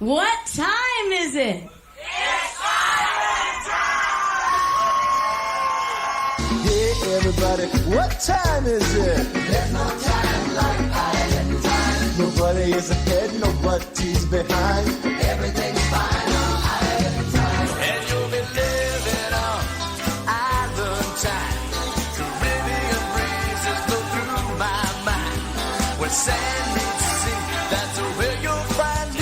What time is it? It's Island time! Yeah, everybody, what time is it? There's no time like Island time. Nobody is ahead, nobody's behind. Everything's fine on Island time. And you'll be living on Island time. Caribbean breezes blow through my mind. When sand meets sea, that's where you'll find me.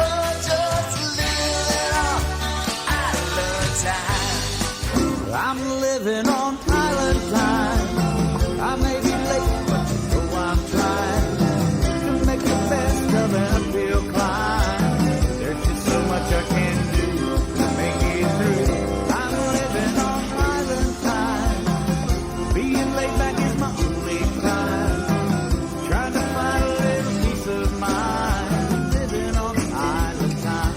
Oh, just living on Island time. I'm living on Island time. I may be late, but you know I'm trying to make the best of an uphill climb. There's just so much I can do to make it through. I'm living on Island time. Being laid back is my only time. Trying to find a little peace of mind. Living on Island time.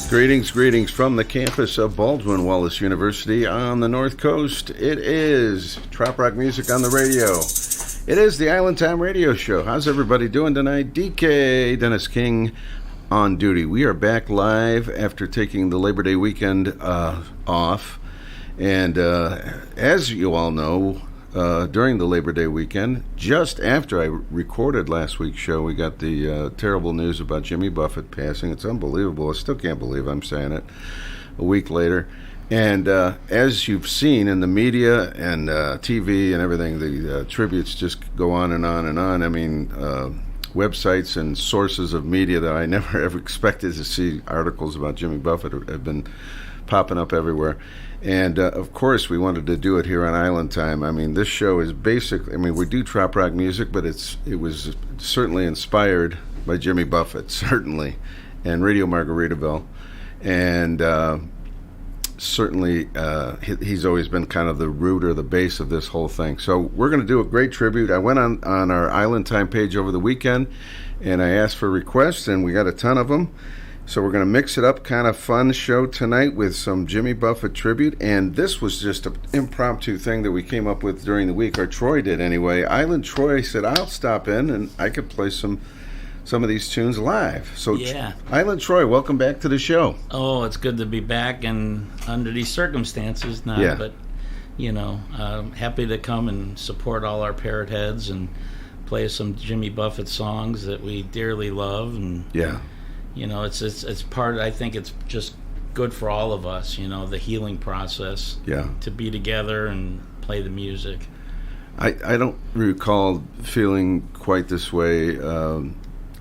Greetings from the campus of Baldwin Wallace University on the North Coast. It is Trop Rock Music on the radio. It is the Island Time Radio Show. How's everybody doing tonight? DK, Dennis King, on duty. We are back live after taking the Labor Day weekend off. And as you all know, during the Labor Day weekend, just after I recorded last week's show, we got the terrible news about Jimmy Buffett passing. It's unbelievable. I still can't believe I'm saying it a week later. And as you've seen in the media and TV and everything, the tributes just go on and on and on. I mean, websites and sources of media that I never ever expected to see articles about Jimmy Buffett have been popping up everywhere. And, of course, we wanted to do it here on Island Time. I mean, this show is basically, I mean, we do trop rock music, but it was certainly inspired by Jimmy Buffett, certainly, and Radio Margaritaville. And certainly he's always been kind of the root or the base of this whole thing. So we're going to do a great tribute. I went on our Island Time page over the weekend, and I asked for requests, and we got a ton of them. So we're going to mix it up, kind of fun show tonight with some Jimmy Buffett tribute. And this was just an impromptu thing that we came up with during the week, or Troy did anyway. Island Troy said, I'll stop in and I could play some of these tunes live. So yeah. Island Troy, welcome back to the show. Oh, it's good to be back and under these circumstances now. Yeah. But, you know, happy to come and support all our parrot heads and play some Jimmy Buffett songs that we dearly love. And yeah. You know, it's part. I think it's just good for all of us. You know, the healing process. Yeah. To be together and play the music. I don't recall feeling quite this way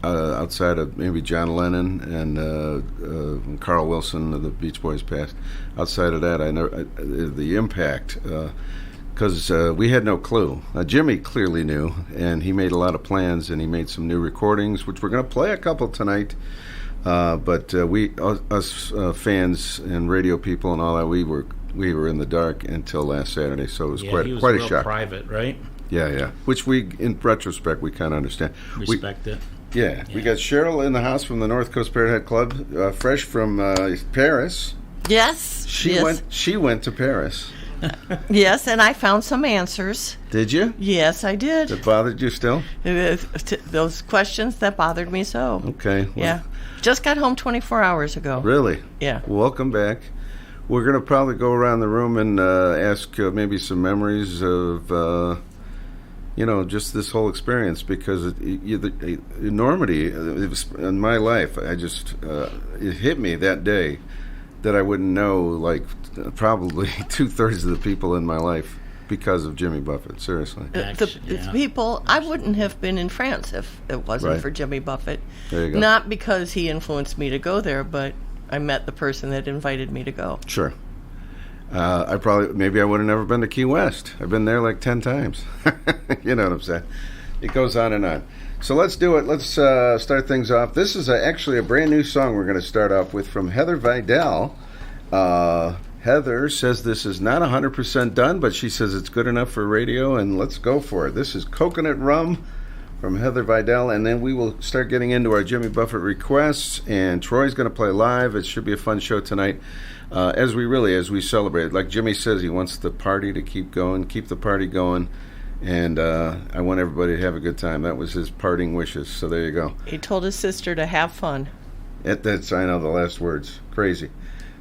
outside of maybe John Lennon and Carl Wilson of the Beach Boys passed. Outside of that, I never the impact. Because we had no clue. Jimmy clearly knew, and he made a lot of plans, and he made some new recordings, which we're going to play a couple tonight. But us fans and radio people and all that, we were in the dark until last Saturday, so it was quite a shock. Private, right? Yeah. Which we, in retrospect, we kind of understand. Respect it. Yeah, we got Cheryl in the house from the North Coast Parrothead Club, fresh from Paris. Yes. She went to Paris. Yes, and I found some answers. Did you? Yes, I did. That bothered you still? Those questions that bothered me so. Okay. Well, yeah. Just got home 24 hours ago. Really? Yeah. Welcome back. We're going to probably go around the room and ask maybe some memories of, just this whole experience, because the enormity it was in my life, it hit me that day that I wouldn't know, like, probably 2/3 of the people in my life because of Jimmy Buffett. Seriously. The people, I wouldn't have been in France if it wasn't for Jimmy Buffett. There you go. Not because he influenced me to go there, but I met the person that invited me to go. Sure. Maybe I would have never been to Key West. I've been there like 10 times. You know what I'm saying? It goes on and on. So let's do it. Let's start things off. This is actually a brand new song we're going to start off with from Heather Vidal. Heather says this is not 100% done, but she says it's good enough for radio, and let's go for it. This is Coconut Rum from Heather Vidal, and then we will start getting into our Jimmy Buffett requests, and Troy's going to play live. It should be a fun show tonight as we celebrate. Like Jimmy says, he wants the party to keep going, keep the party going, and I want everybody to have a good time. That was his parting wishes, so there you go. He told his sister to have fun. That's, I know, the last words. Crazy.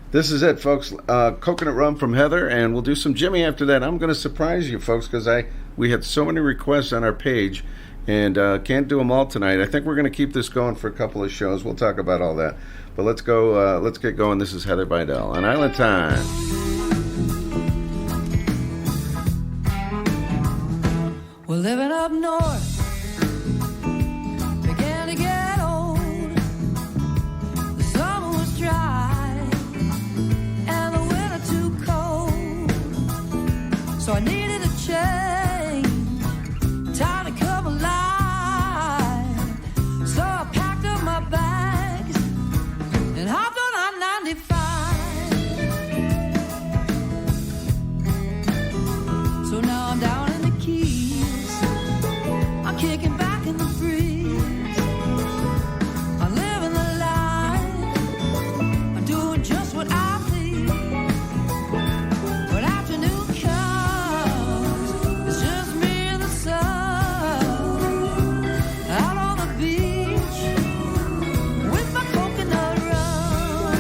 This is it, folks. Coconut Rum from Heather, and we'll do some Jimmy after that. I'm going to surprise you, folks, because we had so many requests on our page, and can't do them all tonight. I think we're going to keep this going for a couple of shows. We'll talk about all that. But let's go. Let's get going. This is Heather Vidal on Island Time. We're living up north, began to get old. The summer was dry and the winter too cold. So I needed a change, time to come alive. So I packed up my bags and hopped on I-95. So now I'm down in the Keys, kicking back in the breeze. I'm living the life, I'm doing just what I please. When afternoon comes, it's just me and the sun, out on the beach with my coconut rum.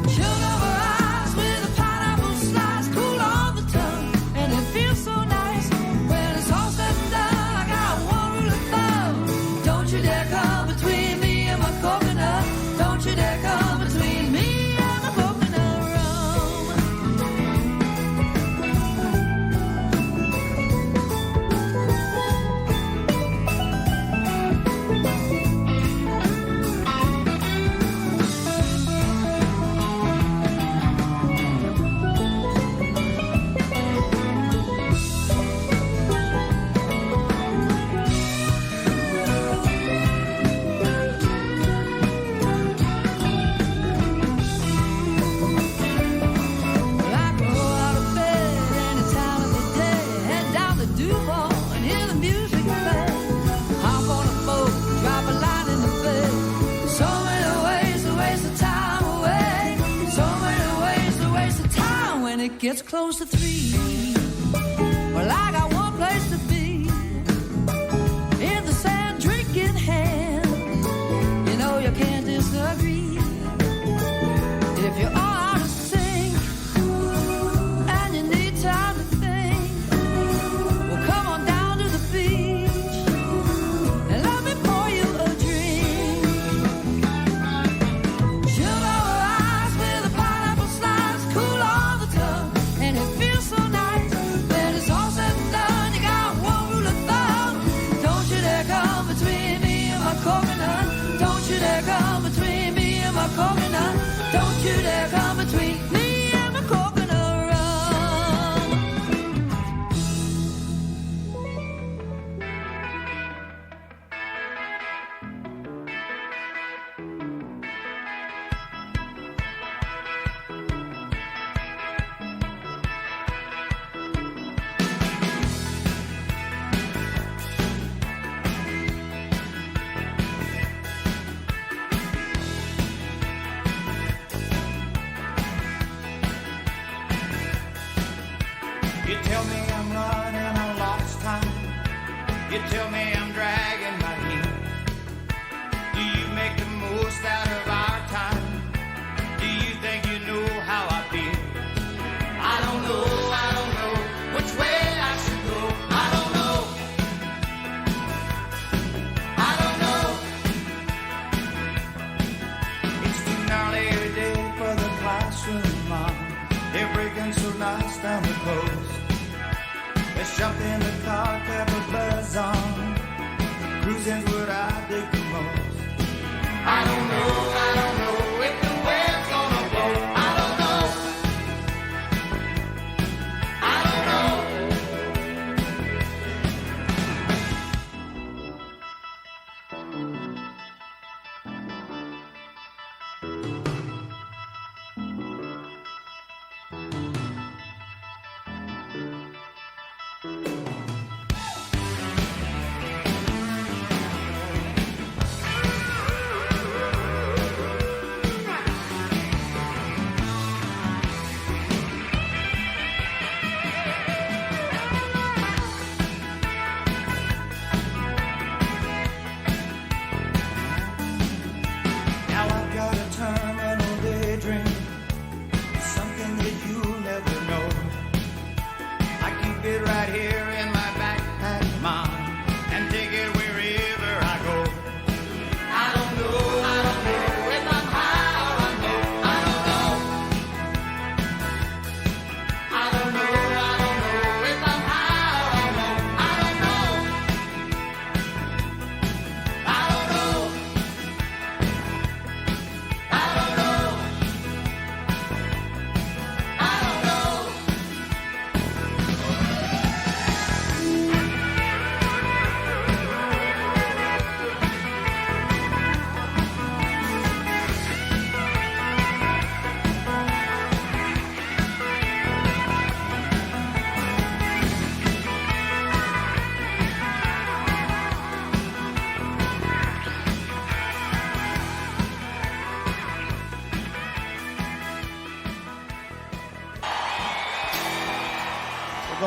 Sugar over ice with a pineapple slice, cool on the tongue, and it feels so nice when it's all said and done. I got one rule of thumb: don't you dare come between me and my coconut. Don't you dare come between me and my coconut rum. Well, I go out of bed any time of the day, head down the Duval and hear the music play. Hop on a boat, drop a line in the bay. So many ways to waste the time away. So many ways to waste the time when it gets close to 3. Well, I got one place to be, in the sand, drink in hand. You know you can't disagree. If you're all out of sync and you need time to think, well, come on down to the beach and let me pour you a drink. Sugar over ice with a pineapple slice, cool on the tongue, and it feels so nice when it's all said and done. You got one rule of thumb: don't you dare come between me and my coconut. Don't you dare come between me and my coconut. Don't you dare come between me and my coconut rum. You tell me I'm running a lost time. You tell me I'm dragging my heels. Do you make the most out of our time? Do you think you know how I feel? I don't know which way I should go. I don't know. I don't know. It's too gnarly every day for the classroom, Mom. They're breaking so nice down the coast. Let's jump in the car, have a buzz on. Cruising's what I dig the most. I don't know if the wind's gonna blow. I don't know. I don't know.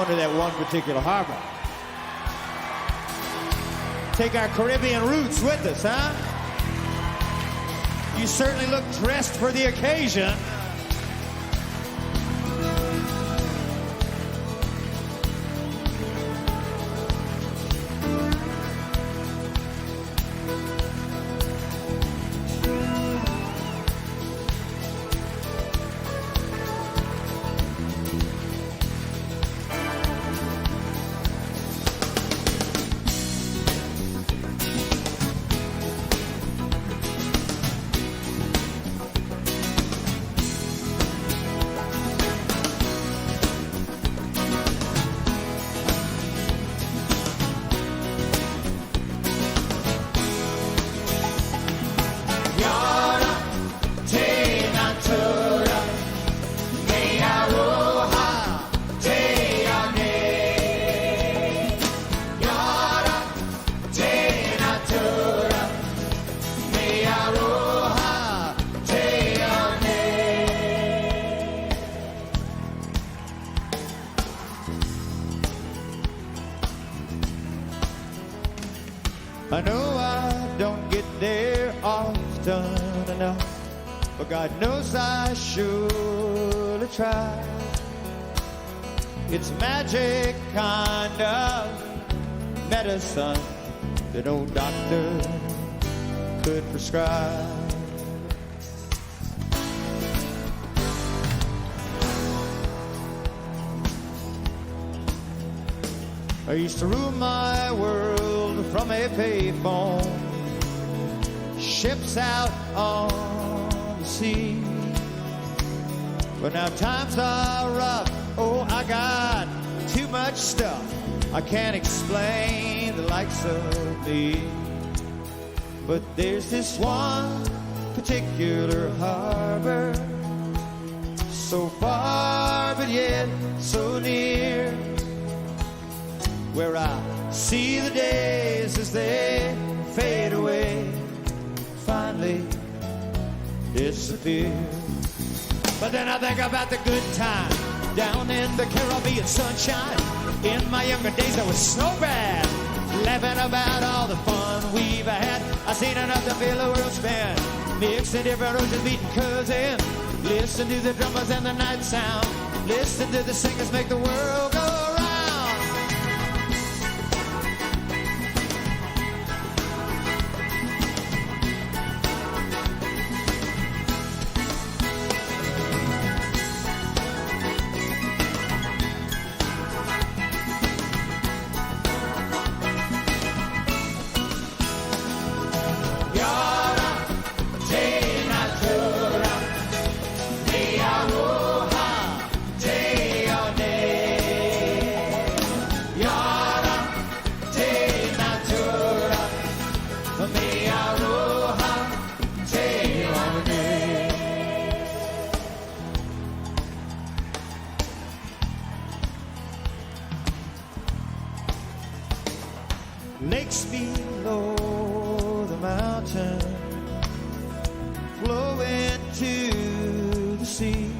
going to that one particular harbor. Take our Caribbean roots with us, huh? You certainly look dressed for the occasion. I know I don't get there often enough, but God knows I surely try. It's magic kind of medicine that no doctor could prescribe. I used to rule my world from a payphone, ships out on the sea. But now times are rough, oh, I got too much stuff. I can't explain the likes of me. But there's this one particular harbor, so far but yet so near, where I see the days as they fade away, finally disappear. But then I think about the good time down in the Caribbean sunshine. In my younger days I was so bad, laughing about all the fun we've had. I seen enough to feel the world spin, mixing different oceans, beating cousin. Listen to the drummers and the night sound, listen to the singers make the world go round. Lakes below the mountain flow into the sea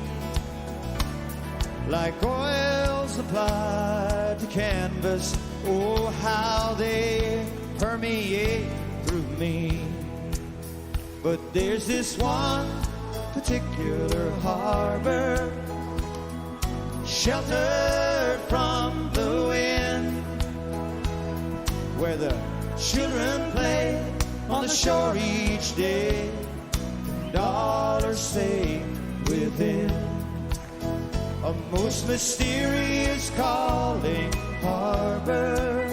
like oils applied to canvas. Oh, how they permeate through me. But there's this one particular harbor, sheltered from the wind, where the children play on the shore each day, dollars stay within. A most mysterious calling harbor,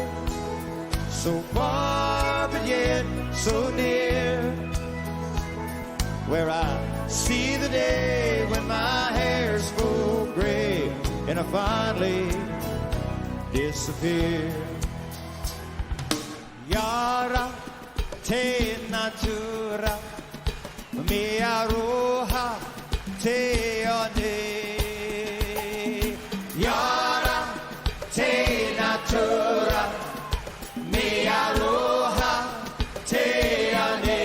so far but yet so near, where I see the day when my hair's full gray and I finally disappear. Yara te natura mi aroha te one. Yara te natura mi aroha te one.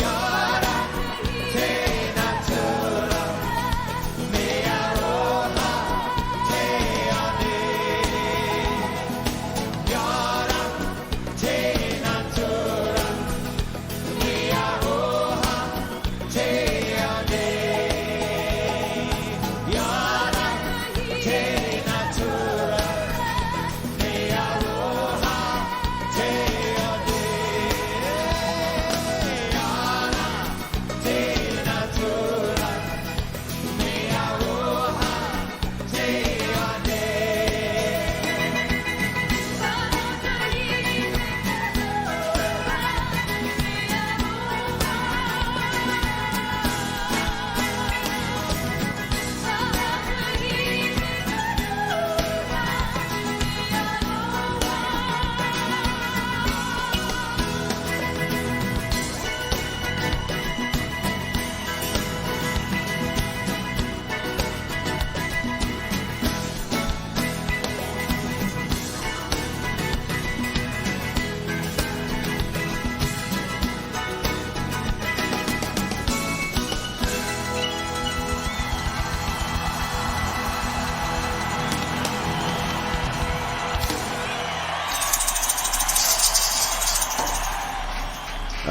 Yara te natura mi aroha te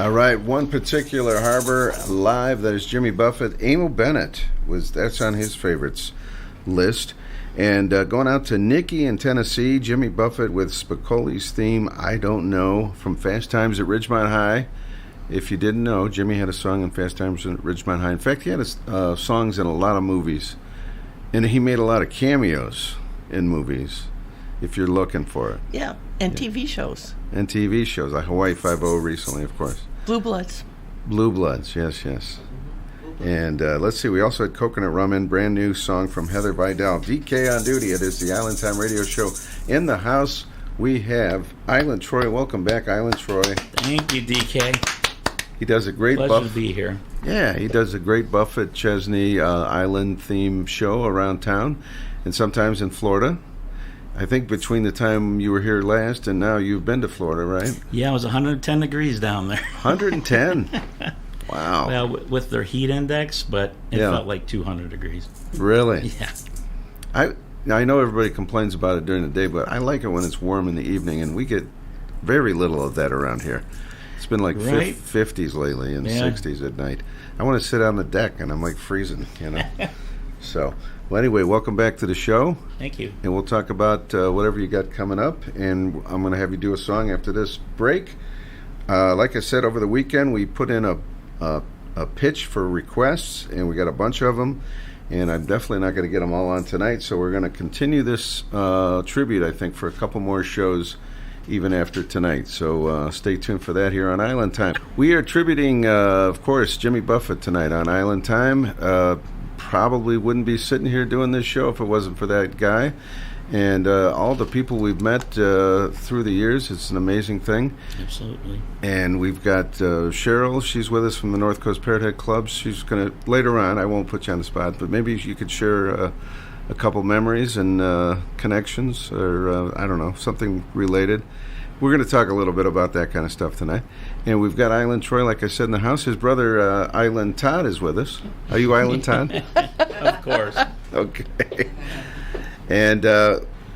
All right, one particular harbor live, that is Jimmy Buffett. Emil Bennett, that's on his favorites list. And going out to Nikki in Tennessee, Jimmy Buffett with Spicoli's theme, I Don't Know, from Fast Times at Ridgemont High. If you didn't know, Jimmy had a song in Fast Times at Ridgemont High. In fact, he had songs in a lot of movies. And he made a lot of cameos in movies, if you're looking for it. Yeah, and TV shows. And TV shows, like Hawaii Five-0 recently, of course. Blue Bloods. Blue Bloods, yes. And let's see, we also had Coconut Rum in, brand new song from Heather Vidal. DK on duty. It is the Island Time Radio Show. In the house, we have Island Troy. Welcome back, Island Troy. Thank you, DK. He does a great Pleasure to be here. Yeah, he does a great Buffett Chesney Island theme show around town, and sometimes in Florida. I think between the time you were here last and now, you've been to Florida, right? Yeah, it was 110 degrees down there. 110? Wow. Well, with their heat index, but it felt like 200 degrees. Really? Yeah. I know everybody complains about it during the day, but I like it when it's warm in the evening, and we get very little of that around here. It's been like 50s lately and 60s at night. I want to sit on the deck, and I'm like freezing, So, well, anyway, welcome back to the show. Thank you. And we'll talk about whatever you got coming up, and I'm going to have you do a song after this break. Like I said, over the weekend, we put in a pitch for requests, and we got a bunch of them, and I'm definitely not going to get them all on tonight, so we're going to continue this tribute, I think, for a couple more shows even after tonight. So stay tuned for that here on Island Time. We are tributing, of course, Jimmy Buffett tonight on Island Time. Probably wouldn't be sitting here doing this show if it wasn't for that guy. And all the people we've met through the years, it's an amazing thing. Absolutely. And we've got Cheryl. She's with us from the North Coast Parrot Head Club. She's going to, later on, I won't put you on the spot, but maybe you could share a couple memories and connections, or I don't know, something related. We're going to talk a little bit about that kind of stuff tonight. And we've got Island Troy, like I said, in the house. His brother, Island Todd, is with us. Are you Island Todd? Of course. Okay. And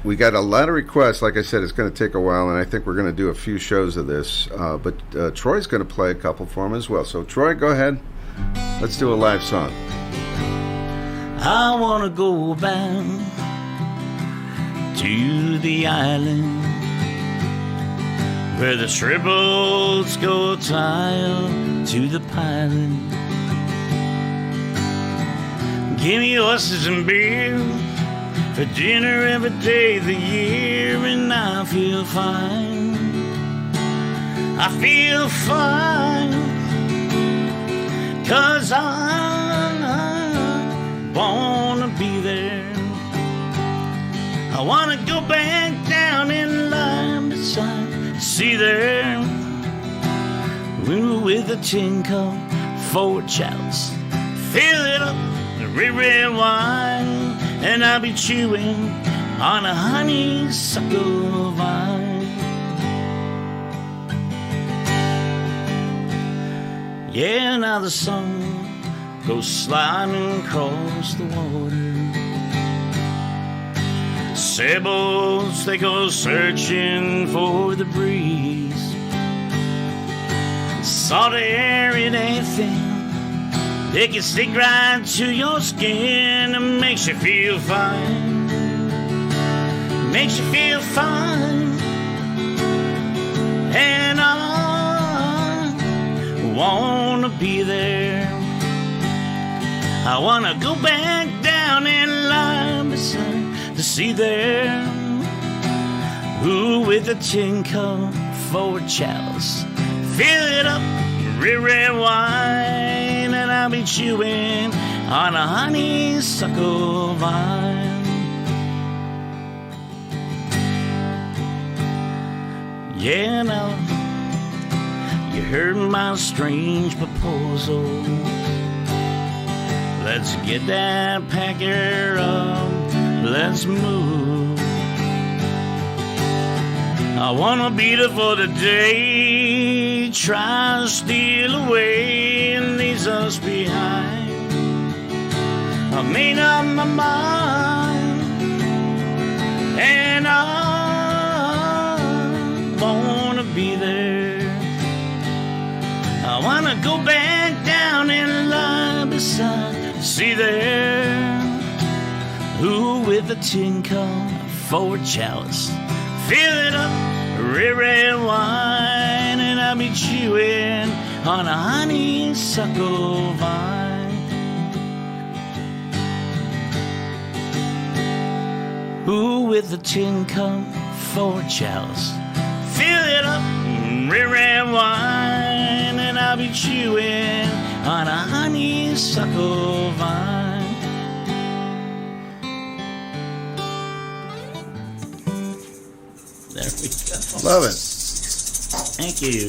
we got a lot of requests. Like I said, it's going to take a while, and I think we're going to do a few shows of this. But Troy's going to play a couple for him as well. So, Troy, go ahead. Let's do a live song. I want to go back to the island where the triples go tile to the pilot. Give me horses and beer for dinner every day of the year, and I feel fine. I feel fine, 'cause I wanna be there. I wanna go back down in line beside the sea there, with a tin cup, 4 chalice, fill it up with red wine, and I'll be chewing on a honeysuckle vine. Yeah, now the sun goes sliding across the water. Sailboats, they go searching for the breeze. Salt air, it ain't thin. It can stick right to your skin and makes you feel fine. Makes you feel fine. And I wanna be there. I wanna go back down and lie beside the sea there. Ooh, with a tin cup, 4 chalice, fill it up with red wine, and I'll be chewing on a honeysuckle vine. Yeah, now you heard my strange proposal. Let's get that packer up, let's move. I wanna be there for the day, try to steal away and leaves us behind. I made up my mind, and I wanna be there. I wanna go back down and lie beside the sea there. Who with a tin can, a forward chalice, fill it up, red wine, and I'll be chewing on a honeysuckle vine. Who with a tin can, forward chalice, fill it up, red wine, and I'll be chewing on a honeysuckle vine. There we go. Love it. Thank you.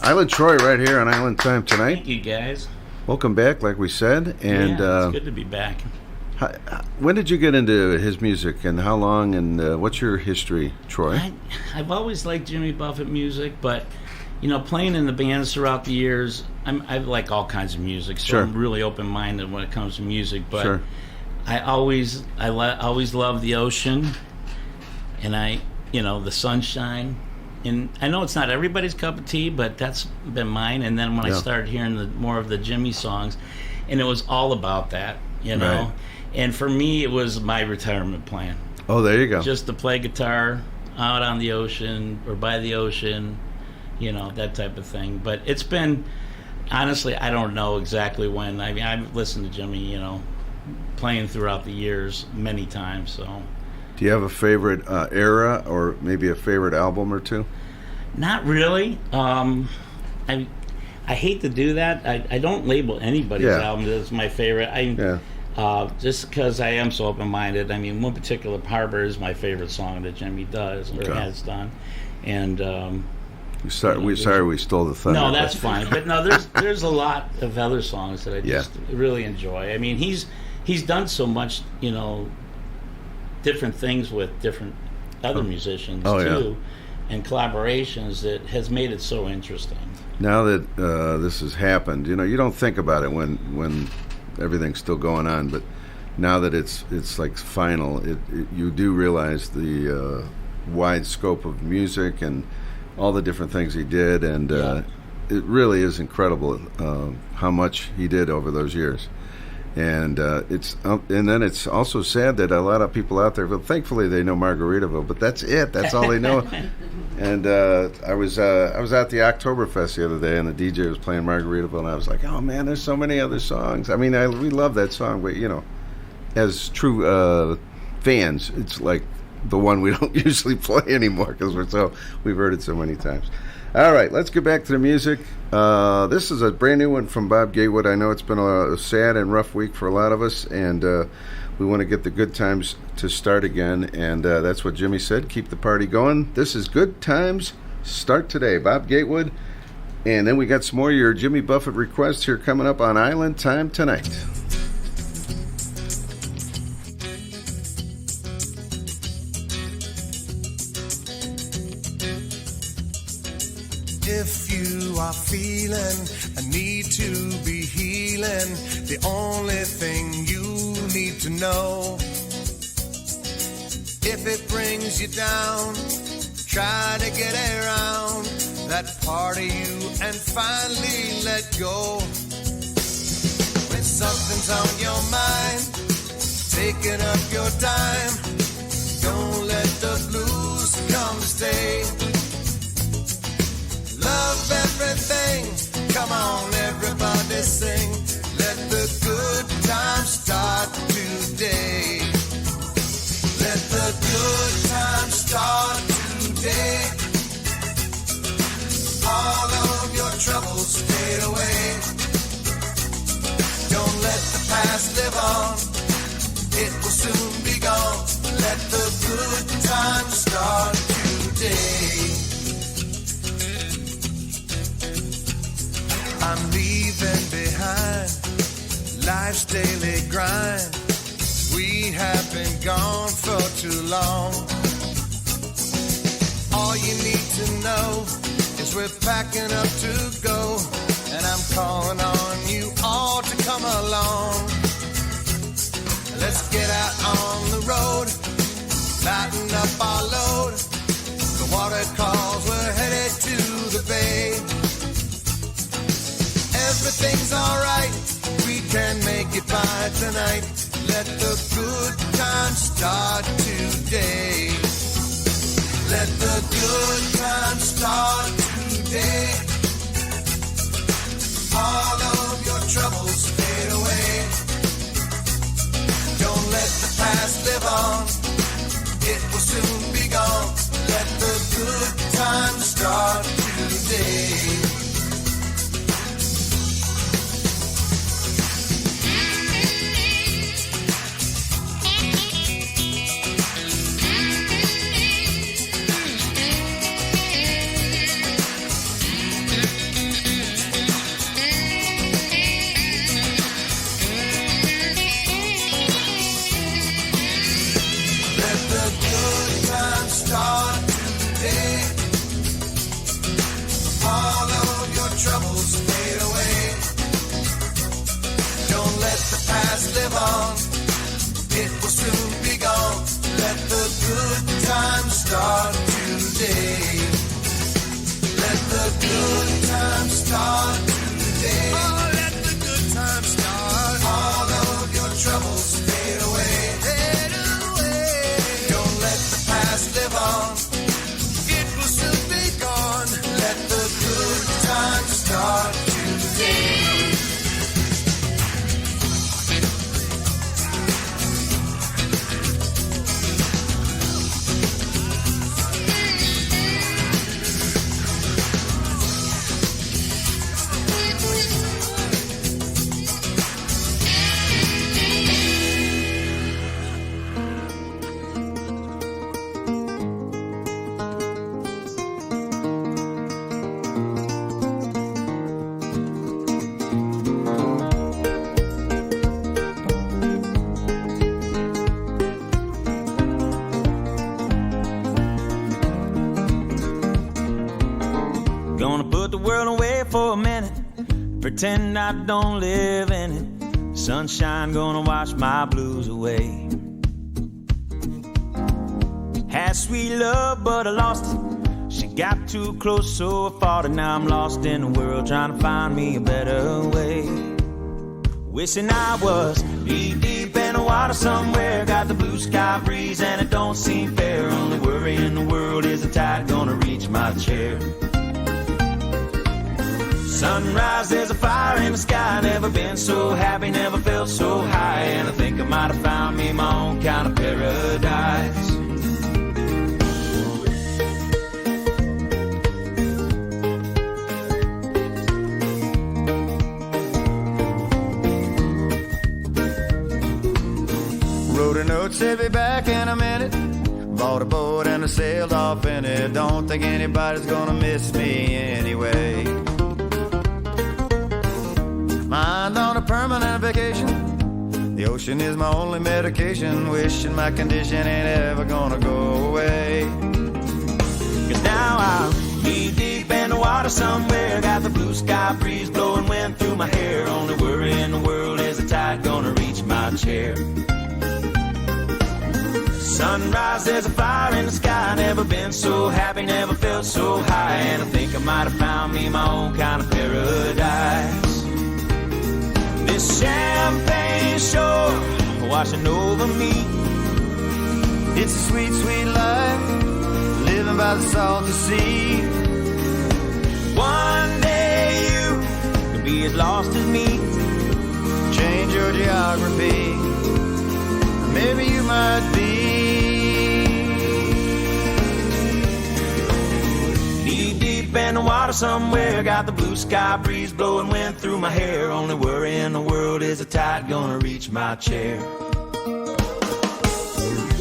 Island Troy right here on Island Time tonight. Thank you, guys. Welcome back, like we said. And yeah, it's good to be back. When did you get into his music, and how long, and what's your history, Troy? I've always liked Jimmy Buffett music, but playing in the bands throughout the years, I like all kinds of music, so Sure. I'm really open-minded when it comes to music. But Sure. I always love the ocean, and the sunshine. And I know it's not everybody's cup of tea, but that's been mine. And then when I started hearing more of the Jimmy songs, and it was all about that, Right. And for me, it was my retirement plan. Oh, there you go. Just to play guitar out on the ocean or by the ocean, that type of thing. But it's been, honestly, I don't know exactly when. I mean, I've listened to Jimmy, playing throughout the years many times, so. Do you have a favorite era, or maybe a favorite album or two? Not really. I hate to do that. I don't label anybody's album as my favorite. Just because I am so open-minded. I mean, one particular, Harbor, is my favorite song that Jimmy does or has done. And Sorry, we stole the thunder. no, that's fine. But no, there's a lot of other songs that I just really enjoy. I mean, he's done so much, different things with different other musicians too, and collaborations that has made it so interesting. Now that this has happened, you don't think about it when everything's still going on, but now that it's like final, you do realize the wide scope of music and all the different things he did, and it really is incredible how much he did over those years. And then it's also sad that a lot of people out there, well, thankfully they know Margaritaville, but that's it. That's all they know. And I was at the Oktoberfest the other day, and the DJ was playing Margaritaville, and I was like, oh man, there's so many other songs. I mean, we love that song, but as true fans, it's like the one we don't usually play anymore because we've heard it so many times. All right, let's get back to the music. This is a brand new one from Bob Gatewood. I know it's been a sad and rough week for a lot of us, and we want to get the good times to start again, and that's what Jimmy said, keep the party going. This is Good Times Start Today, Bob Gatewood. And then we got some more of your Jimmy Buffett requests here coming up on Island Time tonight. If you are feeling a need to be healing, the only thing you need to know, if it brings you down, try to get around that part of you and finally let go. When something's on your mind, taking up your time, don't let the blues come to stay. Love everything, come on everybody sing, let the good times start today. Let the good times start today. All of your troubles fade away. Don't let the past live on, it will soon be gone. Let the good times start today. I'm leaving behind life's daily grind. We have been gone for too long. All you need to know is we're packing up to go, and I'm calling on you all to come along. Let's get out on the road, lighten up our load. The water calls, we're headed to the bay. everything's alright. We can make it by tonight. Let the good times start today. Let the good times start today. All of your troubles fade away. Don't let the past live on. It will soon be gone. Let the good times start today. Start today. All of your troubles fade away. Don't let the past live on. It will soon be gone. Let the good times start today. Let the good times start today. Oh, let the good times start. All of your troubles fade away. Fade away. Don't let the past live on. It will soon be gone. Let the good times start today. Gonna put the world away for a minute, pretend I don't live in it. Sunshine gonna wash my blues away. Had sweet love, but I lost it. She got too close, so I fought it. Now I'm lost in the world, trying to find me a better way. Wishing I was deep in the water somewhere. Got the blue sky breeze and it don't seem fair. Only worry in the world is the tide gonna reach my chair. Sunrise, there's a fire in the sky. Never been so happy, never felt so high. And I think I might have found me my own kind of paradise. Wrote a note, said be back in a minute. Bought a boat and I sailed off in it. Don't think anybody's gonna miss me anyway. Mind on a permanent vacation. The ocean is my only medication. Wishing my condition ain't ever gonna go away. 'Cause now I'm deep in the water somewhere. Got the blue sky breeze blowing wind through my hair. Only worry in the world is the tide gonna reach my chair. Sunrise, there's a fire in the sky. Never been so happy, never felt so high. And I think I might have found me my own kind of paradise. This champagne shore washing over me. It's a sweet, sweet life, living by the salty sea. One day you could be as lost as me. Change your geography, maybe you might be. Deep in the water somewhere. Got the blue sky breeze blowing wind through my hair. Only worry in the world is the tide gonna reach my chair.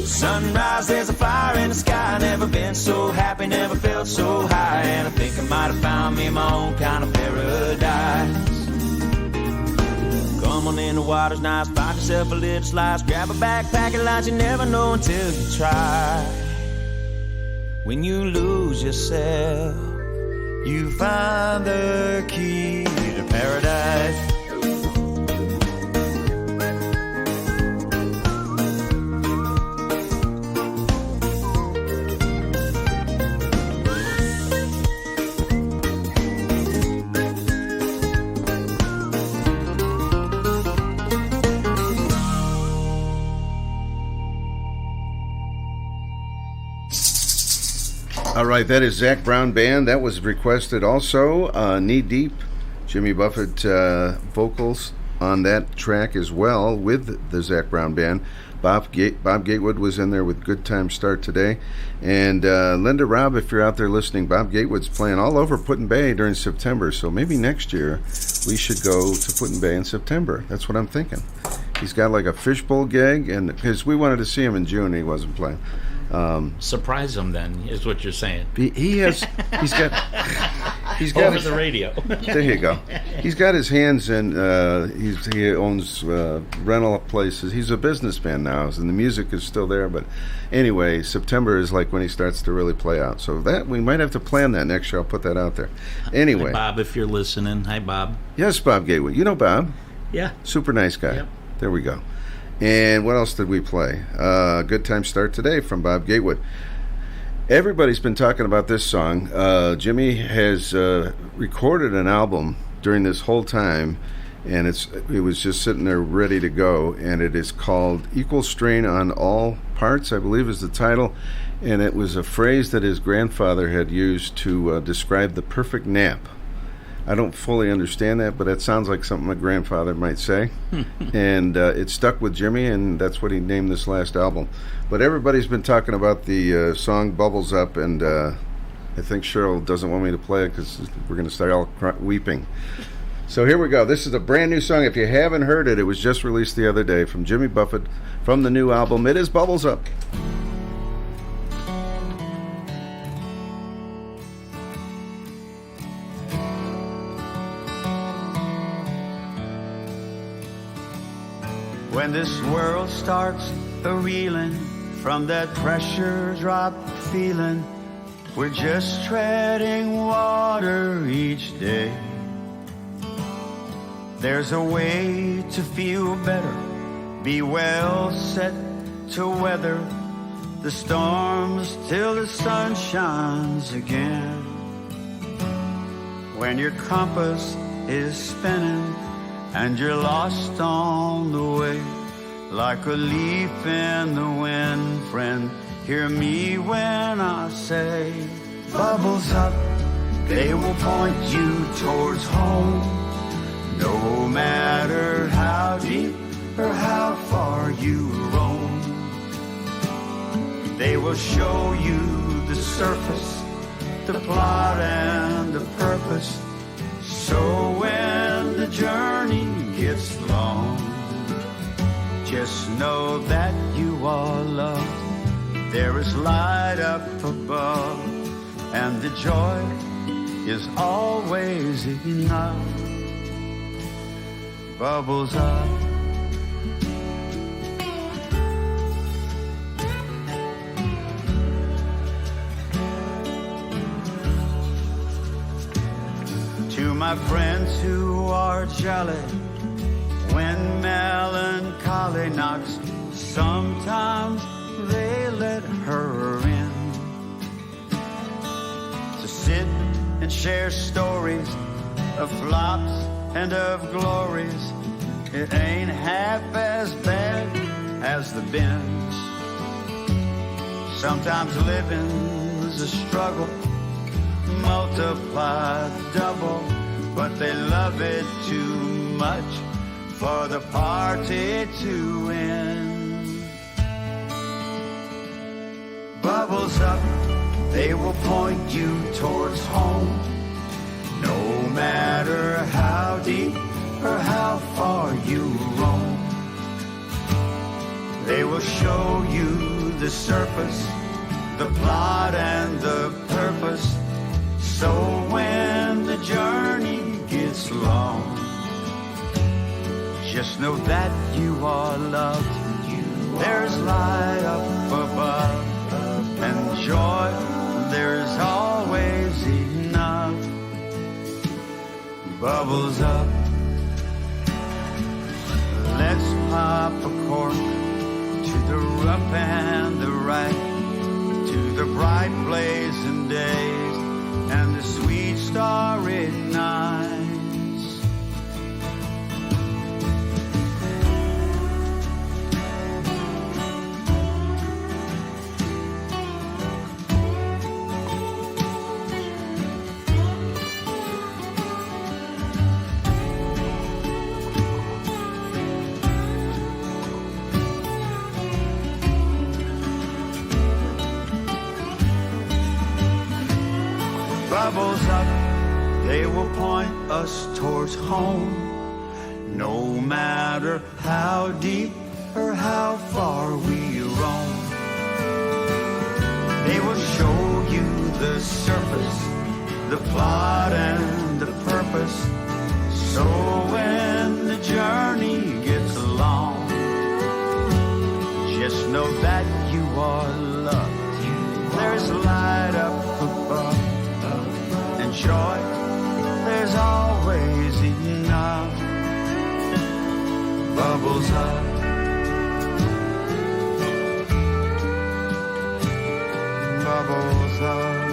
Sunrise, there's a fire in the sky. Never been so happy, never felt so high. And I think I might have found me my own kind of paradise. Come on in, the water's nice. Find yourself a little slice. Grab a backpack and lunch. You never know until you try. When you lose yourself, You find the key to paradise. All right, that is Zac Brown Band. That was requested also. Knee Deep, Jimmy Buffett vocals on that track as well with the Zac Brown Band. Bob Gatewood was in there with Good Time Start Today. And Linda Robb, if you're out there listening, Bob Gatewood's playing all over Put-in-Bay during September. So maybe next year we should go to Put-in-Bay in September. That's what I'm thinking. He's got like a fishbowl gig, and because we wanted to see him in June, and he wasn't playing. Surprise him, then, is what you're saying. He's got over the radio. There you go. He's got his hands in. He owns rental places. He's a businessman now, and the music is still there. But anyway, September is like when he starts to really play out. So that we might have to plan that next year. I'll put that out there. Anyway, Hi, Bob, if you're listening. Hi, Bob. Yes, Bob Gatewood. You know Bob. Yeah. Super nice guy. Yep. There we go. And what else did we play? Good Time Start Today from Bob Gatewood. Everybody's been talking about this song. Jimmy has recorded an album during this whole time, and it was just sitting there ready to go, and it is called Equal Strain on All Parts, I believe is the title, and it was a phrase that his grandfather had used to describe the perfect nap. I don't fully understand that, but that sounds like something my grandfather might say. And it stuck with Jimmy, and that's what he named this last album. But everybody's been talking about the song Bubbles Up, and I think Cheryl doesn't want me to play it because we're going to start all weeping. So here we go. This is a brand new song. If you haven't heard it, it was just released the other day from Jimmy Buffett from the new album. It is Bubbles Up. When this world starts a-reeling from that pressure drop feeling, we're just treading water each day. There's a way to feel better, be well set to weather the storms till the sun shines again. When your compass is spinning and you're lost on the way, like a leaf in the wind, friend, hear me when I say, bubbles up, they will point you towards home. No matter how deep or how far you roam, they will show you the surface, the plot and the purpose. So when the journey gets long, just know that you are loved. There is light up above, and the joy is always enough. Bubbles up. To my friends who are jolly when melancholy knocks, sometimes they let her in to sit and share stories of flops and of glories. It ain't half as bad as the bins. Sometimes living's a struggle, multiplied double, but they love it too much for the party to end. Bubbles up, they will point you towards home. No matter how deep or how far you roam, they will show you the surface, the plot and the purpose. So when the journey gets long, just know that you are loved. There's light up above, and joy, there's always enough. Bubbles up. Let's pop a cork to the rough and the right, to the bright blazing days and the sweet starry nights. they will point us towards home. No matter how deep or how far we roam, they will show you the surface, the plot and the purpose. So when the journey gets long, just know that you are loved. There's light up above and joy. There's always enough. Bubbles up. Bubbles up.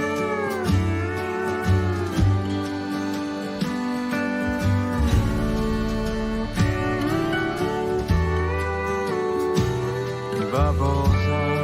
Bubbles up.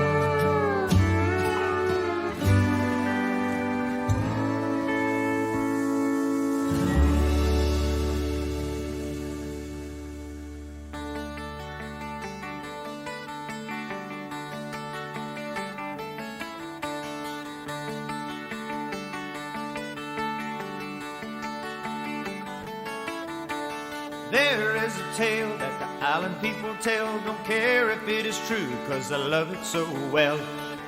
There is a tale that the island people tell. Don't care if it is true, 'cause I love it so well.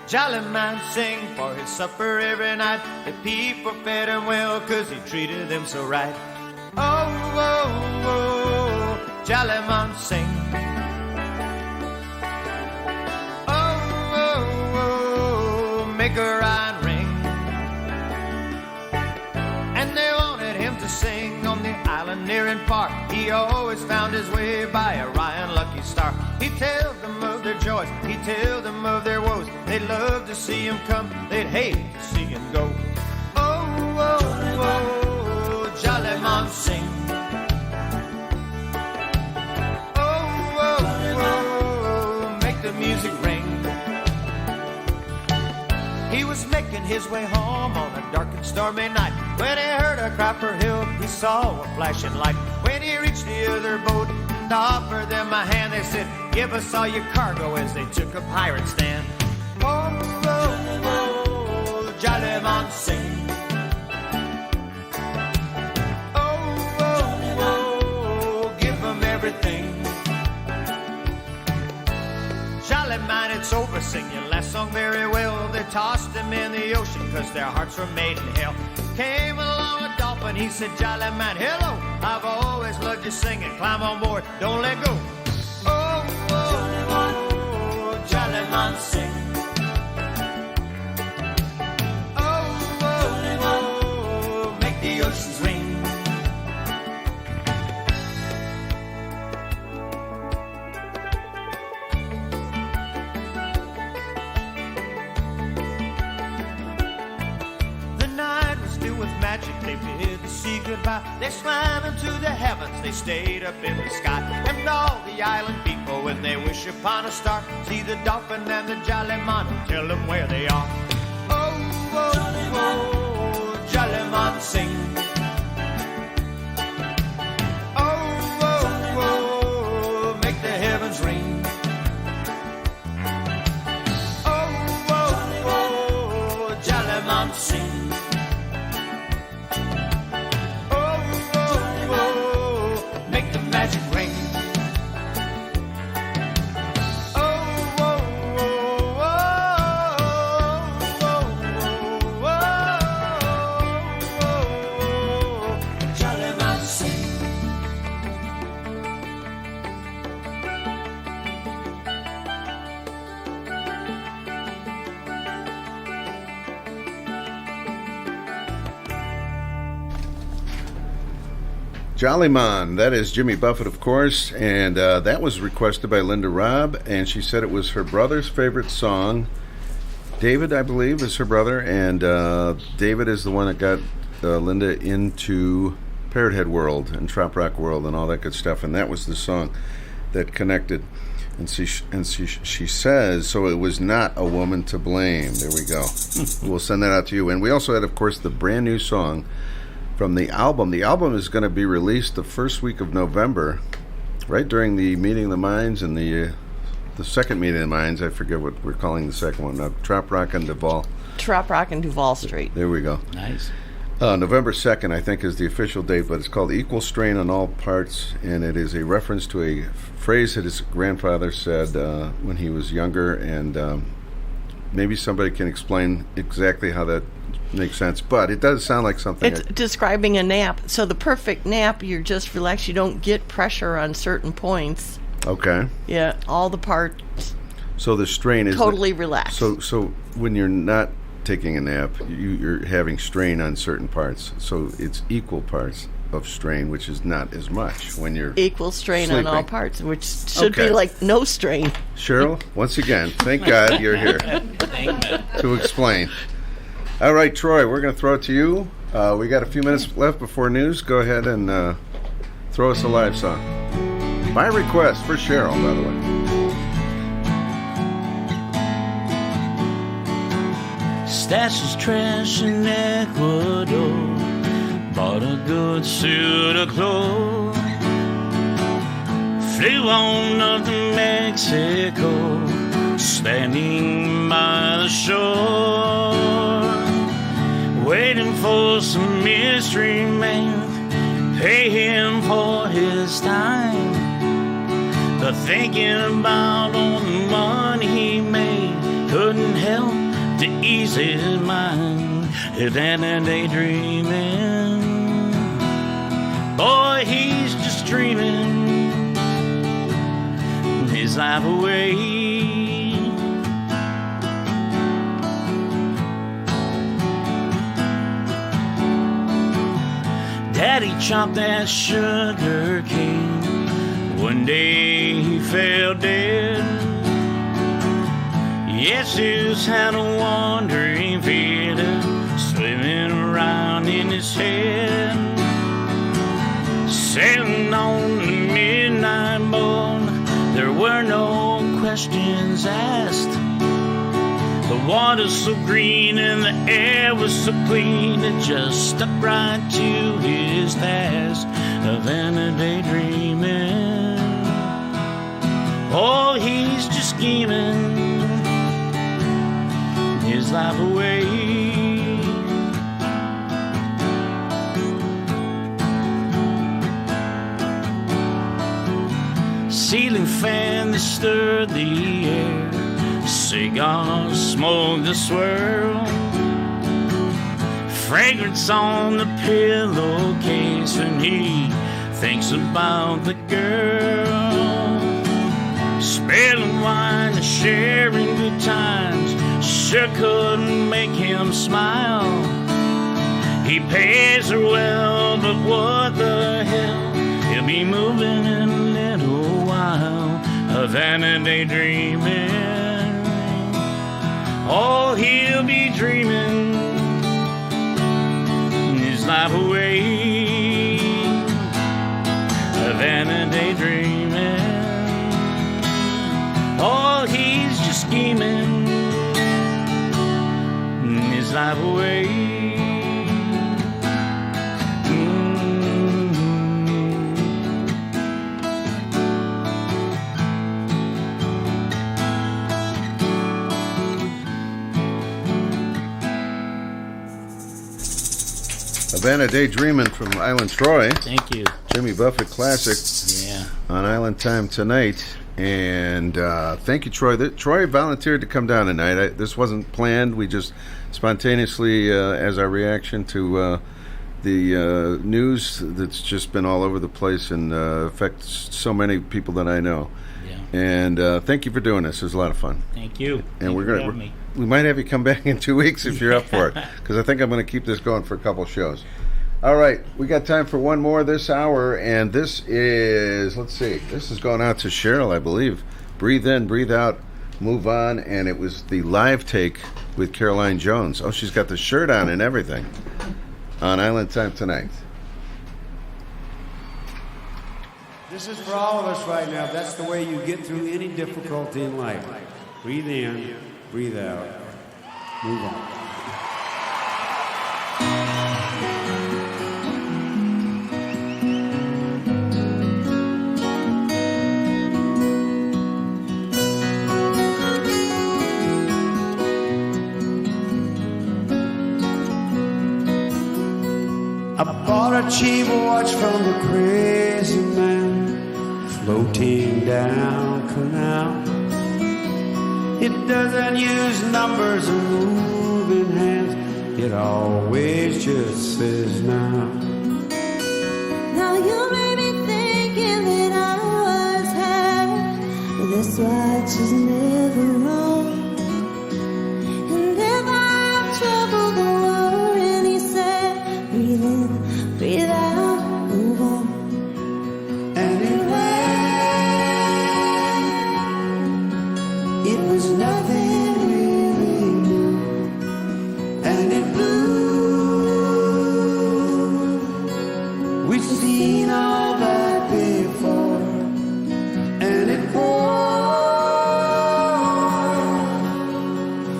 Jolly man sing for his supper every night. The people fed him well, 'cause he treated them so right. Oh, oh, oh, jolly man sing. Oh, oh, oh, make a rhyme ring. And they wanted him to sing on the island near and far. He always found his way by a Ryan lucky star. He'd tell them of their joys, he'd tell them of their woes. They'd love to see him come, they'd hate to see him go. Oh, oh, oh, jolly man sing. Oh, oh, oh, make the music ring. He was making his way home on a dark and stormy night when he heard a cry for help. He saw a flashing light. When he reached the other boat and offered them a hand, they said, "Give us all your cargo," as they took a pirate stand. Oh, oh, oh, jolly man sing. Oh, oh, oh, give them everything. Jolly man, it's over, sing your last song very well. They tossed him in the ocean 'cause their hearts were made in hell. Came along a dolphin, he said, "Jolly man, hello, I've always loved you singing. Climb on board, don't let go." Oh, oh, oh, jolly man sing. Oh, oh, oh, make the oceans ring. Magic, they bid the sea goodbye. They swam into the heavens, they stayed up in the sky. And all the island people, when they wish upon a star, see the dolphin and the jolly man, tell them where they are. Oh, oh, oh, jolly man sing. Oh, oh, oh, make the heavens ring. Oh, oh, oh, jolly man sing. Magic ring. Oh, oh, oh, oh, oh, oh, oh, oh, jolly man sing. Jolly Man, that is Jimmy Buffett, of course, and that was requested by Linda Robb, and she said it was her brother's favorite song. David, I believe, is her brother, and David is the one that got Linda into Parrot Head World and Trop Rock World and all that good stuff, and that was the song that connected. And she says, so it was not a woman to blame. There we go. We'll send that out to you. And we also had, of course, the brand new song from the album. The album is going to be released the first week of November, right during the Meeting of the Minds and the second Meeting of the Minds. I forget what we're calling the second one. Trop Rock and Duval. Trop Rock and Duval Street. There we go. Nice. November 2nd, I think, is the official date, but it's called Equal Strain on All Parts, and it is a reference to a phrase that his grandfather said when he was younger, and maybe somebody can explain exactly how that makes sense, but it does sound like something. It's describing a nap. So the perfect nap, you're just relaxed. You don't get pressure on certain points. Okay. Yeah, all the parts So the strain is totally relaxed. So when you're not taking a nap, you're having strain on certain parts. So it's equal parts of strain, which is not as much when you're equal strain sleeping. on all parts, which should Okay. be like no strain. Cheryl, once again, thank God you're here to explain. All right, Troy, we're going to throw it to you. We got a few minutes left before news. Go ahead and throw us a live song. My request for Cheryl, by the way. Stashes trash in Ecuador. Bought a good suit of clothes. Flew on up to Mexico. Standing by the shore. Waiting for some mystery man. Pay him for his time. But thinking about all the money he made couldn't help to ease his mind. Then a daydreaming. Boy, he's just dreaming his life away. Daddy chopped that sugar cane. One day he fell dead. Jesus had a wandering feeling swimming around in his head. Sailing on the midnight boat, there were no questions asked. The water's so green and the air was so clean, it just stuck right to his task of a daydreaming. Oh, he's just scheming his life away. Ceiling fan that stirred the air, cigar smoke that swirl, fragrance on the pillowcase when he thinks about the girl. Spilling wine and sharing good times sure couldn't make him smile. He pays her well, but what the hell? He'll be moving in a little while. Than a daydreaming. Oh, he'll be dreaming his life away. Than a daydreaming. Oh, he's just scheming his life away. Havana Daydreamin' from Island Troy. Thank you. Jimmy Buffett classic. Yeah. On Island Time tonight. And thank you, Troy. Troy volunteered to come down tonight. This wasn't planned. We just spontaneously, as our reaction to the news that's just been all over the place and affects so many people that I know. Yeah. And thank you for doing this. It was a lot of fun. Thank you. And Thank we're you for going having to. me. We might have you come back in 2 weeks if you're up for it, because I think I'm going to keep this going for a couple shows. All right, we got time for one more this hour, and this is, let's see, this is going out to Cheryl, I believe. Breathe in, breathe out, move on, and it was the live take with Caroline Jones. Oh, she's got the shirt on and everything on Island Time tonight. This is for all of us right now. That's the way you get through any difficulty in life. Breathe in, breathe out, move on. watch him watch from the crazy man floating down canal. It doesn't use numbers or moving hands. It always just says now. Now you may be thinking that I was happy. This watch is never wrong. And if I'm trouble, don't worry, he said, breathe in, breathe out, move on. And it ran. It was nothing really new. And it blew. We've seen all that before. And it poured.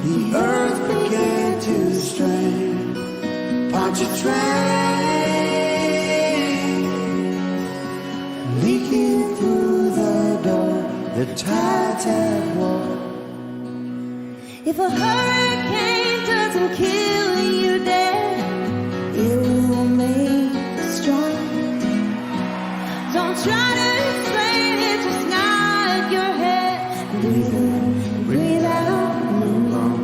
The earth began to strain. Pontchartrain leaking through the door. The tides have worn. If a hurricane doesn't kill you dead, it will make you strong. Don't try to explain it, just nod your head. Breathe in, breathe out, move on.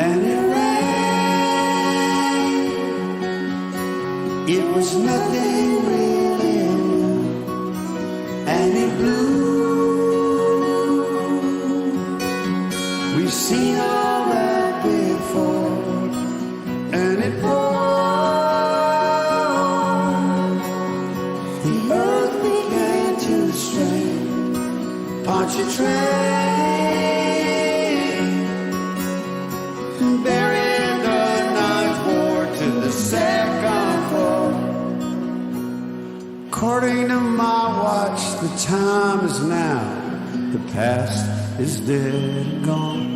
And it ran. It was nothing really new. And it blew. We've seen all that before. And it poured. The earth began to strain. Pontchartrain buried the ninth ward to the second floor. According to my watch, the time is now. The past is dead and gone.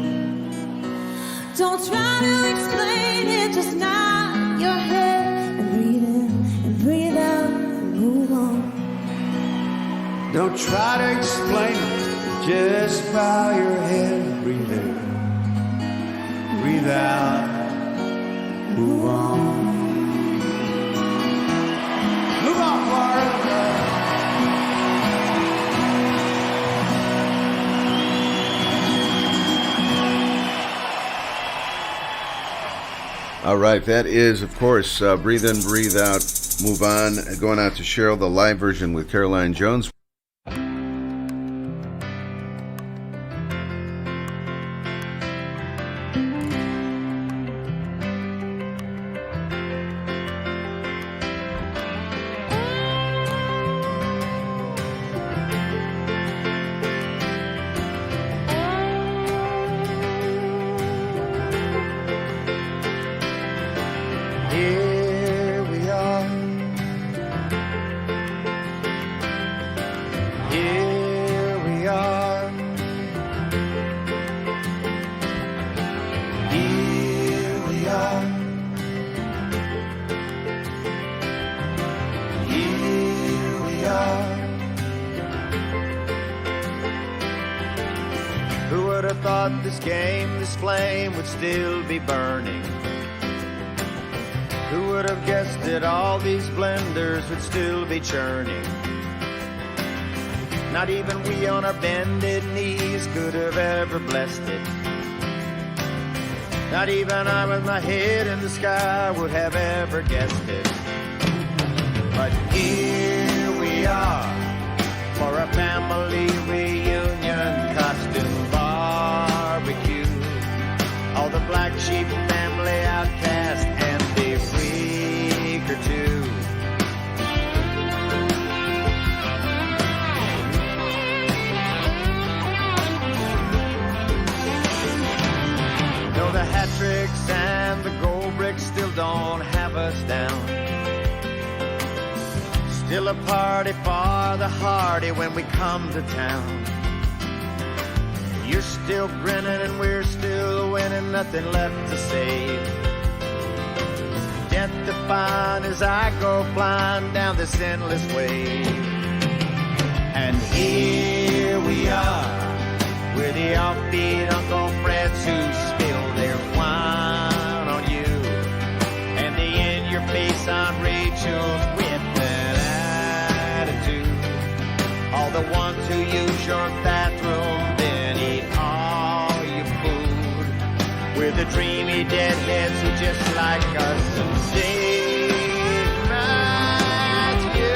Don't try to explain it, just nod your head and breathe in and breathe out and move on. Don't try to explain it, just bow your head, breathe in, breathe out, move on. Move on, Florida. All right, that is, of course, Breathe In, Breathe Out, Move On. Going out to Cheryl, the live version with Caroline Jones. Here we are. Here we are. Here we are. Here we are. Who would have thought this game, this flame would still be burning? Who would have guessed that all these blenders would still be churning? Not even we on our bended knees could have ever blessed it. Not even I with my head in the sky would have ever guessed it. But here we are for a family reunion costume barbecue. All the black sheep family outcast and a freak or two. No, the hat tricks and the gold bricks still don't have us down. Still a party for the hardy when we come to town. You're still grinning and we're still winning, nothing left to save. can't define as I go blind down this endless way. And here we are, we're the offbeat Uncle Freds who spill their wine on you, and the in-your-face on Rachel's with an attitude. All the ones who use your bathroom, then eat all your food. We're the dreamy deadheads who just like us and say goodnight to you.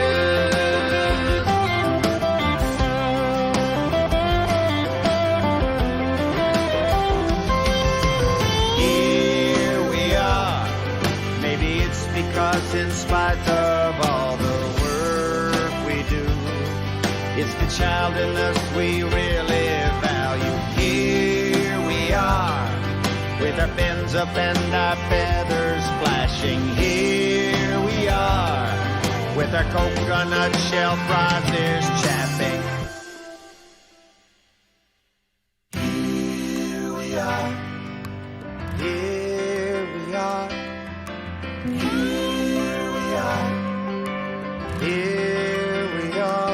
Here we are. Maybe it's because in spite of all the work we do, it's the child in us we really value. Here we are, with our fins up and our feathers flashing. Here we are, with our coconut shell risers chapping. Here we are, here we are, here we are, here we are.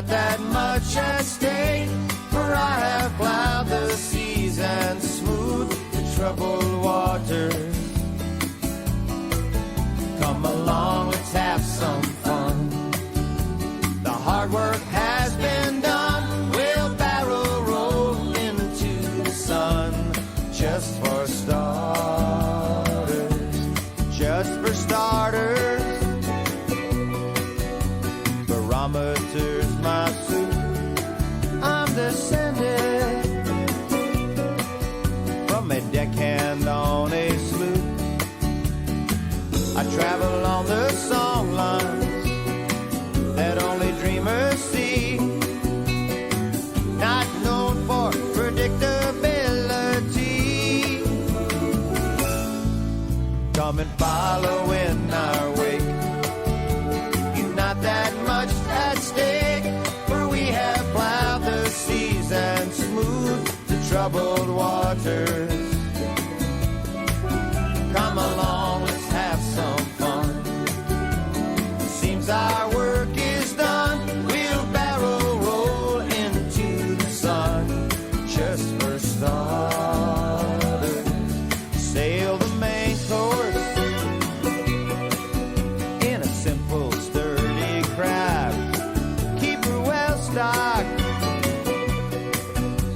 That much at stake, for I have plowed the seas and smoothed the troubled waters. Come along, let's have some fun. The hard work has been done. We'll barrel roll into the sun. Just for starters, just for starters. Barometers my suit, I'm descended from a deckhand on a sloop. I travel on the song lines that only dreamers see, not known for predictability. Come and follow in our wake. You've not that much at stake, for we have plowed the seas and smoothed the troubled waters. Come along, let's have some fun. Seems our work is done. We'll barrel roll into the sun. Just for starters, sail the main course in a simple, sturdy craft. Keep her well stocked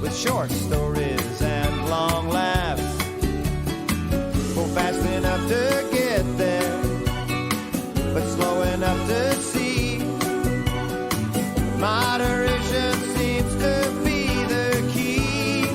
with short stories and long laughs. Go fast enough to get there, but slow enough to see. Moderation seems to be the key.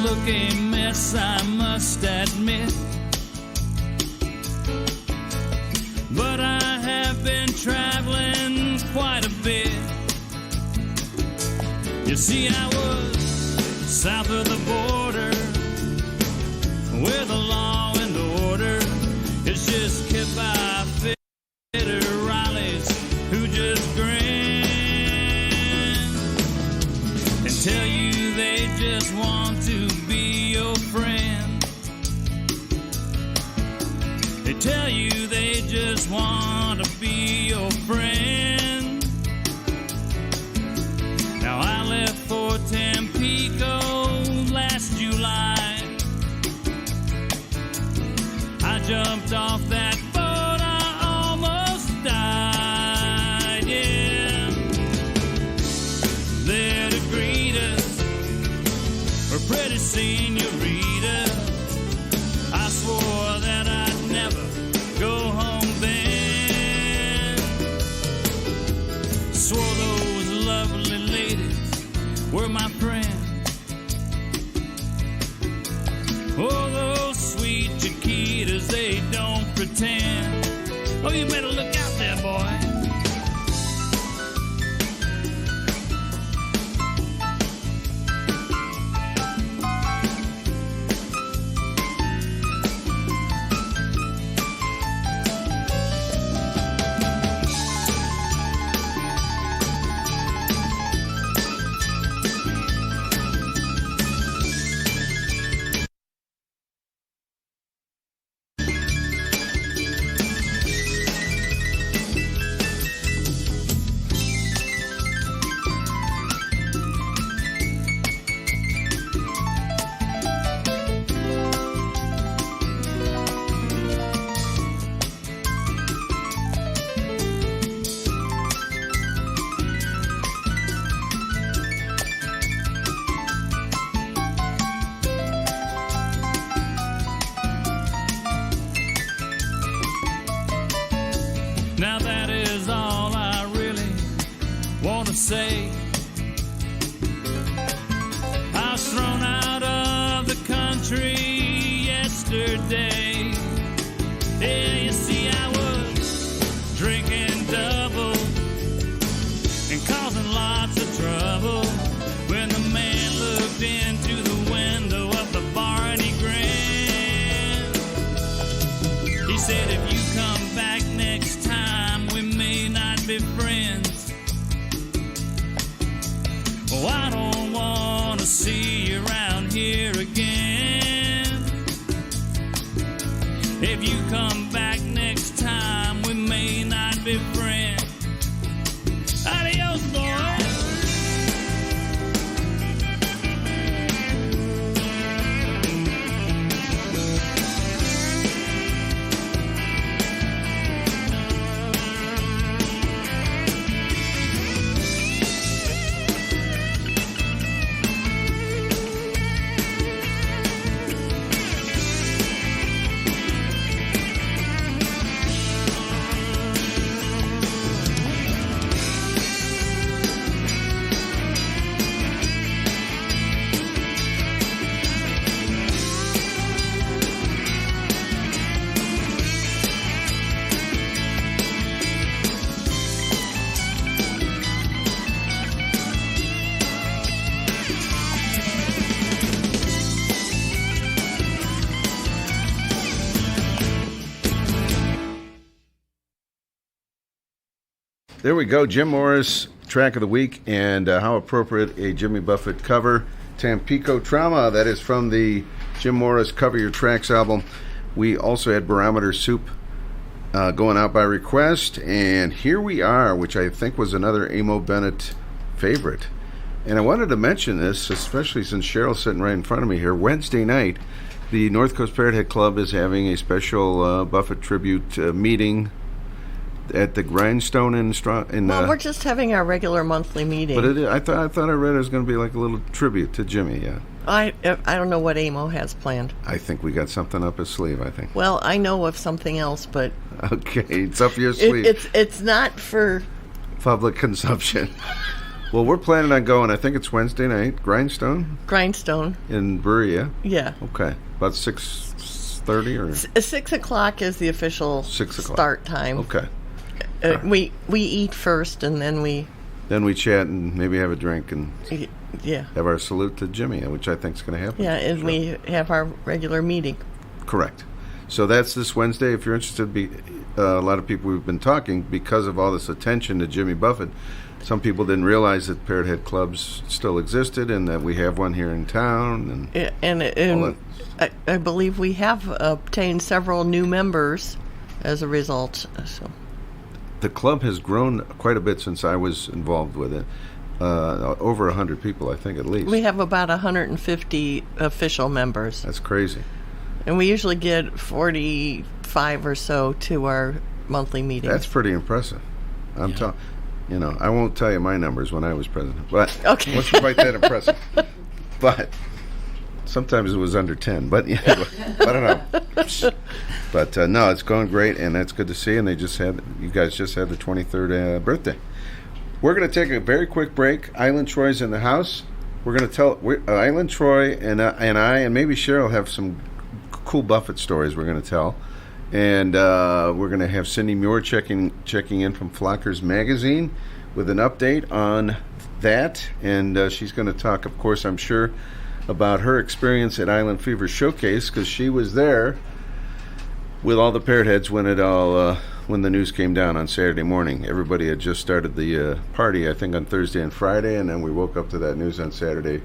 look a mess, I must admit. But I have been traveling quite a bit. You see, I was south of the border, where the law and order is just kept by federales who just grin and tell you they just want to be your friend. They tell you they just want to be your friend. Now I left for Tampico last July. I jumped off that boat, I almost died, yeah. There to greet us were pretty senoritas. I swore that I'd never go home then. Swore those lovely ladies were my friends. Oh, those sweet Chiquitas, they don't pretend. Oh, you better look out there, boy. Now that is all I really want to say. I was thrown out of the country yesterday. Yeah, you see, I was drinking double and causing lots of trouble when the man looked into the window of the bar and he grinned. He said, if you come back next time, we may not be friends. Oh, I don't want to see you around here again. If you come back next time, we may not be friends. Adios, boy. There we go, Jim Morris, track of the week, and how appropriate a Jimmy Buffett cover, Tampico Trauma, that is from the Jim Morris Cover Your Tracks album. We also had Barometer Soup going out by request, and Here We Are, which I think was another Amo Bennett favorite. And I wanted to mention this, especially since Cheryl's sitting right in front of me here. Wednesday night, the North Coast Parrothead Club is having a special Buffett tribute meeting at the Grindstone in Well, we're just having our regular monthly meeting. But I thought I read it was going to be like a little tribute to Jimmy. Yeah. I don't know what Amo has planned. I think we got something up his sleeve. I think. Well, I know of something else, but okay, it's up your sleeve. It's not for public consumption. Well, we're planning on going. I think it's Wednesday night. Grindstone. In Berea. Yeah. Okay, about 6:30 or 6 o'clock is the official 6 o'clock start time. Okay. We eat first, and then we chat and maybe have a drink and yeah have our salute to Jimmy, which I think is going to happen. yeah, and we have our regular meeting. Correct. So that's this Wednesday. If you're interested, a lot of people we've been talking because of all this attention to Jimmy Buffett. Some people didn't realize that Parrot Head clubs still existed and that we have one here in town. And I believe we have obtained several new members as a result. So the club has grown quite a bit since I was involved with it. Over 100 people, I think, at least. We have about 150 official members. That's crazy. And we usually get 45 or so to our monthly meetings. That's pretty impressive. I'm talking. I won't tell you my numbers when I was president, but okay. Let's write that impressive. But sometimes it was under 10. But yeah, I don't know. But no, it's going great, and that's good to see. And you guys just had the 23rd birthday. We're going to take a very quick break. Island Troy's in the house. We're going to tell Island Troy and I and maybe Cheryl have some cool Buffett stories we're going to tell. And we're going to have Cindy Muir checking in from Phlockers magazine with an update on that. And she's going to talk, of course, I'm sure, about her experience at Island Fever Showcase, because she was there with all the Parrot Heads when the news came down on Saturday morning. Everybody had just started the party, I think, on Thursday and Friday, and then we woke up to that news on Saturday.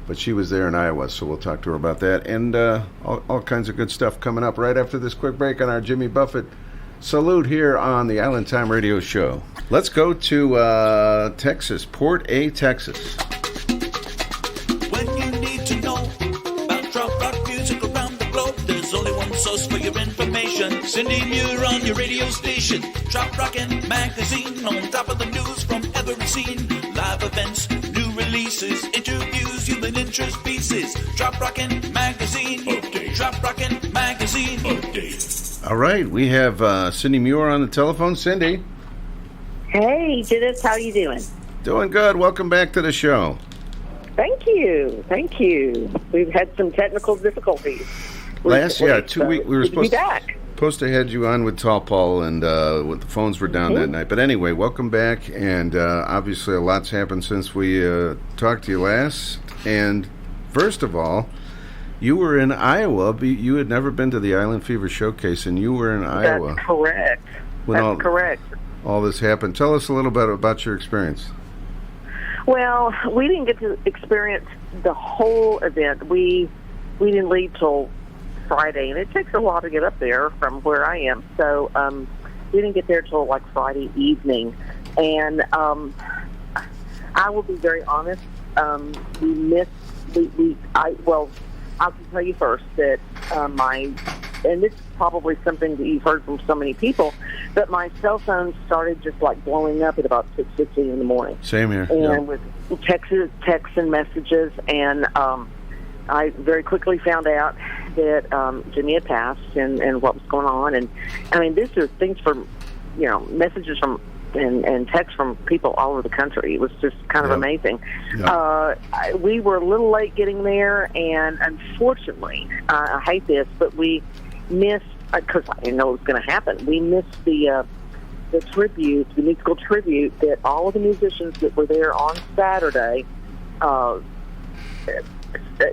But she was there in Iowa, so we'll talk to her about that. And all kinds of good stuff coming up right after this quick break on our Jimmy Buffett salute here on the Island Time Radio Show. Let's go to Texas, Port A, Texas. When you need to know about trop rock music around the globe, there's only one source for your information. Cindy Muir on your radio station. Trop Rockin' Magazine on top of the news from every scene. Live events, new releases, interviews, human interest pieces. Trop Rockin' Magazine. Update. Trop Rockin' Magazine. Update. All right, we have Cindy Muir on the telephone. Cindy. Hey, Dennis, how you doing? Doing good. Welcome back to the show. Thank you. We've had some technical difficulties. 2 weeks we were supposed to have you on with Tall Paul, and the phones were down that night. But anyway, welcome back, and obviously a lot's happened since we talked to you last. And first of all, you were in Iowa. You had never been to the Island Fever Showcase, and you were in Iowa. That's correct. Correct. All this happened. Tell us a little bit about your experience. Well, we didn't get to experience the whole event. We didn't leave till Friday, and it takes a while to get up there from where I am. So we didn't get there till like Friday evening. And I will be very honest. We missed. I can tell you first that and this is probably something that you've heard from so many people, but my cell phone started just like blowing up at about 6:50 in the morning. Same here. And with texts and messages, and I very quickly found out that Jimmy had passed and what was going on. And I mean, this is things from, messages from and texts from people all over the country. It was just kind of amazing. Yep. We were a little late getting there, and unfortunately, I hate this, but we missed, because I didn't know it was going to happen, we missed the tribute, the musical tribute that all of the musicians that were there on Saturday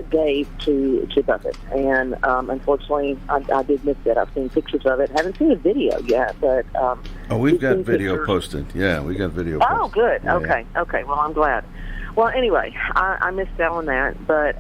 gave to Buffett. And unfortunately, I did miss that. I've seen pictures of it. Haven't seen a video yet, but we've got video posted. Yeah, we got video posted. Oh, good. Yeah, okay. Well, I'm glad. Well, anyway, I missed out on that, but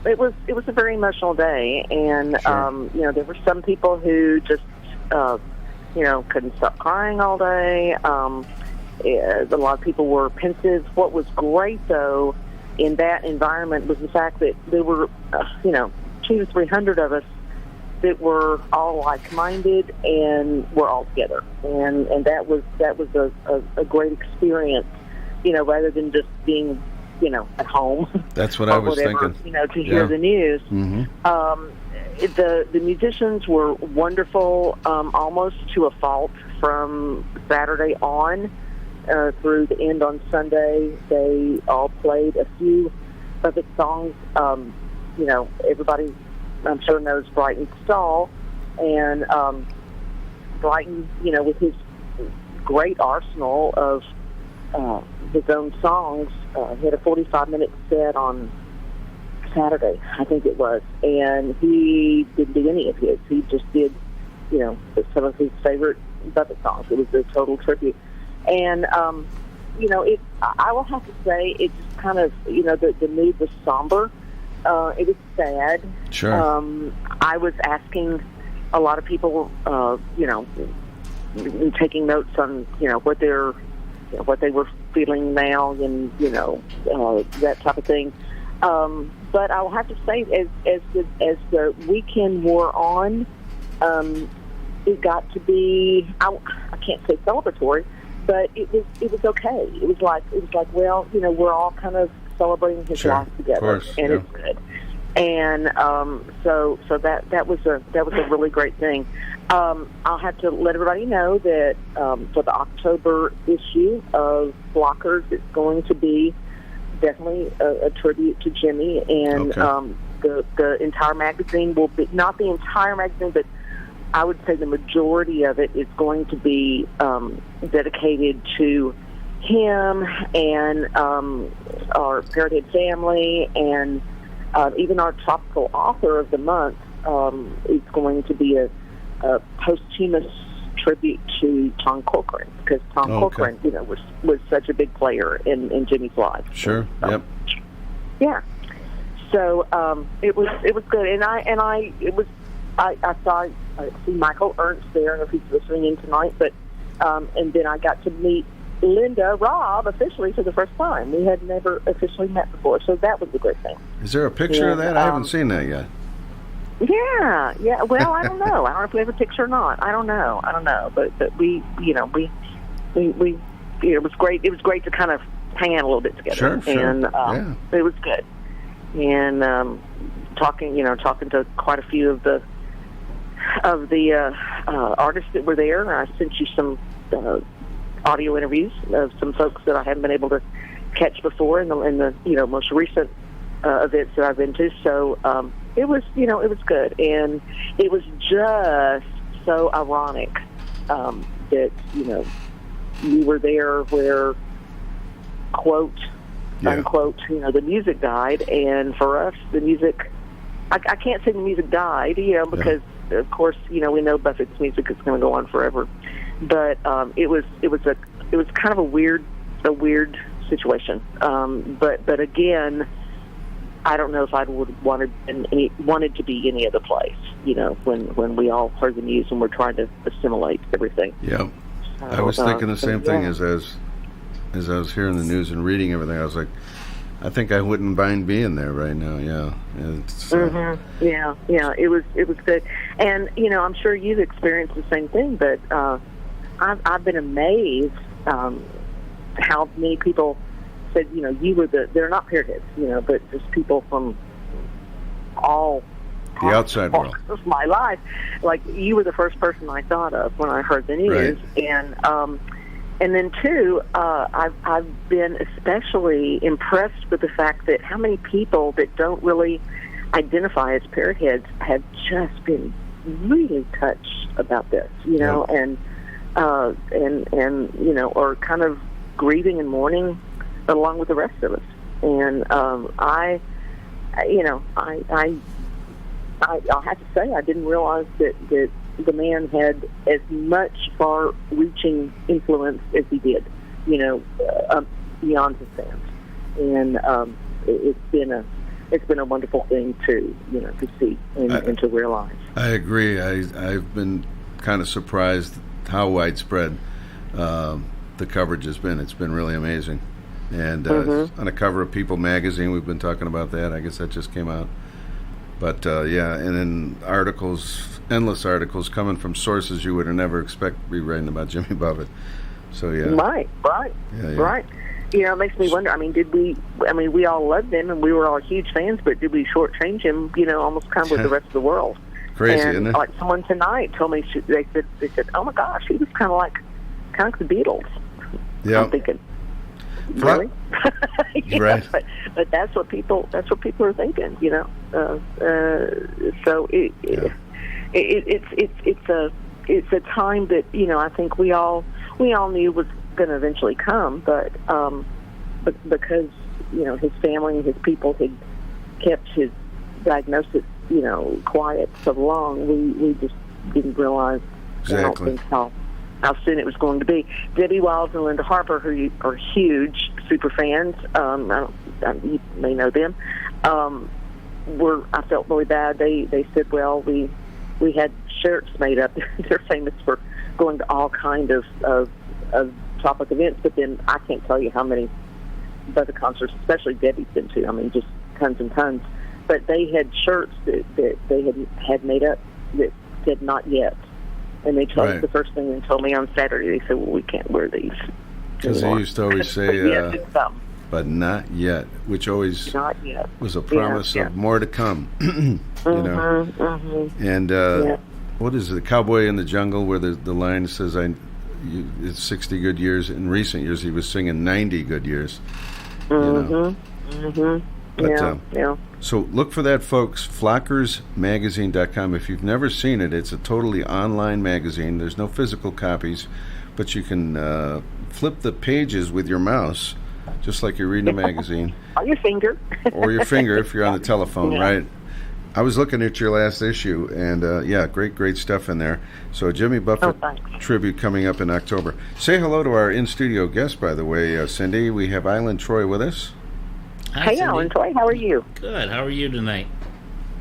it was a very emotional day, and sure. There were some people who just couldn't stop crying all day. A lot of people were pensive. What was great, though, in that environment was the fact that there were, 200 to 300 of us that were all like-minded and were all together, and that was a great experience, rather than just being, at home. That's what I was thinking. To hear the news. Mm-hmm. The musicians were wonderful, almost to a fault from Saturday on. through the end on Sunday. They all played a few of the songs. Everybody, I'm sure, knows Brighton Stall. And Brighton, with his great arsenal of his own songs, he had a 45-minute set on Saturday, I think it was. And he didn't do any of his. He just did, some of his favorite Buffett songs. It was a total tribute. And, I will have to say, it just kind of, the mood was somber. It was sad. Sure. I was asking a lot of people, taking notes on, what they were feeling now, and that type of thing. But I will have to say, as the weekend wore on, it got to be, I can't say celebratory, but it was okay. It was like well, we're all kind of celebrating his life together, and it's good. And so that was a really great thing. I'll have to let everybody know that for the October issue of Phlockers, it's going to be definitely a tribute to Jimmy, and the entire magazine will be, not the entire magazine, but I would say the majority of it is going to be dedicated to him and our Parrothead family, and even our tropical author of the month is going to be a posthumous tribute to Tom Corcoran, because Tom Corcoran, was such a big player in Jimmy's life. Sure. Yep. Yeah. So it was good, and I see Michael Ernst there. I don't know if he's listening in tonight, but and then I got to meet Linda Robb officially for the first time. We had never officially met before, so that was a great thing. Is there a picture of that? I haven't seen that yet. Yeah. Well, I don't know. I don't know if we have a picture or not. I don't know. But we it was great. It was great to kind of hang out a little bit together. Sure. And it was good. And talking to quite a few of the artists that were there. I sent you some audio interviews of some folks that I haven't been able to catch before in the most recent events that I've been to. So it was good, and it was just so ironic that you were there where, quote unquote, the music died, and for us the music, I can't say the music died, because of course we know Buffett's music is going to go on forever, but it was kind of a weird situation. But again, I don't know if I would wanted to be any other place. When we all heard the news and we're trying to assimilate everything. Yeah, so, I was thinking the same thing as I was hearing the news and reading everything. I was like, I think I wouldn't mind being there right now. Yeah. It's, Yeah. It was good, and I'm sure you've experienced the same thing. But I've been amazed how many people said, you were they're not Parrotheads, but just people from all the outside world of my life. Like, you were the first person I thought of when I heard the news, right. And then too, I've been especially impressed with the fact that how many people that don't really identify as Parrotheads have just been really touched about this, and or kind of grieving and mourning along with the rest of us. And I'll have to say, I didn't realize that the man had as much far-reaching influence as he did, beyond his fans. And it's been a wonderful thing to see and to realize. I agree. I've been kind of surprised how widespread the coverage has been. It's been really amazing. And on the cover of People magazine, we've been talking about that. I guess that just came out. But and then endless articles coming from sources you would have never expected to be writing about Jimmy Buffett. So right. It makes me wonder. We all loved him and we were all huge fans, but did we shortchange him? Almost kind of with the rest of the world. Crazy, and, isn't it? Like someone tonight told me, they said, oh my gosh, he was kind of like the Beatles. Yeah. I'm thinking, really? You know, Right. but that's what people are thinking, you know. So it's a time that, you know, I think we all knew was going to eventually come, but because, you know, his family and his people had kept his diagnosis, you know, quiet so long, we just didn't realize. Exactly. I don't think how soon it was going to be. Debbie Wiles and Linda Harper, who are huge super fans, you may know them. I felt really bad. They said, well, we had shirts made up. They're famous for going to all kind of Tropic events, but then I can't tell you how many Buffett concerts, especially Debbie's been to. I mean, just tons and tons. But they had shirts that they had made up that said "not yet," and they told us the first thing they told me on Saturday. They said, "Well, we can't wear these." Because they used to always say, yes, it's come. but not yet, which always Not yet. was a promise of more to come. You know, and what is it, the Cowboy in the Jungle, where the line says, "It's 60 good years." In recent years, he was singing 90 good years. You know? But, so look for that, folks. Flockersmagazine.com. If you've never seen it, it's a totally online magazine. There's no physical copies, but you can flip the pages with your mouse, just like you're reading a magazine. On your finger. Or your finger if you're on the telephone, right? I was looking at your last issue, and great stuff in there. So Jimmy Buffett tribute coming up in October. Say hello to our in-studio guest, by the way, Cindy. We have Island Troy with us. Hi, hey, Cindy. Alan Troy, how are you? Good. How are you tonight?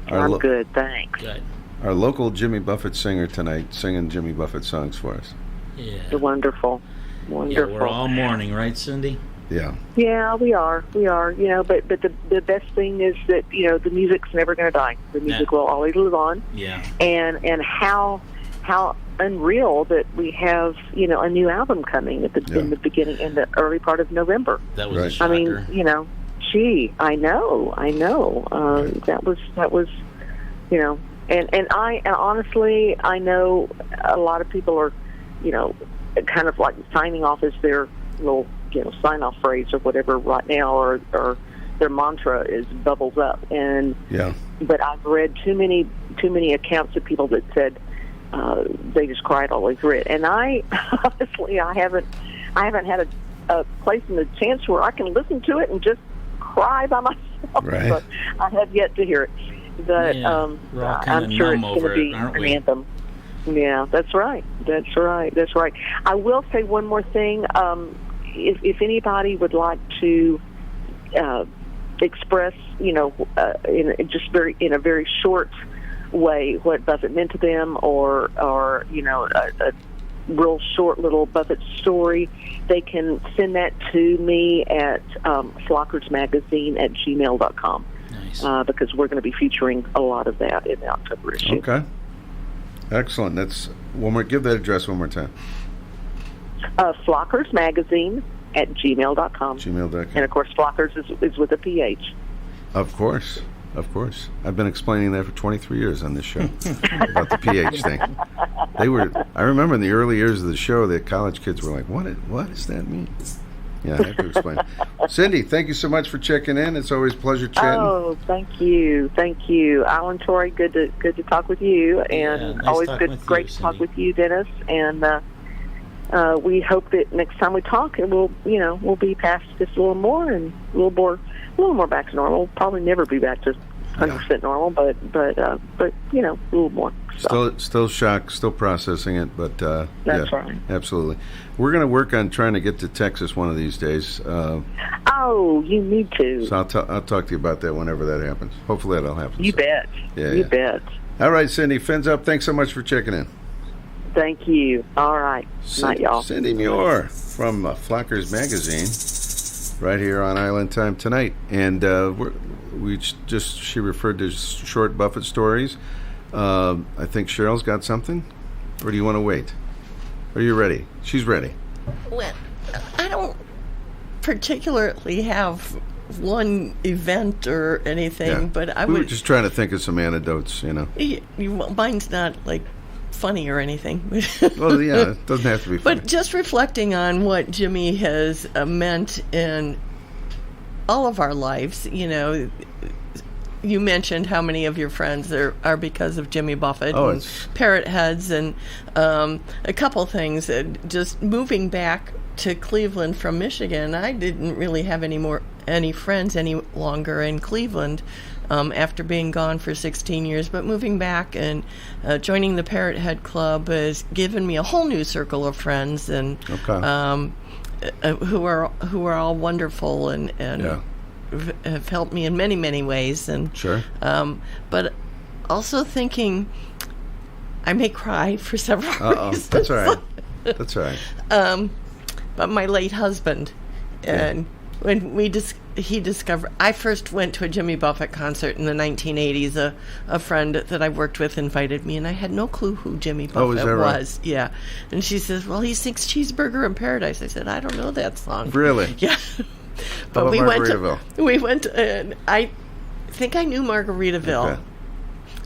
I'm good, thanks. Good. Our local Jimmy Buffett singer tonight, singing Jimmy Buffett songs for us. Yeah. Wonderful. Yeah, we're all mourning, right, Cindy? Yeah. Yeah, we are. You know, but the best thing is that, you know, the music's never going to die. The music will always live on. Yeah. And how unreal that we have, you know, a new album coming in the beginning, in the early part of November. That was a shocker. I mean, you know, I know. That was, you know, and honestly, I know a lot of people are, you know, kind of like signing off as their little, you know, sign-off phrase or whatever right now, or their mantra is "bubbles up." And but I've read too many accounts of people that said they just cried all the way through it. And I honestly, I haven't had a place in the chance where I can listen to it and just cry by myself. Right. But I have yet to hear it. But we're all I'm sure it's going to be an anthem. Yeah, that's right. I will say one more thing. If anybody would like to express, you know, in a very short way what Buffett meant to them, or you know, a real short little Buffett story, they can send that to me at flockersmagazine@gmail.com. Nice. Because we're going to be featuring a lot of that in the October issue. Okay. Excellent. That's one more. Give that address one more time. Flockersmagazine@gmail.com. Gmail.com. And of course, Phlockers is with a PH. Of course. I've been explaining that for 23 years on this show about the PH thing. I remember in the early years of the show, the college kids were like, what does that mean? Yeah, I have to explain. Cindy, thank you so much for checking in. It's always a pleasure chatting. Oh, thank you. Alan Troy, good to talk with you, and nice always great to talk with you, Dennis. And we hope that next time we talk, we'll be past this a little more and a little more back to normal. We'll probably never be back to 100% normal, but you know, a little more. So. Still shocked, still processing it, but that's right. Absolutely. We're going to work on trying to get to Texas one of these days. You need to. So I'll talk to you about that whenever that happens. Hopefully that'll happen. You bet. You bet. All right, Cindy, fins up. Thanks so much for checking in. Thank you. All right. Night, y'all. Cindy Muir from Phlockers Magazine, right here on Island Time tonight. And she referred to short Buffett stories. I think Cheryl's got something. Or do you want to wait? Are you ready? She's ready. Well, I don't particularly have one event or anything, but I we were just trying to think of some anecdotes, you know. Mine's not like funny or anything. Well, yeah, it doesn't have to be funny. But just reflecting on what Jimmy has meant in all of our lives, you mentioned how many of your friends are because of Jimmy Buffett and Parrot Heads, and a couple things. Just moving back to Cleveland from Michigan, I didn't really have any friends any longer in Cleveland after being gone for 16 years. But moving back and joining the Parrot Head Club has given me a whole new circle of friends, and who are all wonderful and have helped me in many, many ways. And sure. But also thinking I may cry for several reasons. That's all right. That's all right. But my late husband, and when he discovered, I first went to a Jimmy Buffett concert in the 1980s. A friend that I worked with invited me, and I had no clue who Jimmy Buffett was. Right? Yeah. And she says, well, he sings Cheeseburger in Paradise. I said, I don't know that song. Really? Yeah. But we went, and I think I knew Margaritaville.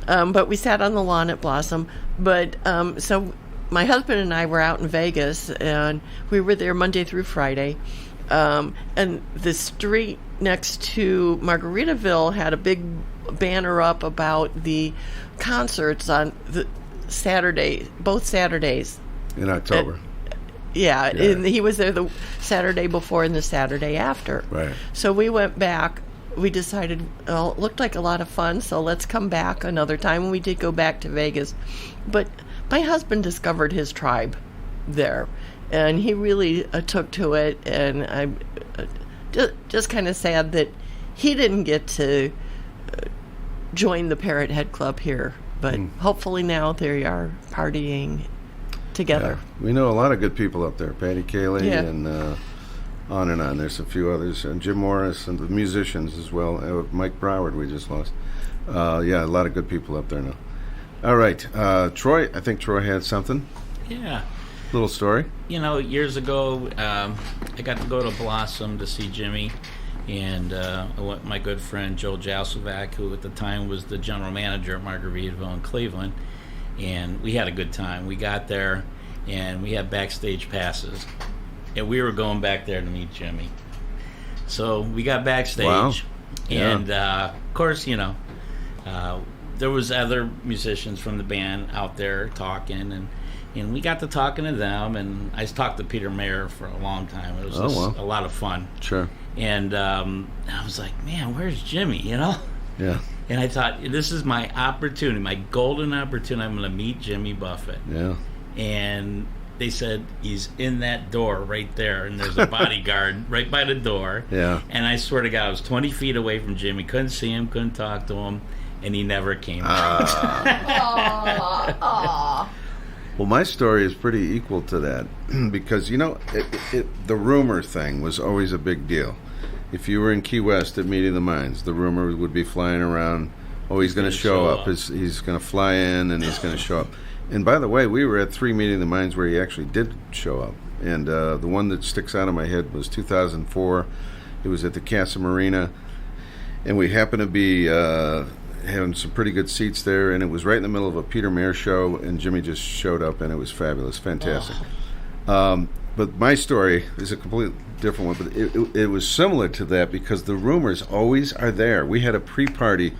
Okay. But we sat on the lawn at Blossom. But so my husband and I were out in Vegas, and we were there Monday through Friday. And the street next to Margaritaville had a big banner up about the concerts on the both Saturdays. In October. And he was there the Saturday before and the Saturday after. Right. So we went back. We decided, well, it looked like a lot of fun, so let's come back another time. And we did go back to Vegas. But my husband discovered his tribe there, and he really took to it. And I'm just kind of sad that he didn't get to join the Parrot Head Club here. But hopefully now they are partying together. Yeah. We know a lot of good people up there. Patty Cayley and on and on. There's a few others. And Jim Morris and the musicians as well. Mike Broward we just lost. A lot of good people up there now. All right. Troy, I think Troy had something. Yeah. Little story. Years ago, I got to go to Blossom to see Jimmy. And my good friend Joe Jaslovac, who at the time was the general manager at Margaritaville in Cleveland, and we had a good time. We got there, and we had backstage passes, and we were going back there to meet Jimmy. So we got backstage, wow. And of course, there was other musicians from the band out there talking, and we got to talking to them, and I talked to Peter Mayer for a long time. It was a lot of fun. Sure. And I was like, man, where's Jimmy, Yeah. And I thought, this is my opportunity, my golden opportunity. I'm going to meet Jimmy Buffett. Yeah. And they said, he's in that door right there, and there's a bodyguard right by the door. Yeah. And I swear to God, I was 20 feet away from Jimmy. Couldn't see him, couldn't talk to him, and he never came out. Well, my story is pretty equal to that because, the rumor thing was always a big deal. If you were in Key West at Meeting the Minds, the rumor would be flying around, he's going to show up. He's going to fly in and he's going to show up. And by the way, we were at 3 Meeting the Minds where he actually did show up. And the one that sticks out of my head was 2004. It was at the Casa Marina. And we happened to be having some pretty good seats there. And it was right in the middle of a Peter Mayer show. And Jimmy just showed up and it was fabulous. Fantastic. But my story is a completely different one. But it was similar to that because the rumors always are there. We had a pre-party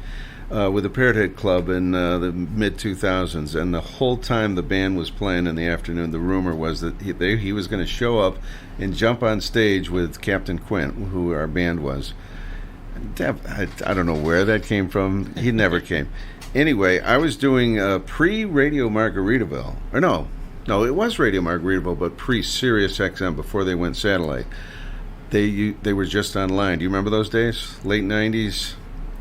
with the Parrot Head Club in the mid-2000s, and the whole time the band was playing in the afternoon, the rumor was that he was going to show up and jump on stage with Captain Quint, who our band was. I don't know where that came from. He never came. Anyway, I was doing pre-Radio Margaritaville. Or no, it was Radio Margaritaville, but pre-Sirius XM, before they went satellite. They were just online. Do you remember those days? Late 90s,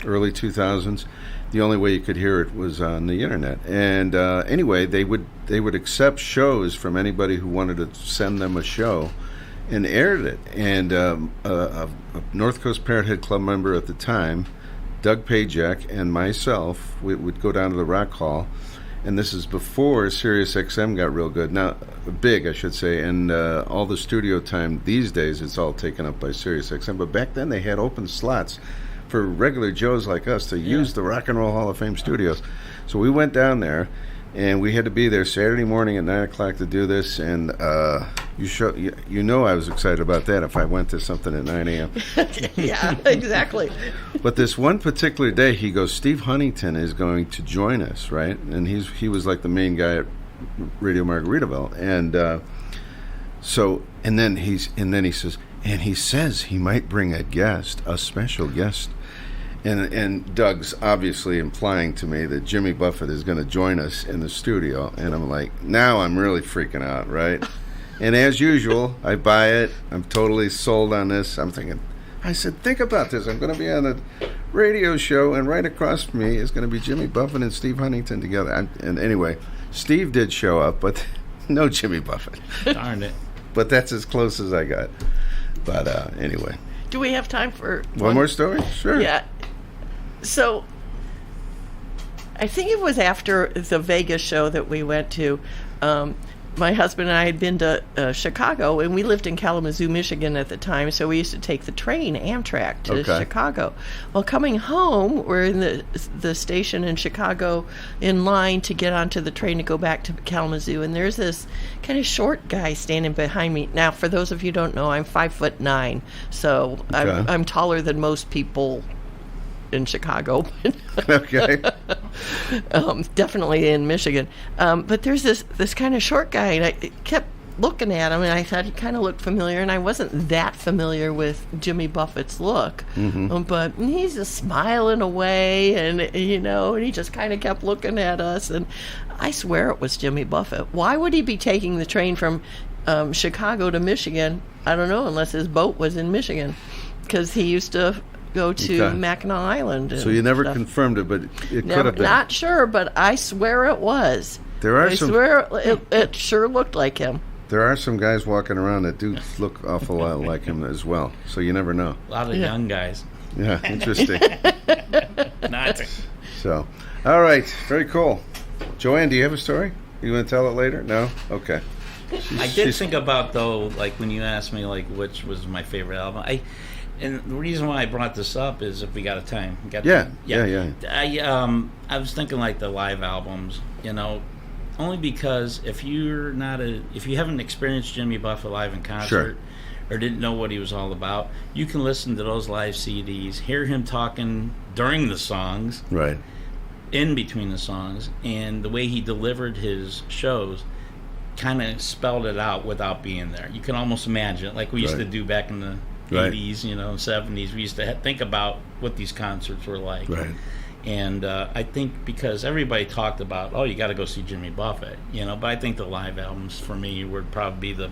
early 2000s. The only way you could hear it was on the internet. And anyway, they would accept shows from anybody who wanted to send them a show and aired it. And a North Coast Parrot Head Club member at the time, Doug Pajak, and myself, we would go down to the Rock Hall. And this is before Sirius XM got real good. Now, big, I should say. And all the studio time these days, it's all taken up by Sirius XM. But back then, they had open slots for regular Joes like us to use the Rock and Roll Hall of Fame studios. So we went down there, And we had to be there Saturday morning at 9 o'clock to do this, and you know I was excited about that if I went to something at 9 a.m. Yeah, exactly. But this one particular day, he goes, Steve Huntington is going to join us, right? And he was like the main guy at Radio Margaritaville, and then he says he might bring a special guest. And Doug's obviously implying to me that Jimmy Buffett is going to join us in the studio. And I'm like, now I'm really freaking out, right? And as usual, I buy it. I'm totally sold on this. I said, think about this. I'm going to be on a radio show, and right across from me is going to be Jimmy Buffett and Steve Huntington together. And anyway, Steve did show up, but no Jimmy Buffett. Darn it. But that's as close as I got. But anyway. Do we have time for one more story? Sure. Yeah. So, I think it was after the Vegas show that we went to. My husband and I had been to Chicago, and we lived in Kalamazoo, Michigan at the time, so we used to take the train, Amtrak, to Chicago. Well, coming home, we're in the station in Chicago in line to get onto the train to go back to Kalamazoo, and there's this kind of short guy standing behind me. Now, for those of you who don't know, I'm 5'9", so I'm taller than most people in Chicago. Okay. Definitely in Michigan. But there's this kind of short guy, and I kept looking at him, and I thought he kind of looked familiar, and I wasn't that familiar with Jimmy Buffett's look. Mm-hmm. But he's just smiling away, and and he just kind of kept looking at us, and I swear it was Jimmy Buffett. Why would he be taking the train from Chicago to Michigan? I don't know, unless his boat was in Michigan, because he used to go to Mackinac Island. So you never confirmed it, but it could have been. Not sure, but I swear it was. I swear it sure looked like him. There are some guys walking around that do look awful lot like him as well. So you never know. A lot of young guys. Yeah, interesting. Not. So, all right, very cool. Joanne, do you have a story? You want to tell it later? No? Okay. I did think about, though, like when you asked me, like, which was my favorite album. And the reason why I brought this up is if we got a time. Yeah. I was thinking like the live albums, only because if you haven't experienced Jimmy Buffett live in concert or didn't know what he was all about, you can listen to those live CDs, hear him talking during the songs, right, in between the songs, and the way he delivered his shows kind of spelled it out without being there. You can almost imagine it, like we used to do back in the 80s, 70s. We used to think about what these concerts were like. Right. And I think because everybody talked about, you got to go see Jimmy Buffett, but I think the live albums for me would probably be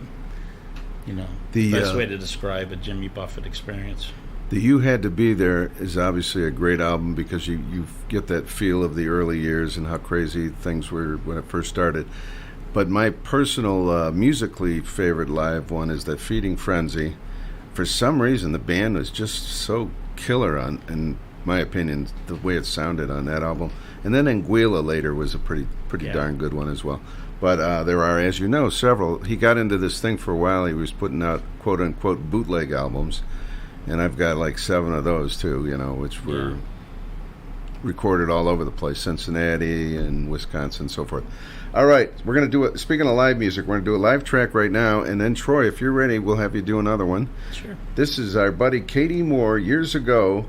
the best way to describe a Jimmy Buffett experience. The You Had to Be There is obviously a great album because you get that feel of the early years and how crazy things were when it first started. But my personal musically favorite live one is that Feeding Frenzy. For some reason, the band was just so killer in my opinion, the way it sounded on that album. And then Anguilla later was a pretty darn good one as well. But there are, as you know, several. He got into this thing for a while. He was putting out quote-unquote bootleg albums. And I've got like 7 of those, too, which were recorded all over the place, Cincinnati and Wisconsin and so forth. All right, we're going to do it. Speaking of live music, we're going to do a live track right now, and then Troy, if you're ready, we'll have you do another one. Sure. This is our buddy Katie Moore. Years ago,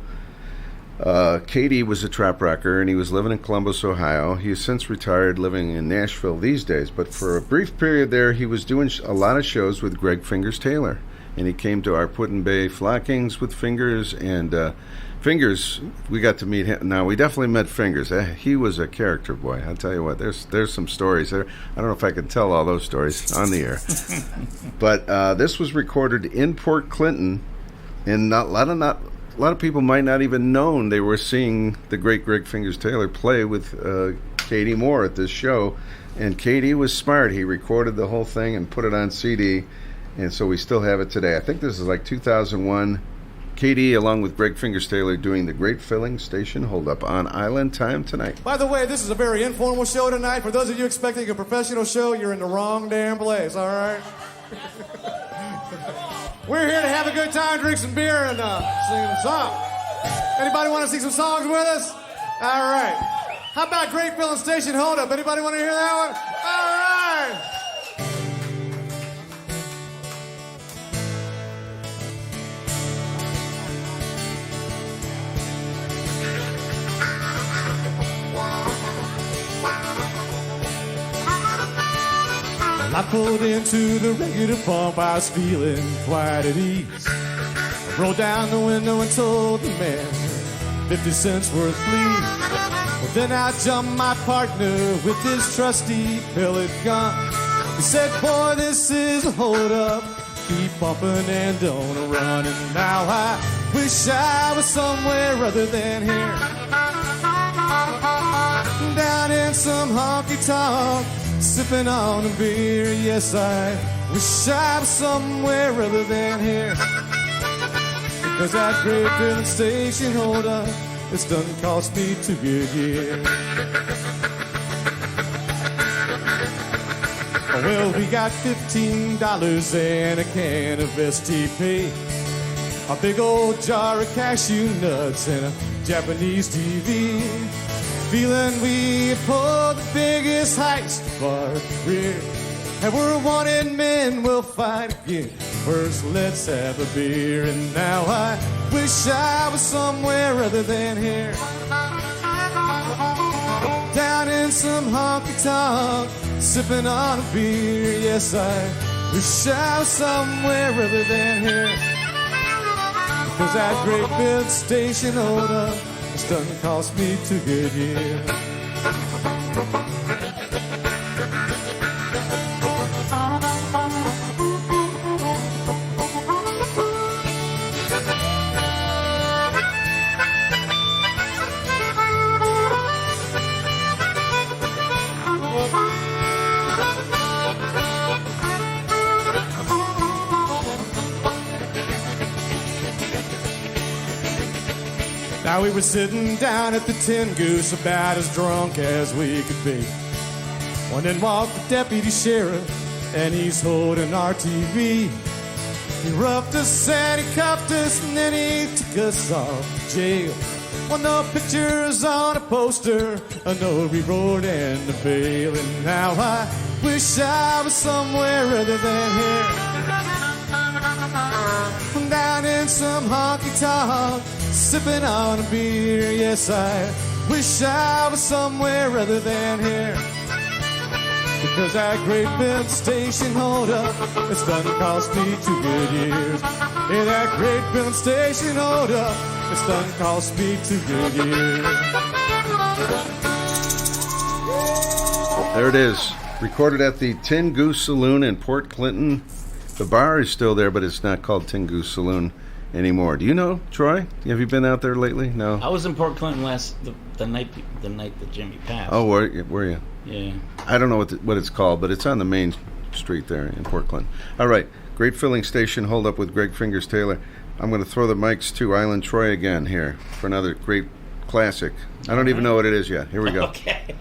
Katie was a trap rocker, and he was living in Columbus, Ohio. He has since retired, living in Nashville these days, but for a brief period there, he was doing a lot of shows with Greg Fingers Taylor, and he came to our Put-in-Bay Flockings with Fingers, and Fingers, we got to meet him. Now, we definitely met Fingers. He was a character, boy. I'll tell you what, there's some stories there. I don't know if I can tell all those stories on the air. But this was recorded in Port Clinton, and a lot of people might not even known they were seeing the great Greg Fingers Taylor play with Katie Moore at this show. And Katie was smart. He recorded the whole thing and put it on CD, and so we still have it today. I think this is like 2001. Katie, along with Greg Fingers Taylor, doing the Great Filling Station Hold Up on Island Time tonight. By the way, this is a very informal show tonight. For those of you expecting a professional show, you're in the wrong damn place, all right? We're here to have a good time, drink some beer, and sing a song. Anybody want to sing some songs with us? All right. How about Great Filling Station Hold Up? Anybody want to hear that one? All right. I pulled into the regular pump, I was feeling quite at ease. I rolled down the window and told the man 50 cents worth, please. Well, then I jumped my partner with his trusty pellet gun. He said, boy, this is a hold up. Keep pumping and don't run. And now I wish I was somewhere other than here, down in some honky-tonk, sipping on a beer. Yes, I wish I was somewhere other than here, because that great filling station hold up, it's done cost me 2 good years. Well, we got $15 and a can of STP, a big old jar of cashew nuts, and a Japanese TV. Feeling we pulled the biggest heist of our career, and we're wanted men, we'll fight again. First, let's have a beer. And now I wish I was somewhere other than here, down in some honky-tonk, sipping on a beer. Yes, I wish I was somewhere other than here, because that great filling station hold up, it's done cost me 2 good years. Now we were sitting down at the Tin Goose, about as drunk as we could be, when in walked the deputy sheriff, and he's holding our TV. He roughed us and he cuffed us, and then he took us off to jail. Well, no pictures on a poster, no reward and a bail. And now I wish I was somewhere other than here, down in some honky-tonk, sipping on a beer. Yes, I wish I was somewhere other than here, because that great filling station hold up, it's done cost me 2 good years. Yeah, that great filling station hold up, it's done cost me 2 good years. There it is. Recorded at the Tin Goose Saloon in Port Clinton. The bar is still there, but it's not called Tin Goose Saloon anymore. Do you know, Troy? Have you been out there lately? No. I was in Port Clinton the night that Jimmy passed. Oh, were you? Yeah. I don't know what it's called, but it's on the main street there in Port Clinton. All right, great filling station hold up with Greg Fingers Taylor. I'm going to throw the mics to Island Troy again here for another great classic. I don't even know what it is yet. Here we go. Okay.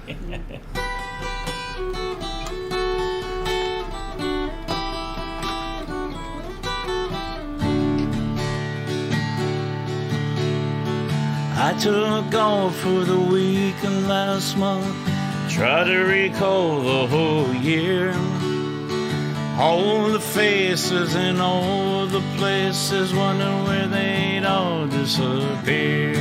I took off for the weekend last month, tried to recall the whole year, all the faces and all the places, wondering where they'd all disappear.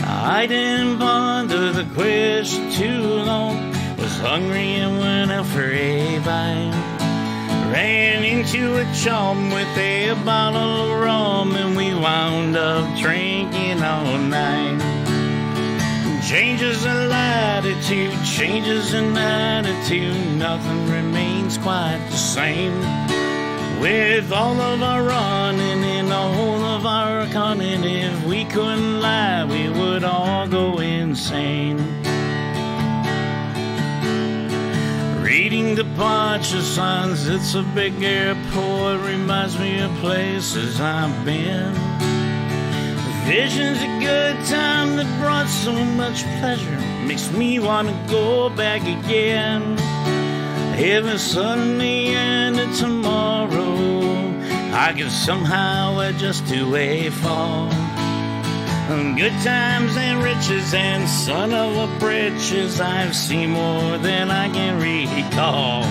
I didn't ponder the question too long, was hungry and went out for a bite. Ran into a chum with a bottle of rum, and we wound up drinking all night. Changes in latitude, changes in attitude, nothing remains quite the same. With all of our running and all of our cunning, if we couldn't lie, we would all go insane. Reading departure signs, it's a big airport, reminds me of places I've been. Visions a good time that brought so much pleasure, makes me want to go back again. If suddenly ended tomorrow, I could somehow adjust to a fall. Good times and riches and son of a britches, I've seen more than I can recall.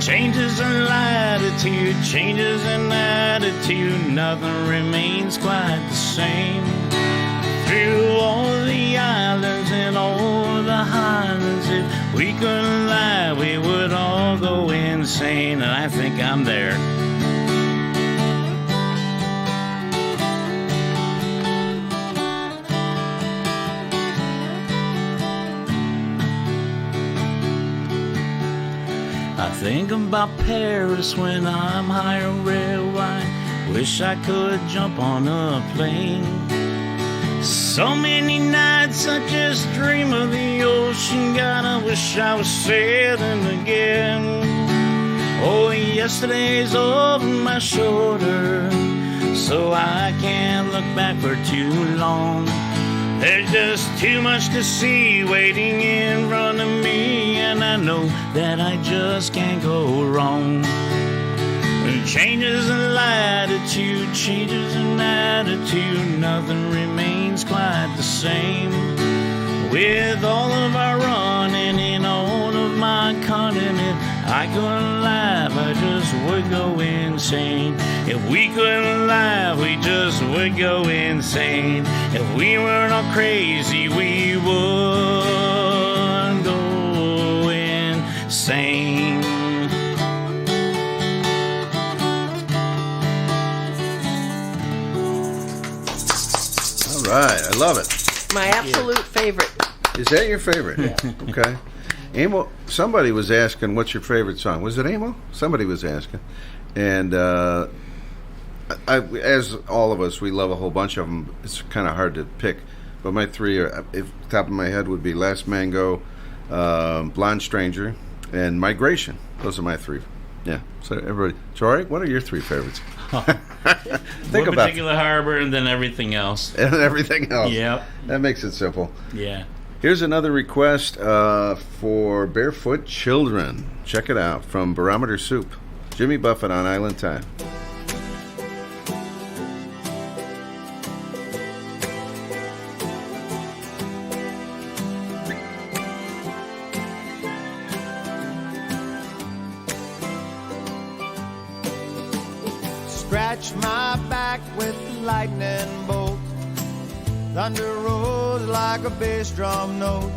Changes in latitude, changes in attitude, nothing remains quite the same. Through all the islands and all the highlands, if we couldn't lie, we would all go insane, and I think I'm there. I think about Paris when I'm high on red wine. Wish I could jump on a plane. So many nights I just dream of the ocean. God, I wish I was sailing again. Oh, yesterday's over my shoulder, so I can't look back for too long. There's just too much to see waiting in front of me, and I know that I just can't go wrong. Changes in latitude, changes in attitude, nothing remains quite the same. With all of our running in all of my continent, I couldn't laugh, I just would go insane. If we couldn't laugh, we just would go insane. If we weren't all crazy, we would go insane. All right, I love it. My absolute favorite. Is that your favorite? Yeah. Okay. Amo, somebody was asking, what's your favorite song? Was it Amo? Somebody was asking. And as all of us, we love a whole bunch of them. It's kind of hard to pick. But my three, if top of my head, would be Last Mango, Blonde Stranger, and Migration. Those are my three. Yeah. So everybody. Troy, what are your three favorites? Think about Particular Harbor and then everything else. And everything else. Yep. That makes it simple. Yeah. Here's another request for Barefoot Children. Check it out from Barometer Soup. Jimmy Buffett on Island Time. Scratch my back with the lightning bolt. Thunder rolls like a bass drum note.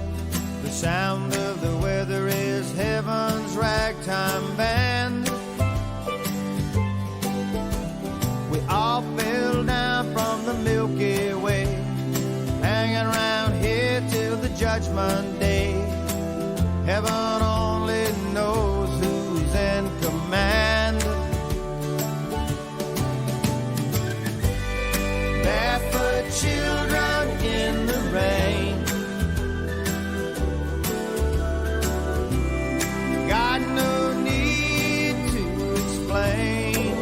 The sound of the weather is heaven's ragtime band. We all fell down from the Milky Way, hanging around here till the judgment day. Heaven only knows who's in command. Barefoot children in the rain, got no need to explain.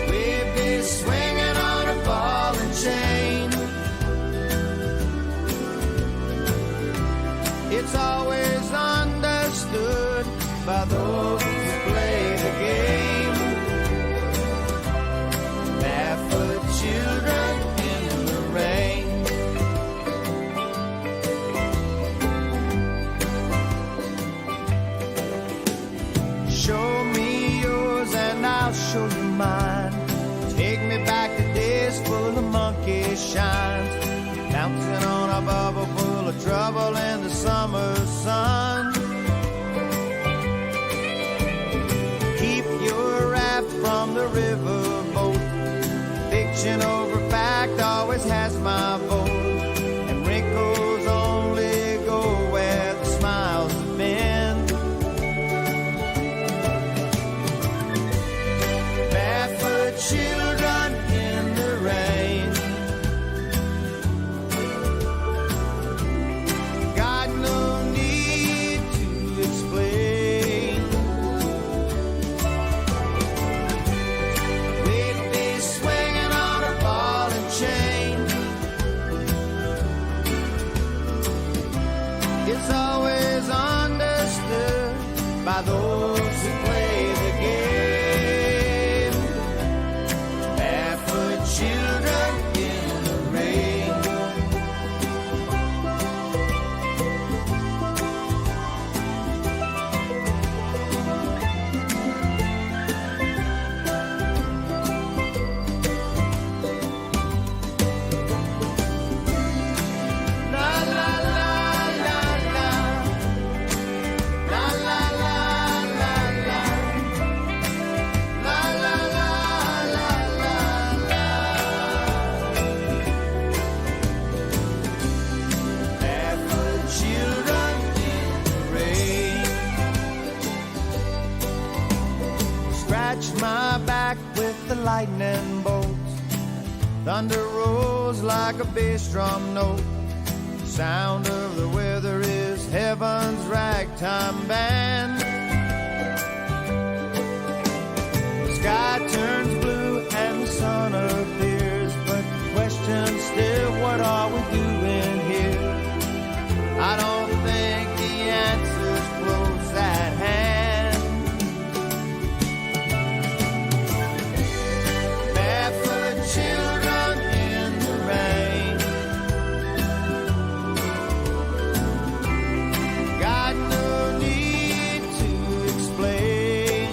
We'd be swinging on a ball and chain. It's always understood by those who play the game. Barefoot children in the rain. Show me yours and I'll show you mine. Take me back to days full of monkey shines, bouncing on a bubble full of trouble in the summer sun. Keep your raft from the riverboat. Fiction over fact always has my vote, and wrinkles only go where the smiles have been. Barefoot children in the rain, got no need to explain. We'd be swinging on a ball and chain. Thunder rolls like a bass drum note. Sound of the weather is heaven's ragtime band. The sky turns blue and the sun appears, but the question still, what are we doing here? I don't think the answer's close at hand. Barefoot children in the rain, got no need to explain.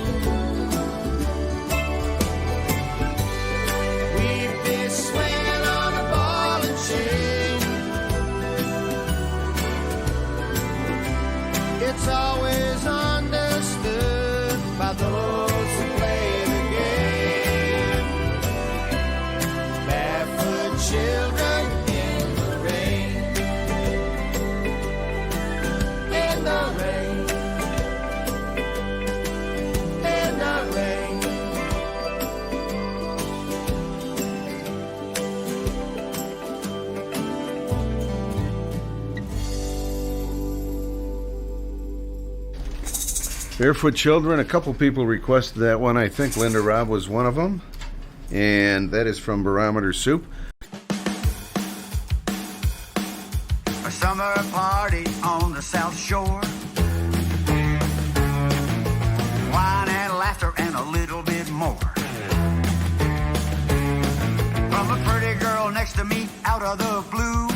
We've been swinging on a ball and chain. It's always understood by those who play the game. Barefoot children in the rain, in the rain, in the rain. Barefoot Children. A couple people requested that one. I think Linda Robb was one of them. And that is from Barometer Soup. A summer party on the South Shore. Wine and laughter and a little bit more. From a pretty girl next to me out of the blue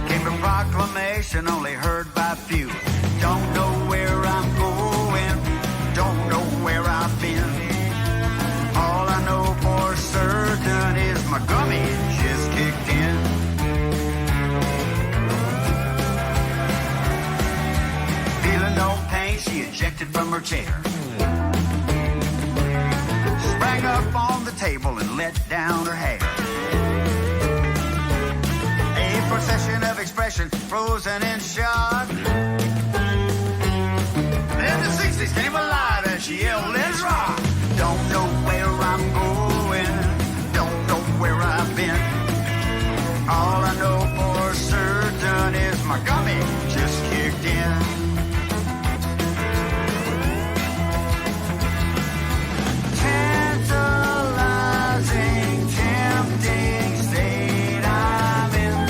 came a proclamation only heard by few. Don't know where I'm going, don't know where I've been. All I know for certain is my gummy just kicked in. Feeling no pain, she ejected from her chair. Sprang up on the table and let down her hair. A procession of expression frozen in shock. Then the 60s came alive and she yelled, let's rock. Don't know where I'm going, don't know where I've been. All I know for certain is my gummy just kicked in. Tantalizing, tempting state I'm in.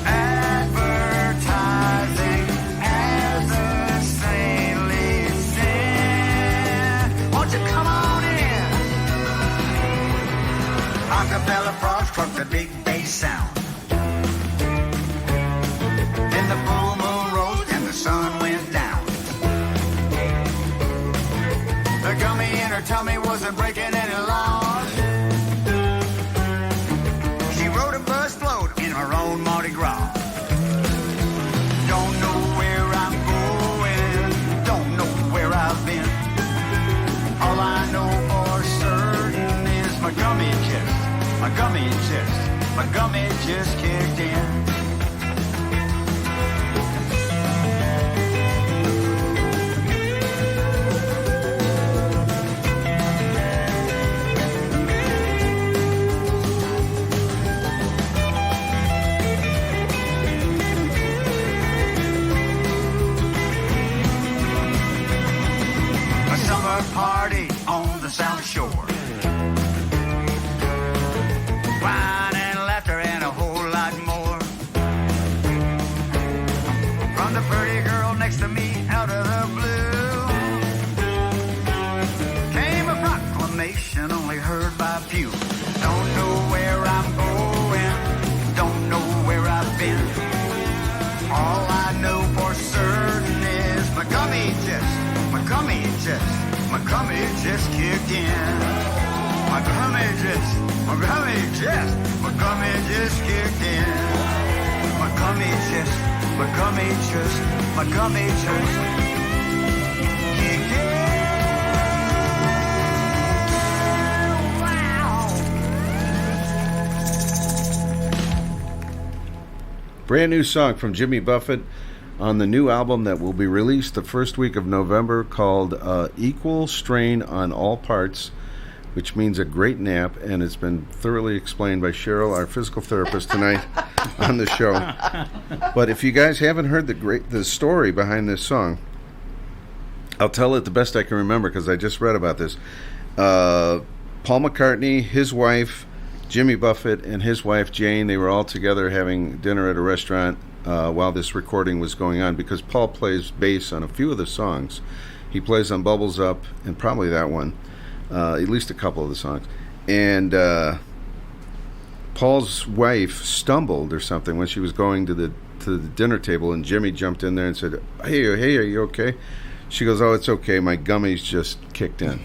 Advertising as a saintly sin. Won't you come on in? Acapella frogs struck the big bass sound. Then the full moon rose and the sun went down. The gummy in her tummy wasn't breaking any laws. She rode a buzz float in her own Mardi Gras. Don't know where I'm going, don't know where I've been. All I know for certain is my gummy just kicked in. A summer party on the South Shore. Wine and laughter and a whole lot more. From the pretty girl next to me out of the blue came a proclamation only heard by few. Don't know where I'm going, don't know where I've been. All I know for certain is my gummy just kicked in. My gummy just kicked in. My gummy just kicked in. Wow. Brand new song from Jimmy Buffett on the new album that will be released the first week of November called Equal Strain on All Parts, which means a great nap, and it's been thoroughly explained by Cheryl, our physical therapist, tonight on the show. But if you guys haven't heard the story behind this song, I'll tell it the best I can remember because I just read about this. Paul McCartney, his wife, Jimmy Buffett, and his wife Jane, they were all together having dinner at a restaurant while this recording was going on, because Paul plays bass on a few of the songs. He plays on Bubbles Up and probably that one. At least a couple of the songs. And Paul's wife stumbled or something when she was going to the dinner table, and Jimmy jumped in there and said, hey, are you okay? She goes, oh, it's okay, my gummies just kicked in.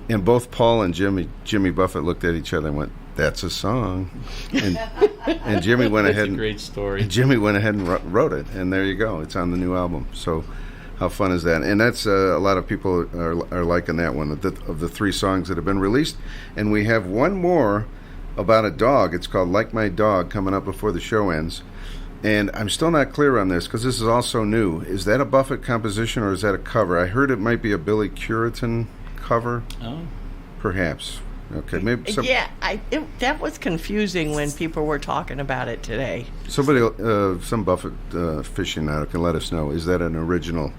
And both Paul and Jimmy Buffett looked at each other and went, that's a song. And Jimmy went ahead and great story. Jimmy went ahead and wrote it, and there you go. It's on the new album. So how fun is that? And that's a lot of people are liking that one of the 3 songs that have been released. And we have one more about a dog. It's called Like My Dog, coming up before the show ends. And I'm still not clear on this because this is also new. Is that a Buffett composition or is that a cover? I heard it might be a Billy Currington cover. Oh, perhaps. Okay, maybe. That was confusing when people were talking about it today. Somebody, some Buffett aficionado can let us know. Is that an original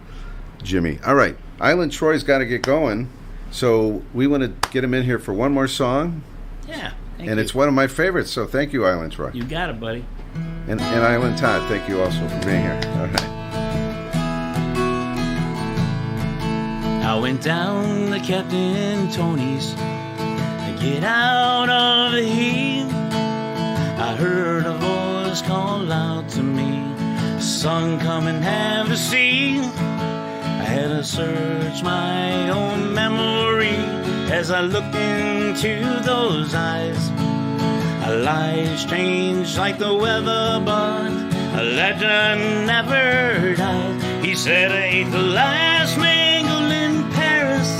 Jimmy? All right, Island Troy's got to get going, so we want to get him in here for one more song. Yeah, and it's one of my favorites. So thank you, Island Troy. You got it, buddy. And Island Todd, thank you also for being here. All right. I went down to Captain Tony's to get out of the heat. I heard a voice call out to me, son, come and have a seat. I had to search my own memory as I looked into those eyes. A life changed like the weather, but a legend never died. He said I ate the last mango in Paris.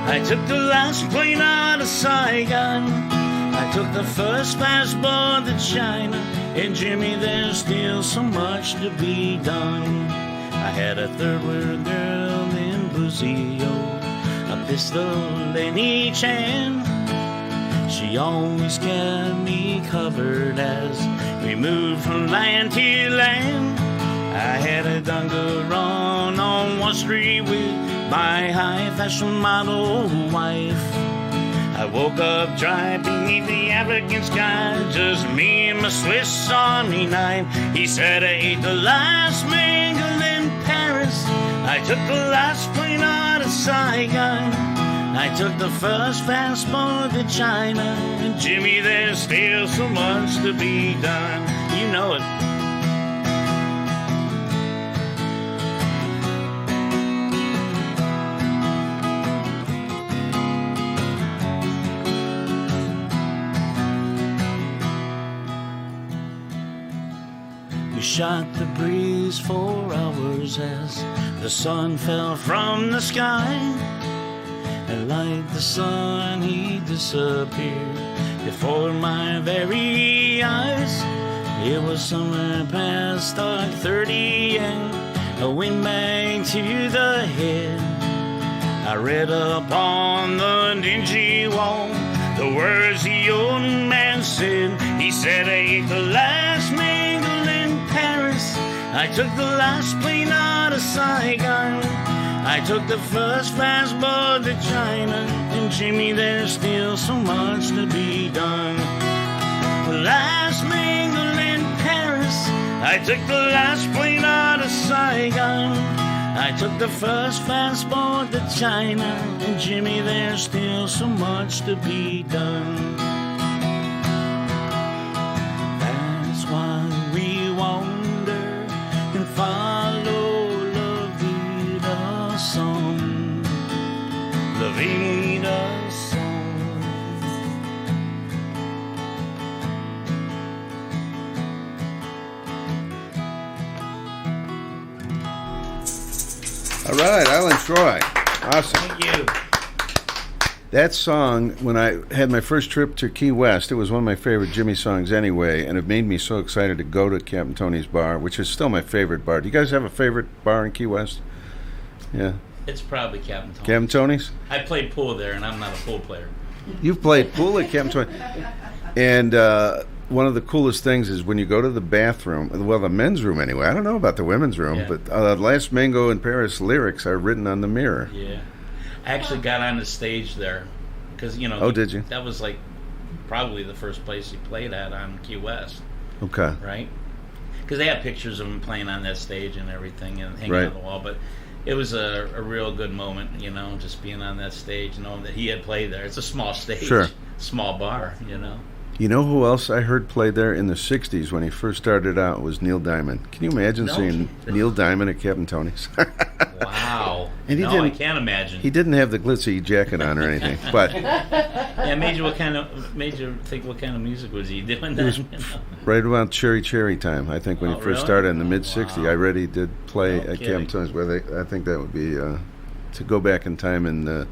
I took the last plane out of Saigon. I took the first passport to China. And Jimmy, there's still so much to be done. I had a third world girl in Brazil, a pistol in each hand. She always kept me covered as we moved from land to land. I had a dungaree on Wall Street with my high fashion model wife. I woke up dry beneath the African sky, just me and my Swiss Army knife. He said I ate the last mango in Paris. I took the last plane out of Saigon. I took the first passport to China. And Jimmy, there's still so much to be done. You know it. We shot the breeze for hours as the sun fell from the sky. And like the sun, he disappeared before my very eyes. It was summer past dark 30 and a wind bang to the head. I read upon the dingy wall the words the old man said. He said, I ate the last mango in Paris. I took the last plane out of Saigon. I took the first passport to China. And Jimmy, there's still so much to be done. The last mango in Paris. I took the last plane out of Saigon. I took the first passport to China. And Jimmy, there's still so much to be done. That's why we wander and follow La Vida song. La Vida song. All right, Island Troy. Awesome. Thank you. That song, when I had my first trip to Key West, it was one of my favorite Jimmy songs anyway, and it made me so excited to go to Captain Tony's Bar, which is still my favorite bar. Do you guys have a favorite bar in Key West? Yeah. It's probably Captain Tony's. Captain Tony's? I played pool there, and I'm not a pool player. You've played pool at Captain Tony's. And one of the coolest things is when you go to the bathroom, well, the men's room anyway. I don't know about the women's room, but Last Mango in Paris lyrics are written on the mirror. Yeah. I actually got on the stage there because, you know. Oh, did you? That was like probably the first place he played at on Key West. Okay. Right? Because they have pictures of him playing on that stage and everything and hanging on the wall. But it was a real good moment, you know, just being on that stage, knowing that he had played there. It's a small stage, small bar, you know. You know who else I heard play there in the 60s when he first started out was Neil Diamond. Can you imagine seeing Neil Diamond at Captain Tony's? Wow. And I can't imagine. He didn't have the glitzy jacket on or anything, but... Yeah, made you think what kind of music was he doing? It was right around Cherry time, I think, when he first started in the mid-'60s. I already did play at Captain Tony's, where I think that would be... to go back in time and...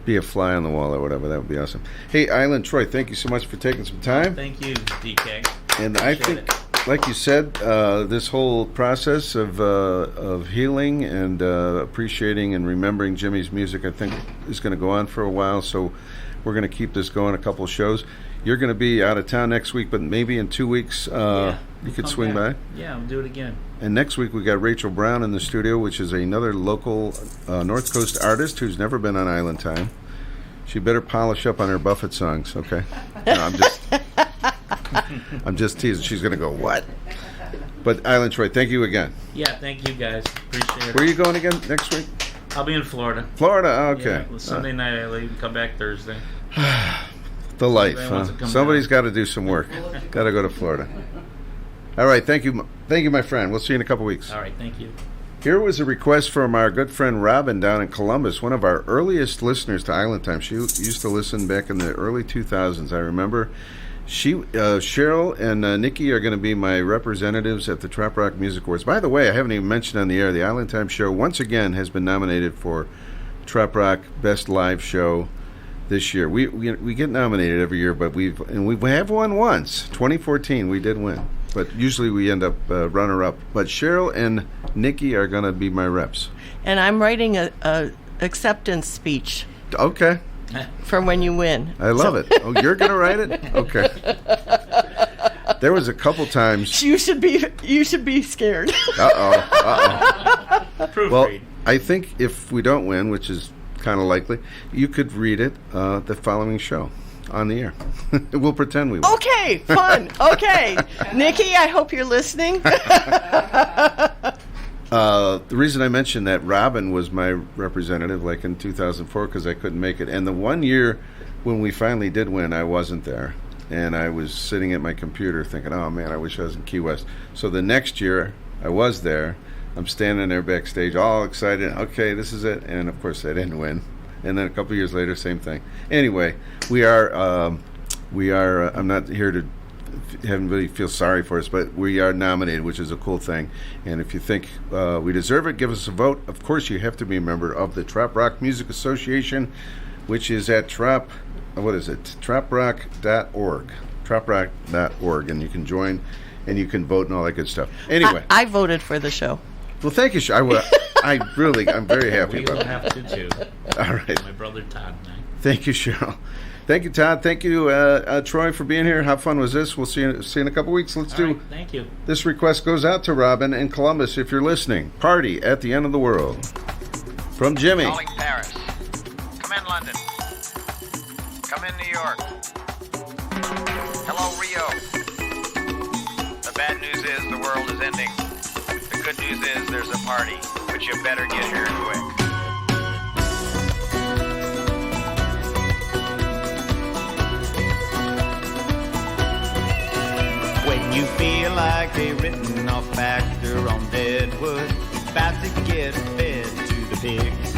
be a fly on the wall or whatever. That would be awesome. Hey, Island Troy, thank you so much for taking some time. Thank you, DK. And I think, like you said, this whole process of healing and appreciating and remembering Jimmy's music, I think, is going to go on for a while. So we're going to keep this going, a couple of shows. You're going to be out of town next week, but maybe in 2 weeks you could swing by. Yeah, we'll do it again. And next week we got Rachel Brown in the studio, which is another local North Coast artist who's never been on Island Time. She better polish up on her Buffett songs, okay? No, I'm just teasing. She's going to go, what? But Island Troy, thank you again. Yeah, thank you guys. Appreciate it. Where are you going again next week? I'll be in Florida. Florida, okay. Yeah, Sunday night I leave and come back Thursday. The life, huh? Somebody's got to do some work. Got to go to Florida. All right, thank you, my friend. We'll see you in a couple weeks. All right, thank you. Here was a request from our good friend Robin down in Columbus, one of our earliest listeners to Island Time. She used to listen back in the early 2000s, I remember. Cheryl and Nikki are going to be my representatives at the Trop Rock Music Awards. By the way, I haven't even mentioned on the air, the Island Time show once again has been nominated for Trop Rock Best Live Show this year. We get nominated every year, but we have won once. 2014, we did win. But usually we end up runner-up. But Cheryl and Nikki are going to be my reps. And I'm writing a acceptance speech. Okay. For when you win. I love it. Oh, you're going to write it? Okay. There was a couple times. You should be scared. Well, I think if we don't win, which is kind of likely, you could read it the following show. On the air. We'll pretend we will. Okay, fun. Okay. Nikki, I hope you're listening. The reason I mentioned that Robin was my representative like in 2004 because I couldn't make it. And the one year when we finally did win, I wasn't there. And I was sitting at my computer thinking, oh, man, I wish I was in Key West. So the next year, I was there. I'm standing there backstage all excited. Okay, this is it. And, of course, I didn't win. And then a couple years later, same thing. Anyway, we are. I'm not here to have anybody feel sorry for us, but we are nominated, which is a cool thing. And if you think we deserve it, give us a vote. Of course, you have to be a member of the Trop Rock Music Association, which is at troprock.org. Troprock.org, and you can join, and you can vote and all that good stuff. Anyway, I voted for the show. Well, thank you. I'm very happy about it. We will have to, too. All right. My brother Todd and I. Thank you, Cheryl. Thank you, Todd. Thank you, Troy, for being here. How fun was this? We'll see you in a couple weeks. Let's do. Right, thank you. This request goes out to Robin in Columbus. If you're listening, Party at the End of the World. From Jimmy. Calling Paris. Come in, London. Come in, New York. Hello, Rio. The bad news is the world is ending. The good news is there's a party, but you better get here quick. When you feel like a written off actor on Deadwood, about to get fed to the pigs.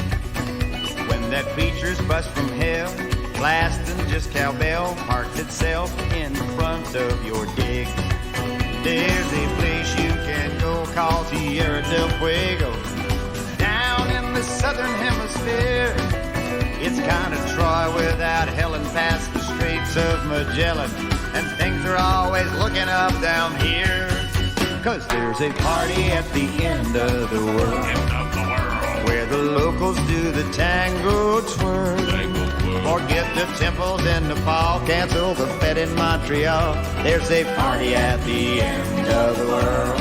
When that creature's bust from hell, blasting just cowbell, parked itself in front of your dig. There's a place you can go called Tierra del Fuego, down in the southern hemisphere. It's kind of Troy without Helen past the Straits of Magellan. And things are always looking up down here. 'Cause there's a party at the end of the world where the locals do the tango twirl. Forget the temples in Nepal, cancel the fete in Montreal. There's a party at the end of the world.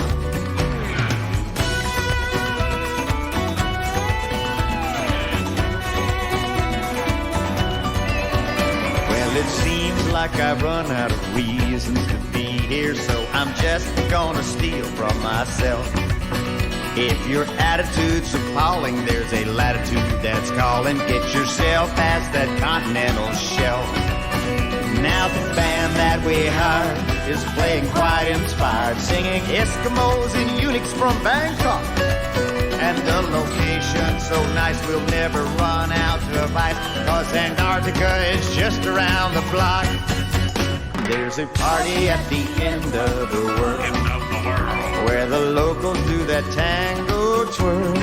Well, it seems like I've run out of reasons to be here, so I'm just gonna steal from myself. If your attitude's appalling, there's a latitude that's calling. Get yourself past that continental shelf. Now the band that we hired is playing quite inspired, singing Eskimos and eunuchs from Bangkok. And the location so nice we'll never run out of ice, 'cause Antarctica is just around the block. There's a party at the end of the world where the locals do that tango twirl.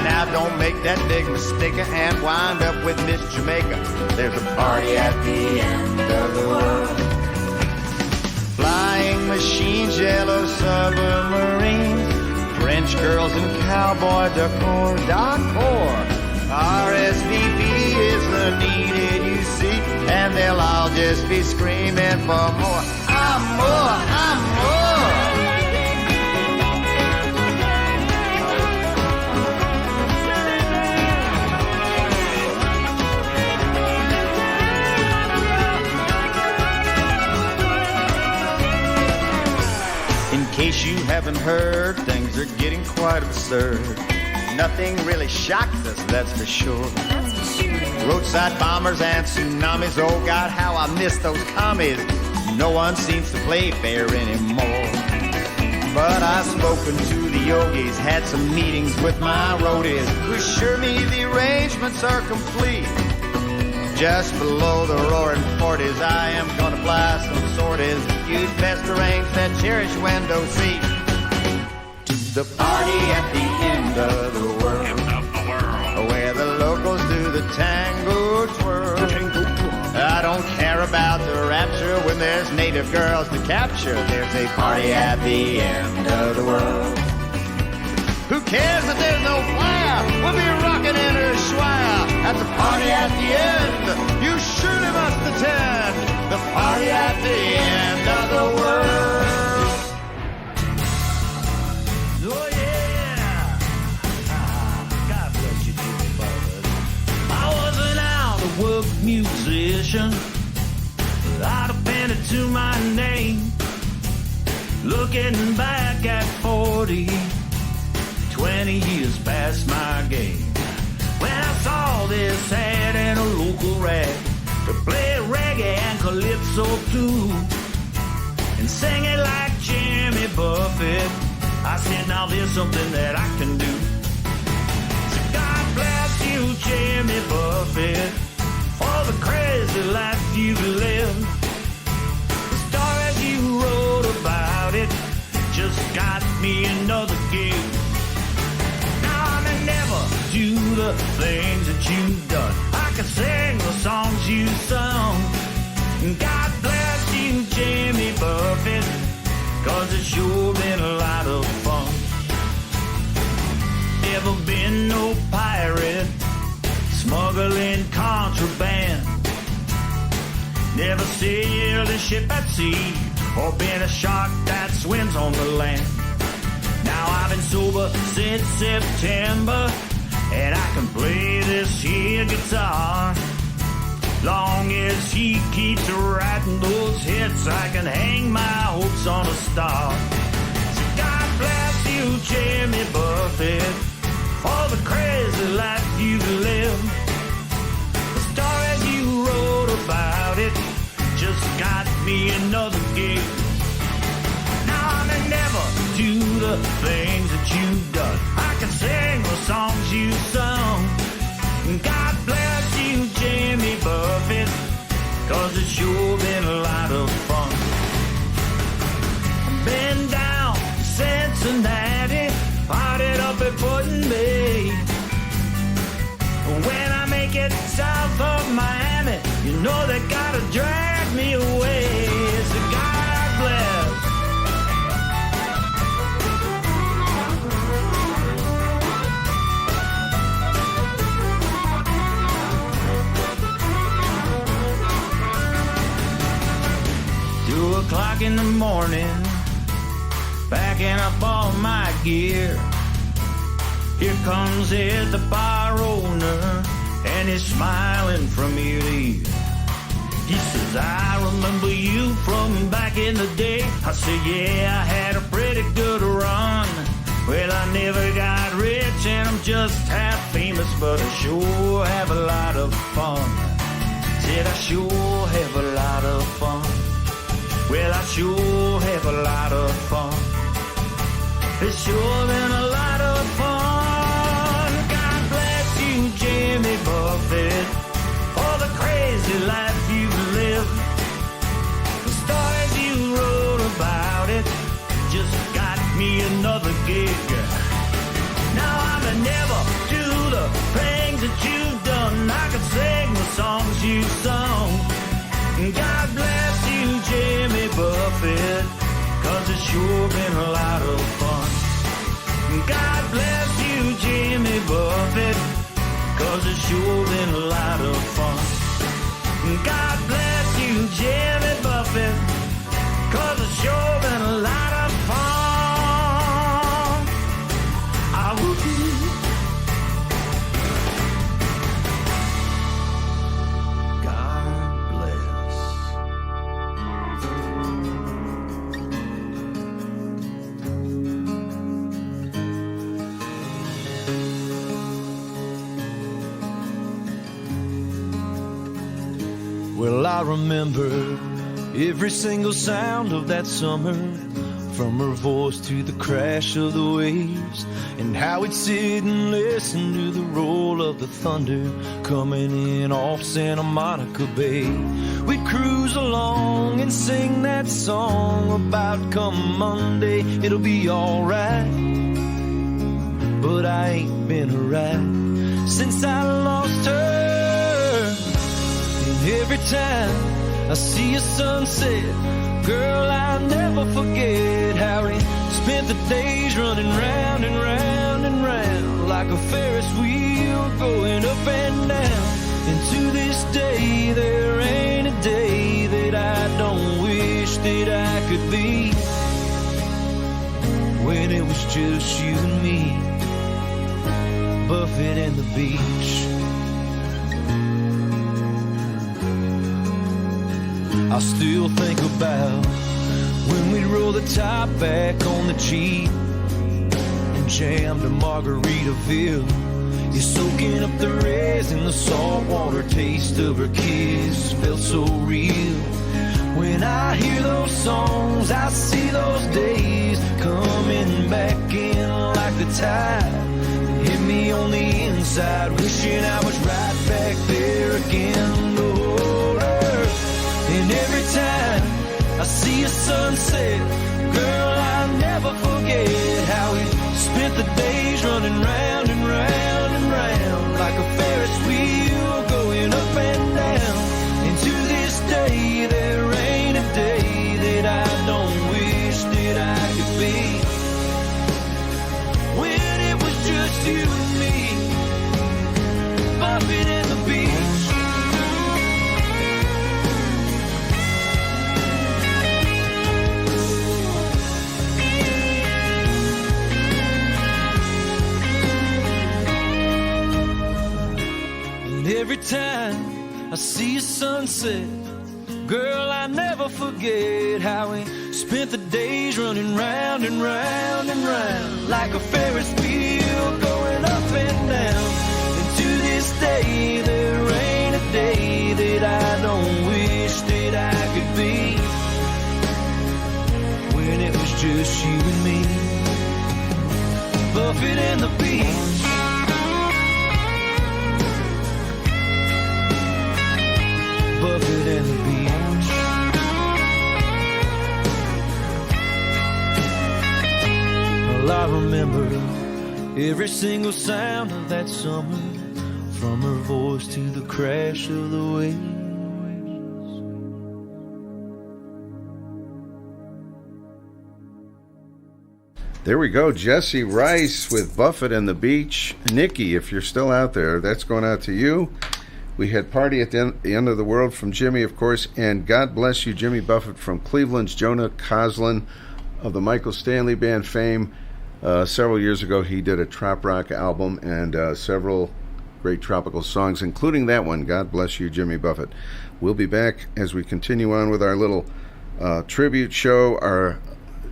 Now don't make that big mistake and wind up with Miss Jamaica. There's a party at the end of the world. Flying machines, yellow submarines, French girls in cowboy decor. RSVP isn't needed, you see, and they'll all just be screaming for more. I'm more, I'm more. In case you haven't heard, things are getting quite absurd. Nothing really shocks us, that's for sure. Roadside bombers and tsunamis, oh God, how I miss those commies. No one seems to play fair anymore. But I've spoken to the yogis, had some meetings with my roadies, who assure me the arrangements are complete. Just below the roaring 40s, I am gonna fly some sorties. You'd best arrange that cherished window seat. The party at the end of the world where the locals do the tango twirl. I don't care about the rapture when there's native girls to capture. There's a party at the end of the world. Who cares if there's no flyer? We'll be rocking in Ushuaia at the party at the end. You surely must attend the party at the end of the world. Oh yeah! God bless you, Jimmy Buffett. I was an out-of-work musician. I'd have appended to my name. Looking back at 40, 20 years past my game. When I saw this ad in a local rag to play reggae and calypso too, and sing it like Jimmy Buffett, I said, now there's something that I can do. So God bless you, Jimmy Buffett, for the crazy life you've lived. The stories you wrote about it just got me another gig. Now I may never do the things that you've done. I can sing the songs you sung. God bless you, Jimmy Buffett, 'cause it's sure been a lot of fun. Never been no pirate, smuggling contraband. Never sailed a ship at sea, or been a shark that swims on the land. Now I've been sober since September, and I can play this here guitar. Long as he keeps writing those hits, I can hang my hopes on a star. So God bless you, Jimmy Buffett, for the crazy life you've lived. The stories you wrote about it just got me another gig. Now I may never do the things that you've done. I can sing the songs you sung. God bless you, Jimmy Buffett, 'cause it's sure been a lot of fun. Been down to Cincinnati, partied up at Put-in-Bay. When I make make it south of Miami, you know they gotta drag me away. So God bless. O'clock in the morning, packing up all my gear. Here comes Ed, the bar owner, and he's smiling from ear to ear. He says, I remember you from back in the day. I said, yeah, I had a pretty good run. Well, I never got rich and I'm just half famous, but I sure have a lot of fun. Said I sure have a lot of fun. Well, I sure have a lot of fun. It's sure been a lot of fun. God bless you, Jimmy Buffett, for the crazy life you've lived. The stories you wrote about it just got me another gig. Now I never do the things that you've done. I can sing the songs you've sung. God bless you, Jimmy Buffett, 'cause it's sure been a lot of fun. God bless you, Jimmy Buffett, 'cause it's sure been a lot of fun. God bless you, Jimmy Buffett, 'cause it's sure been a lot of fun. I will Well, I remember every single sound of that summer, from her voice to the crash of the waves, and how we'd sit and listen to the roll of the thunder coming in off Santa Monica Bay. We'd cruise along and sing that song about come Monday, it'll be alright. But I ain't been right since I lost her. Every time I see a sunset, girl, I'll never forget how we spent the days running round and round and round like a Ferris wheel going up and down. And to this day, there ain't a day that I don't wish that I could be when it was just you and me, Buffett and the beach. I still think about when we'd roll the top back on the Jeep and jam to Margaritaville. You're soaking up the resin, the saltwater taste of her kiss felt so real. When I hear those songs, I see those days coming back in like the tide. Hit me on the inside, wishing I was right back there again. Oh, and every time I see a sunset, girl, I'll never forget how we spent the days running round and round and round like a Ferris wheel going up and down. And to this day, there ain't a day that I don't wish that I could be when it was just you and me, Buffett and the beach. Every time I see a sunset, girl, I never forget how we spent the days running round and round and round like a Ferris wheel going up and down. And to this day, there ain't a day that I don't wish that I could be when it was just you and me, Buffett and the beach. Buffett and the beach. Well, I remember every single sound of that summer, from her voice to the crash of the waves. There we go, Jesse Rice with Buffett and the Beach. Nikki, if you're still out there, that's going out to you. We had Party at the End of the World from Jimmy, of course, and God Bless You, Jimmy Buffett from Cleveland's Jonah Coslin of the Michael Stanley Band fame. Several years ago, he did a trop rock album and several great tropical songs, including that one, God Bless You, Jimmy Buffett. We'll be back as we continue on with our little tribute show, our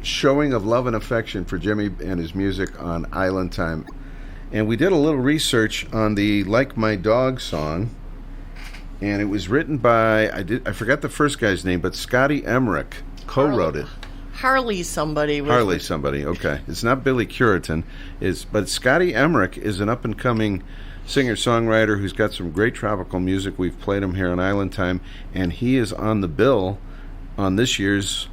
showing of love and affection for Jimmy and his music on Island Time. And we did a little research on the Like My Dog song, and it was written by, I forgot the first guy's name, but Scotty Emmerich co-wrote it. Harley somebody. Harley somebody, okay. It's not Billy Curitan, but Scotty Emmerich is an up-and-coming singer-songwriter who's got some great tropical music. We've played him here on Island Time, and he is on the bill on this year's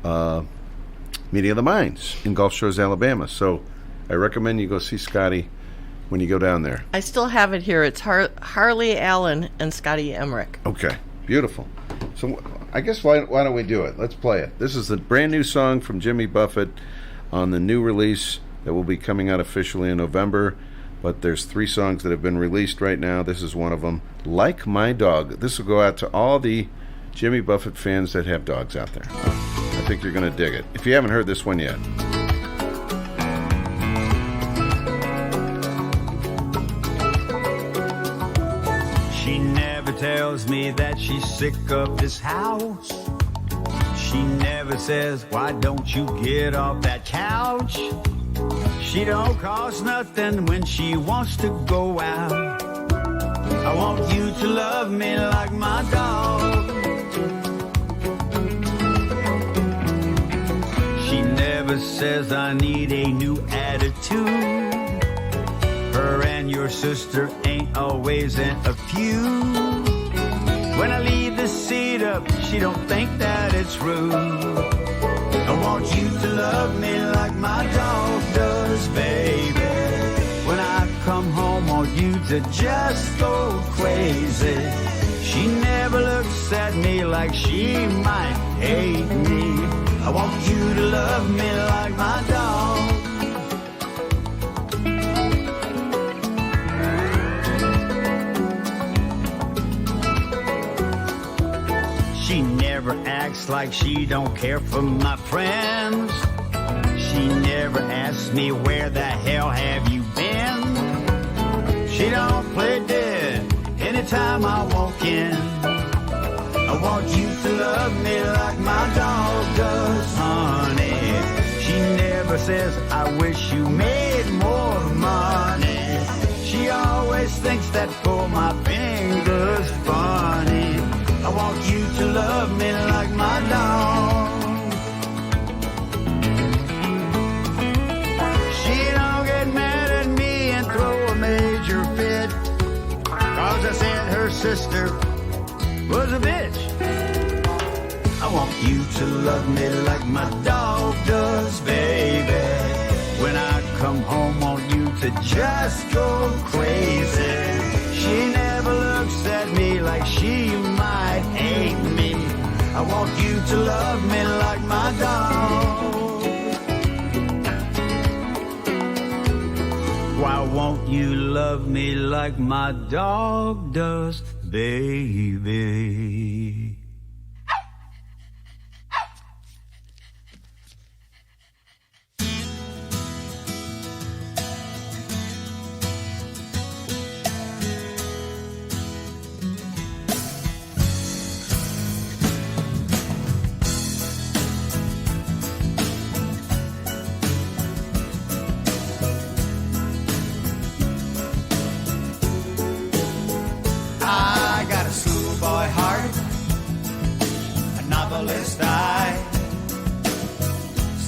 Meeting of the Minds in Gulf Shores, Alabama. So I recommend you go see Scotty when you go down there. I still have it here. It's Harley Allen and Scotty Emmerich. Okay, beautiful. So I guess why don't we do it? Let's play it. This is the brand new song from Jimmy Buffett on the new release that will be coming out officially in November. But there's 3 songs that have been released right now. This is one of them, Like My Dog. This will go out to all the Jimmy Buffett fans that have dogs out there. I think you're going to dig it, if you haven't heard this one yet. She never tells me that she's sick of this house. She never says, why don't you get off that couch? She don't cost nothing when she wants to go out. I want you to love me like my dog. She never says I need a new attitude. Her and your sister ain't always in a feud. When I leave the seat up, she don't think that it's rude. I want you to love me like my dog does, baby. When I come home, I want you to just go crazy. She never looks at me like she might hate me. I want you to love me like my dog. She never acts like she don't care for my friends. She never asks me where the hell have you been. She don't play dead anytime I walk in. I want you to love me like my dog does, honey. She never says, I wish you made more money. She always thinks that pull my fingers funny. I want you to love me like my dog. She don't get mad at me and throw a major fit, 'cause I said her sister was a bitch. I want you to love me like my dog does, baby. When I come home, I want you to just go crazy. She never looks at me like she might hate me. I want you to love me like my dog. Why won't you love me like my dog does, baby?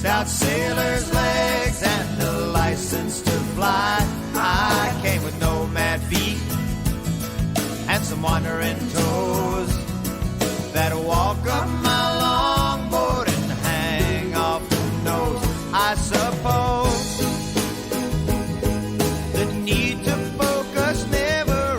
Stout sailor's legs and a license to fly. I came with no mad feet and some wandering toes that'll walk up my longboard and hang off the nose. I suppose the need to focus never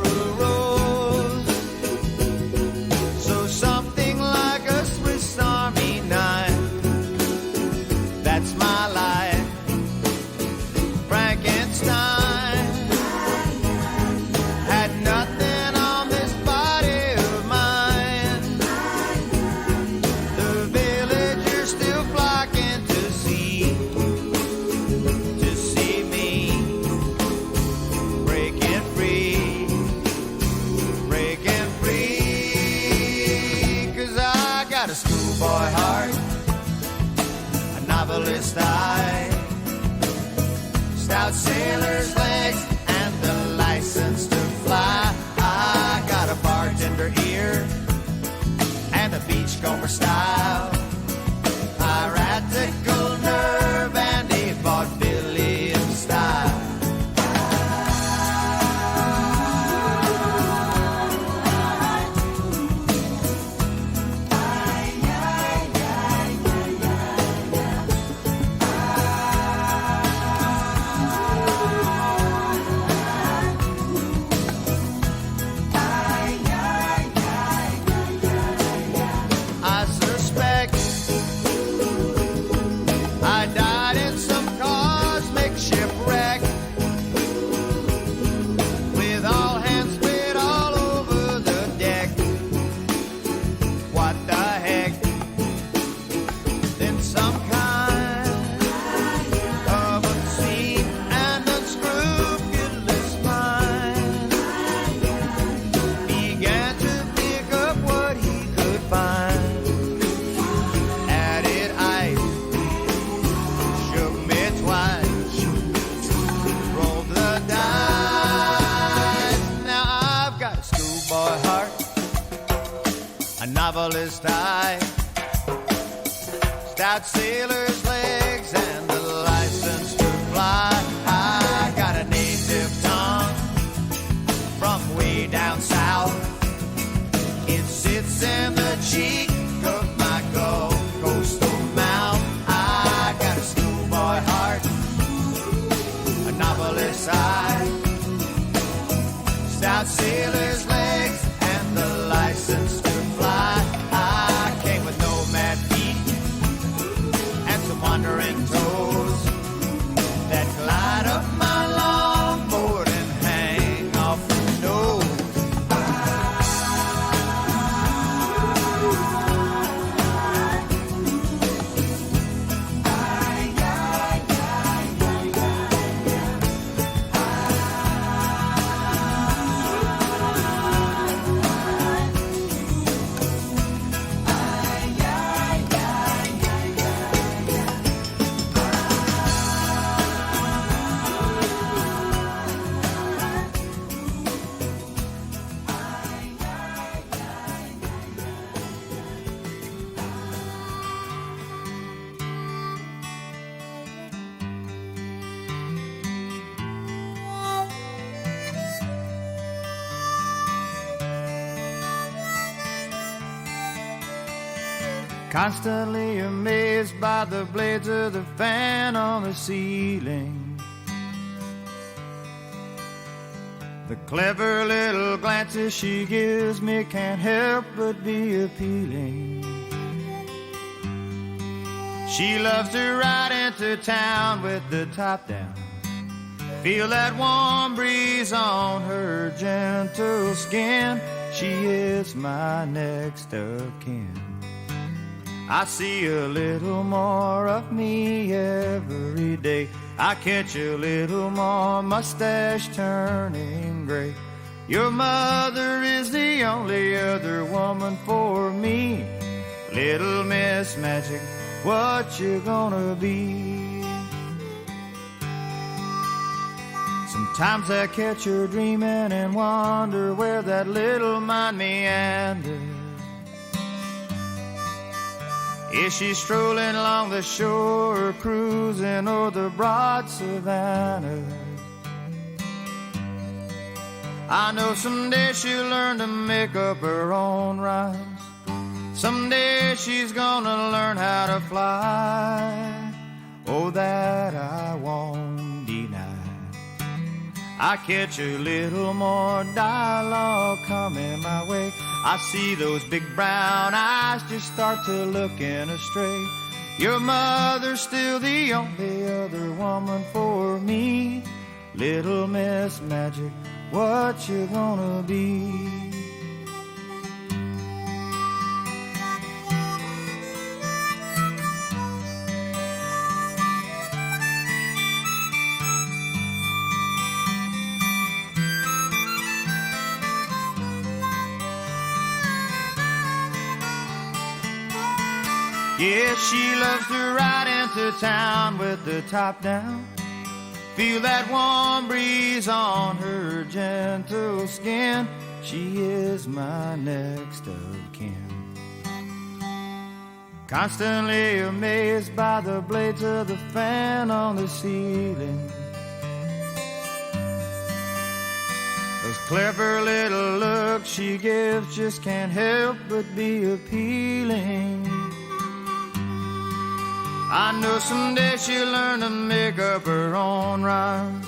schoolboy heart, a novelist eye, stout sailor's legs, and the license to fly. I got a bartender ear and a beachcomber style, piratical nerve, and a vaudevillian style. I suspect I died in some cosmic shipwreck, with all hands split all over the deck. What the heck? Then some kind of obscene and unscrupulous mind began to pick up what he could find. Added ice, shook me twice, rolled the dice. Now I've got a schoolboy heart, a novelist eye, stout sailor's legs, and the license to fly. I got a native tongue from way down south. It sits in the cheek of my Gulf Coastal mouth. I got a schoolboy heart, a novelist's eye, stout sailor's legs, and the license to fly. I came with nomad feet and some wandering toes that glide up my longboard and hang off the nose. Constantly amazed by the blades of the fan on the ceiling, the clever little glances she gives me can't help but be appealing. She loves to ride into town with the top down, feel that warm breeze on her gentle skin. She is my next of kin. I see a little more of me every day. I catch a little more mustache turning gray. Your mother is the only other woman for me. Little Miss Magic, what you gonna be? Sometimes I catch her dreaming and wonder where that little mind meanders. Is she strolling along the shore or cruising o'er the broad savannah? I know someday she'll learn to make up her own rhymes. Someday she's gonna learn how to fly. Oh, that I won't deny. I catch a little more dialogue coming my way. I see those big brown eyes just start to looking astray. Your mother's still the only other woman for me. Little Miss Magic, what you gonna be? Yeah, she loves to ride into town with the top down. Feel that warm breeze on her gentle skin. She is my next of kin. Constantly amazed by the blades of the fan on the ceiling. Those clever little looks she gives just can't help but be appealing. I know someday she'll learn to make up her own rhymes.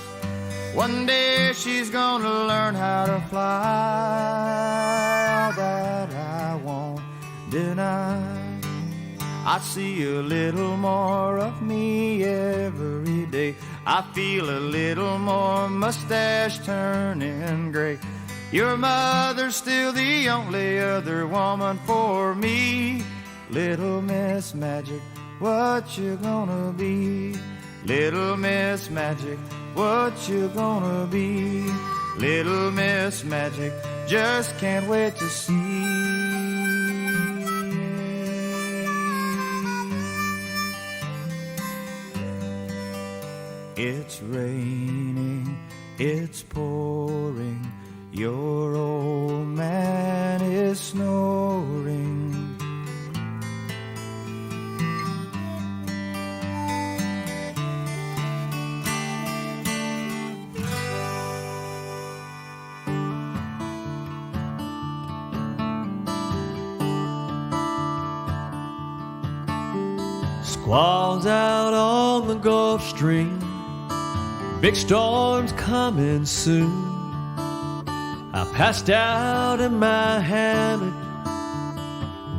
One day she's gonna learn how to fly. All that I won't deny. I see a little more of me every day. I feel a little more mustache turning gray. Your mother's still the only other woman for me. Little Miss Magic, what you gonna be? Little Miss Magic, what you gonna be? Little Miss Magic, just can't wait to see. It's raining, it's pouring, your old man is snoring. Squalls out on the Gulf Stream, big storms coming soon. I passed out in my hammock,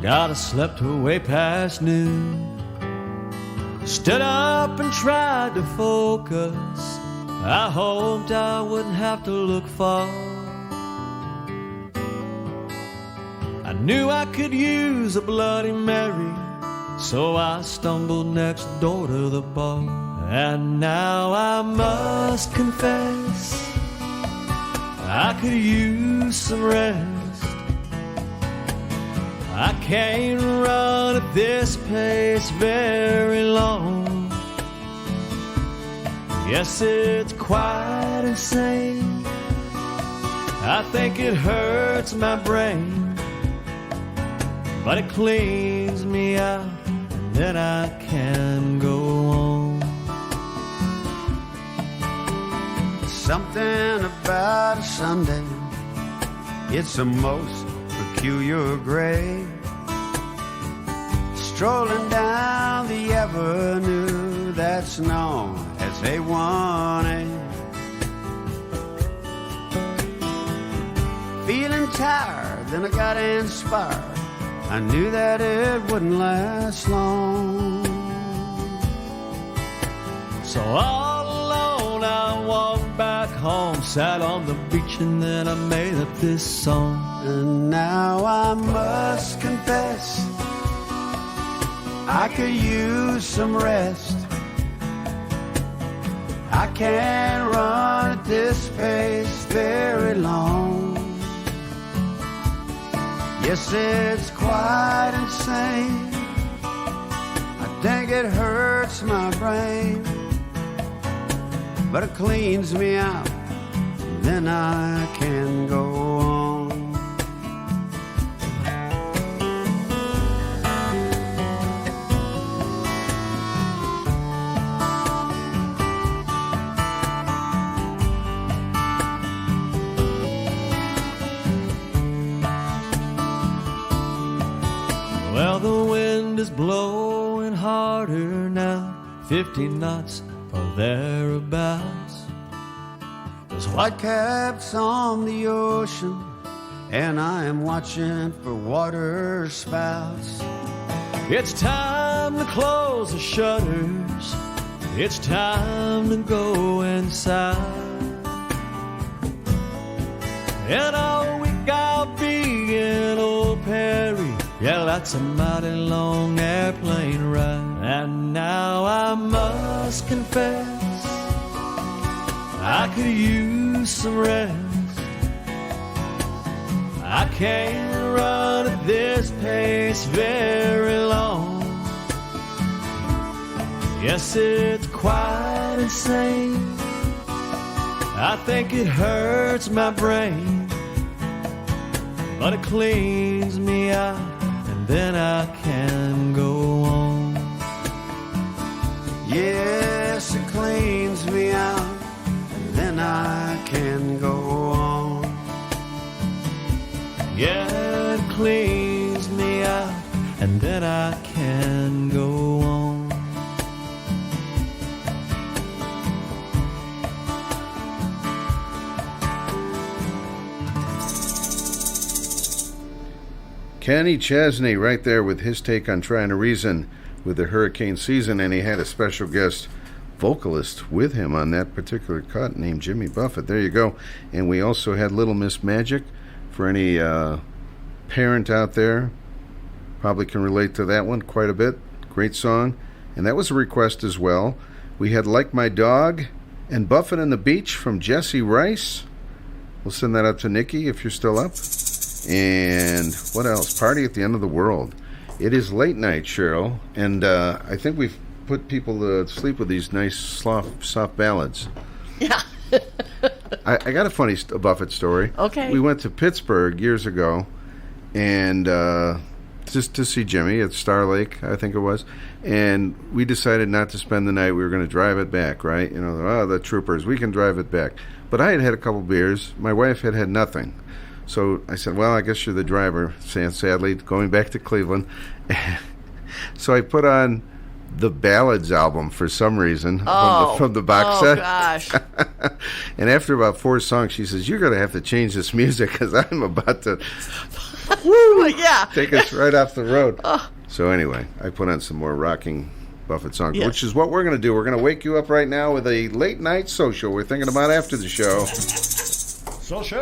got I slept way past noon. Stood up and tried to focus, I hoped I wouldn't have to look far. I knew I could use a Bloody Mary, so I stumbled next door to the bar. And now I must confess, I could use some rest. I can't run at this pace very long. Yes, it's quite insane. I think it hurts my brain, but it cleans me out, and then I can go on. Something about a Sunday, it's a most peculiar grade. Strolling down the avenue that's known as A1A. Feeling tired, then I got inspired. I knew that it wouldn't last long. So all alone I walked back home, sat on the beach, and then I made up this song. And now I must confess, I could use some rest. I can't run at this pace very long. Yes, it's quite insane. I think it hurts my brain, but it cleans me out, then I can go on. Well, the wind is blowing harder now, 50 knots or thereabouts. There's white caps on the ocean, and I am watching for water spouts. It's time to close the shutters, it's time to go inside. And all week I'll be in Old Perry. Yeah, that's a mighty long airplane ride. And now I must confess, I could use some rest. I can't run at this pace very long. Yes, it's quite insane. I think it hurts my brain, but it cleans me out, and then I can go on. Yes, it cleans me out, and then I can go on. Yeah, it cleans me out, and then I can go on. Kenny Chesney right there with his take on Trying to Reason with the hurricane season, and he had a special guest vocalist with him on that particular cut named Jimmy Buffett. There you go. And we also had Little Miss Magic for any parent out there. Probably can relate to that one quite a bit. Great song. And that was a request as well. We had Like My Dog and Buffett on the Beach from Jesse Rice. We'll send that up to Nikki if you're still up. And what else? Party at the End of the World. It is late night, Cheryl, and I think we've put people to sleep with these nice soft ballads. Yeah. I got a funny Buffett story. Okay. We went to Pittsburgh years ago, and just to see Jimmy at Star Lake, I think it was, and we decided not to spend the night. We were going to drive it back, right? You know, the troopers, we can drive it back. But I had had a couple beers. My wife had had nothing. So I said, well, I guess you're the driver, sadly, going back to Cleveland. So I put on the Ballads album for some reason from the box set. Oh, gosh. And after about 4 songs, she says, you're going to have to change this music because I'm about to take us right off the road. Oh. So anyway, I put on some more rocking Buffett songs, which is what we're going to do. We're going to wake you up right now with a late night social we're thinking about after the show. Social!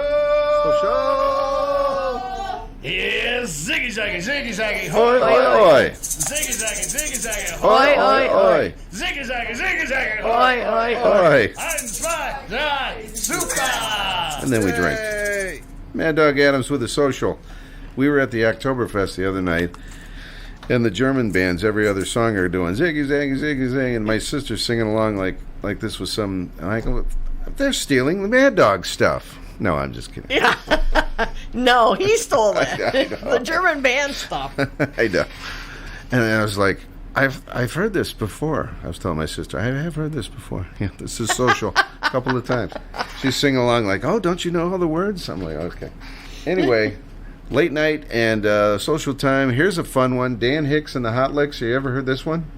Yeah, ziggy zaggy, ziggy zaggy, hoi, hoi, hoi. Ziggy zaggy, ziggy zaggy, hoi, hoi, hoi. Ziggy zaggy, ziggy zaggy, hoi, hoi, hoi. Ein, zwei, drei, super! And then we drink. Mad Dog Adams with the social. We were at the Oktoberfest the other night, and the German bands, every other song are doing ziggy zaggy, ziggy zaggy, and my sister's singing along like this was some, they're stealing the Mad Dog stuff. No, I'm just kidding. Yeah. No, he stole it. The German band stuff. I know. And I was like, I've heard this before. I was telling my sister, I have heard this before. Yeah, this is social. A couple of times. She's singing along like, oh, don't you know all the words? I'm like, okay. Anyway, late night and social time. Here's a fun one. Dan Hicks and the Hot Licks. You ever heard this one?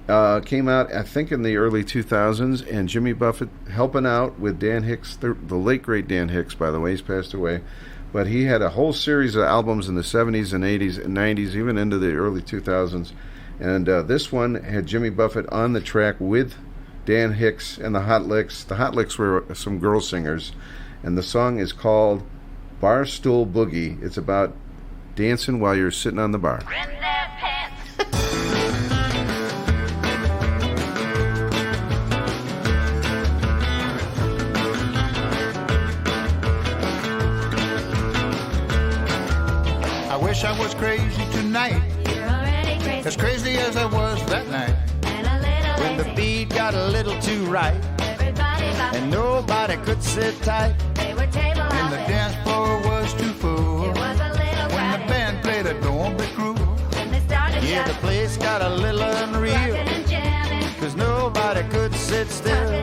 Came out, I think, in the early 2000s, and Jimmy Buffett helping out with Dan Hicks, the late, great Dan Hicks, by the way. He's passed away. But he had a whole series of albums in the 70s and 80s and 90s, even into the early 2000s. And this one had Jimmy Buffett on the track with Dan Hicks and the Hot Licks. The Hot Licks were some girl singers. And the song is called Barstool Boogie. It's about dancing while you're sitting on the bar. Wish I was crazy tonight, as crazy as I was that night, when the beat got a little too right, and nobody could sit tight, and the dance floor was too full, when the band played a Don't Be Cruel, yeah, the place got a little unreal, cause nobody could sit still,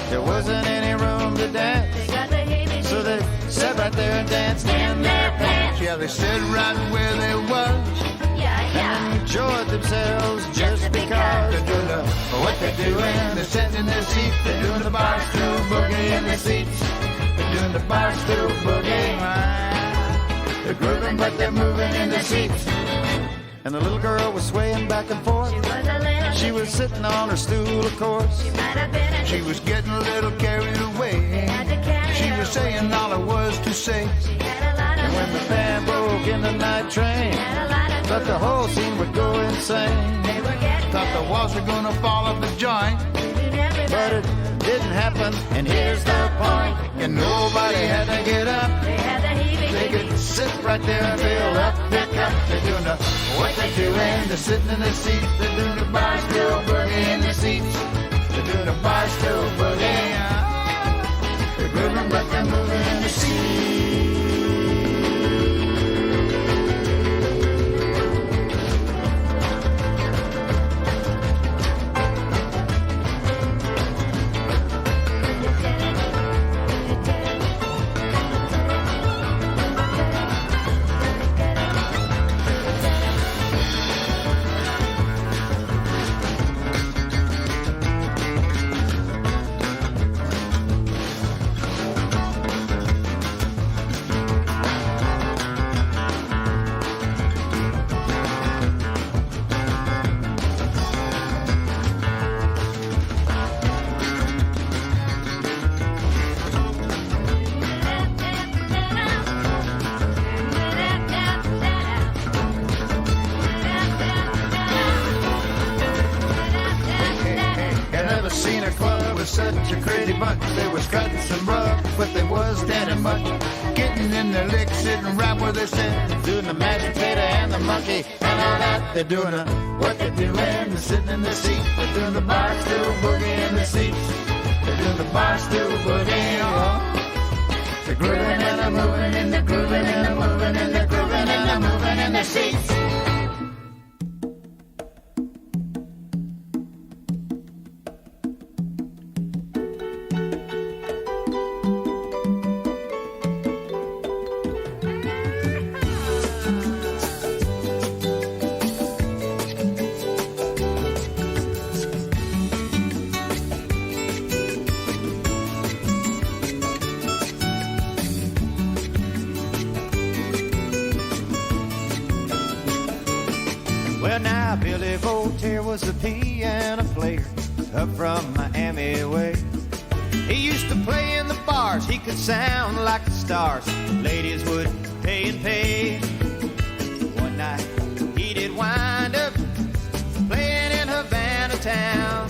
there wasn't any room to dance, so they sat right there and danced in their pants. Yeah, they stood right where they was and enjoyed themselves just because they're doing what they're doing. They're sitting in their seats, they're doing the barstool boogie in their seats. They're doing the barstool boogie. They're grooving, but they're moving in their seats. And the little girl was swaying back and forth. She was sitting on her stool, of course. She was getting a little carried away. She was saying all there was to say. And when the band broke in the night train, thought the whole scene would go insane. Thought the walls were gonna fall off the joint, but it didn't happen. And here's the point: and nobody had to get up. They could sit right there and fill up their cup. up, they're doing the what they're doing. They're sitting in their seats, they're doing the bar stool boogie in their seats. They're doing the bar stool boogie. They're grooving, but they're moving in the seats. Such a crazy bunch, they was cutting some rug, but they was standing much, getting in their licks, sitting right where they sit, doing the magic potato and the monkey and all that. They're doing what they're doing, they're sitting in their seat, they're doing the bar stool boogie in their seats, they're doing the bar stool boogie. Oh. They're grooving and they're moving and they're grooving and they're moving and they're grooving and they're moving in their seats. Well, now Billy Voltaire was a piano player up from Miami way. He used to play in the bars, he could sound like the stars. Ladies would pay and pay. One night he did wind up playing in Havana town.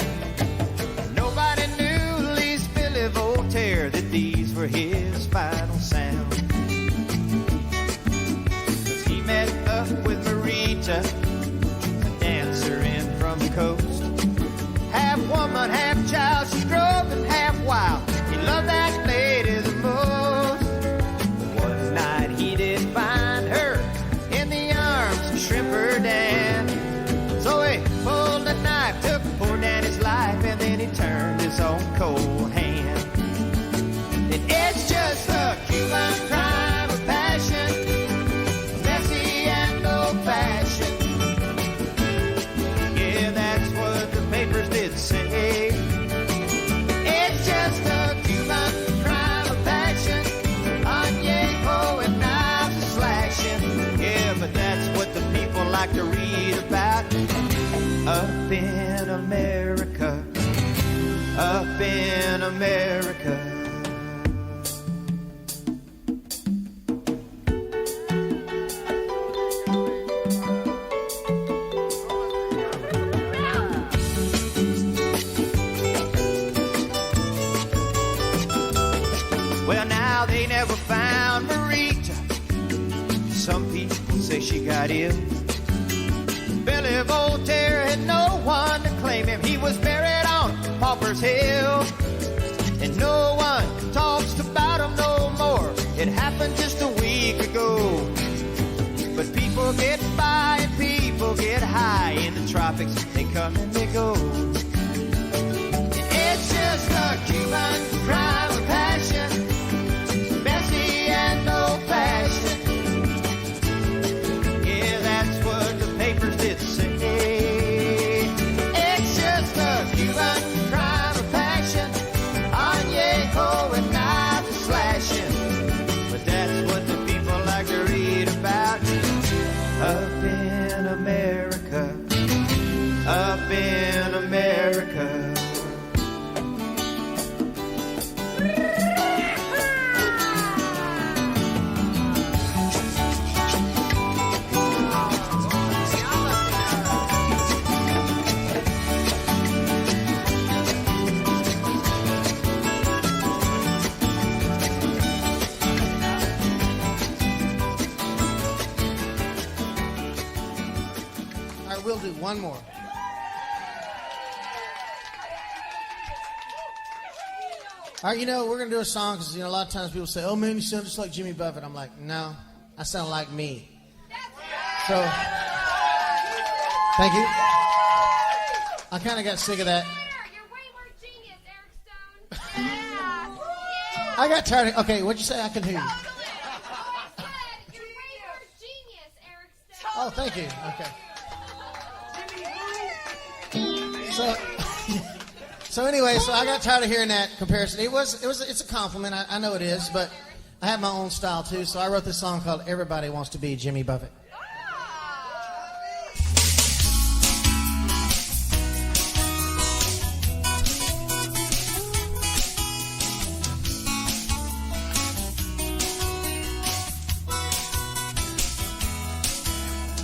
Nobody knew, at least Billy Voltaire, that these were his final sounds. 'Cause he met up with Marita, from the coast. Half woman, half child, she drove him half wild. He loved that lady the most. One night he did find her in the arms of Shrimper Dan. So he pulled a knife, took poor Danny's life, and then he turned his own cold hand. And it's just a Cuban crime of passion, messy and old-fashioned. Papers did say it's just a Cuban crime of passion, Añejo and knives slashing. Yeah, but that's what the people like to read about up in America, up in America. Well, now they never found Marita. Some people say she got ill. Billy Voltaire had no one to claim him. He was buried on Pauper's Hill, and no one talks about him no more. It happened just a week ago. But people get by and people get high in the tropics. They come and they go. It's just a Cuban crime of passion, messy and old-fashioned. Yeah, that's what the papers did say. It's just a Cuban crime of passion, Añejo and knives slashing. But that's what the people like to read about up in America, up in America. will do one more. All right, we're going to do a song because, a lot of times people say, oh, man, you sound just like Jimmy Buffett. I'm like, no, I sound like me. So, thank you. I kind of got sick of that. You're way more genius, Eric Stone. I got tired of, okay, what'd you say? I can hear you. You're way more genius, Eric Stone. Oh, thank you. Okay. So anyway, I got tired of hearing that comparison. It's a compliment. I know it is, but I have my own style too. So I wrote this song called "Everybody Wants to Be Jimmy Buffett."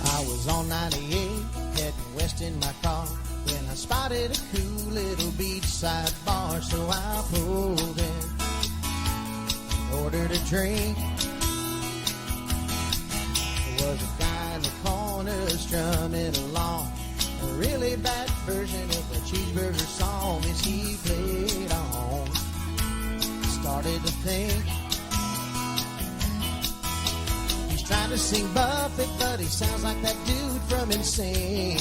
I was on 98, heading west in my car, when I spotted a cool little beachside bar. So I pulled in, ordered a drink. There was a guy in the corner strumming along, a really bad version of a cheeseburger song as he played on. Started to think, he's trying to sing Buffett, but he sounds like that dude from Insane.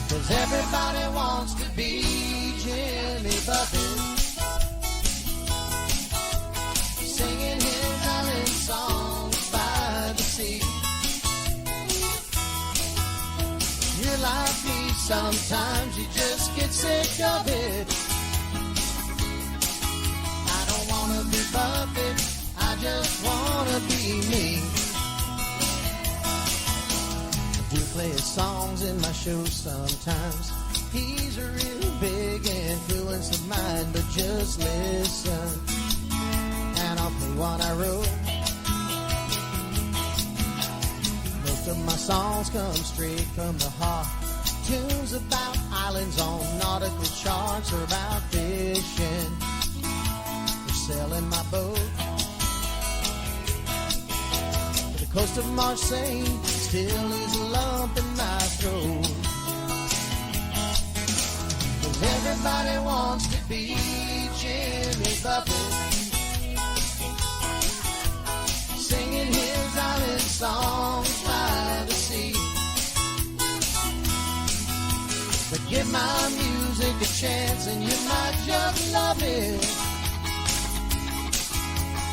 'Cause everybody wants to be Jimmy Buffett, singing his island songs by the sea. You're like me, sometimes you just get sick of it. I don't wanna be Buffett, I just wanna be me. I do play his songs in my shows sometimes. He's a real big influence of mine, but just listen, and I'll play what I wrote. Most of my songs come straight from the heart. Tunes about islands on nautical charts, or about fishing, or sailing my boat to the coast of Marseille. Still is a lump in my throat. 'Cause everybody wants to be Jimmy Buffett, singing his island songs by the sea. But give my music a chance and you might just love it.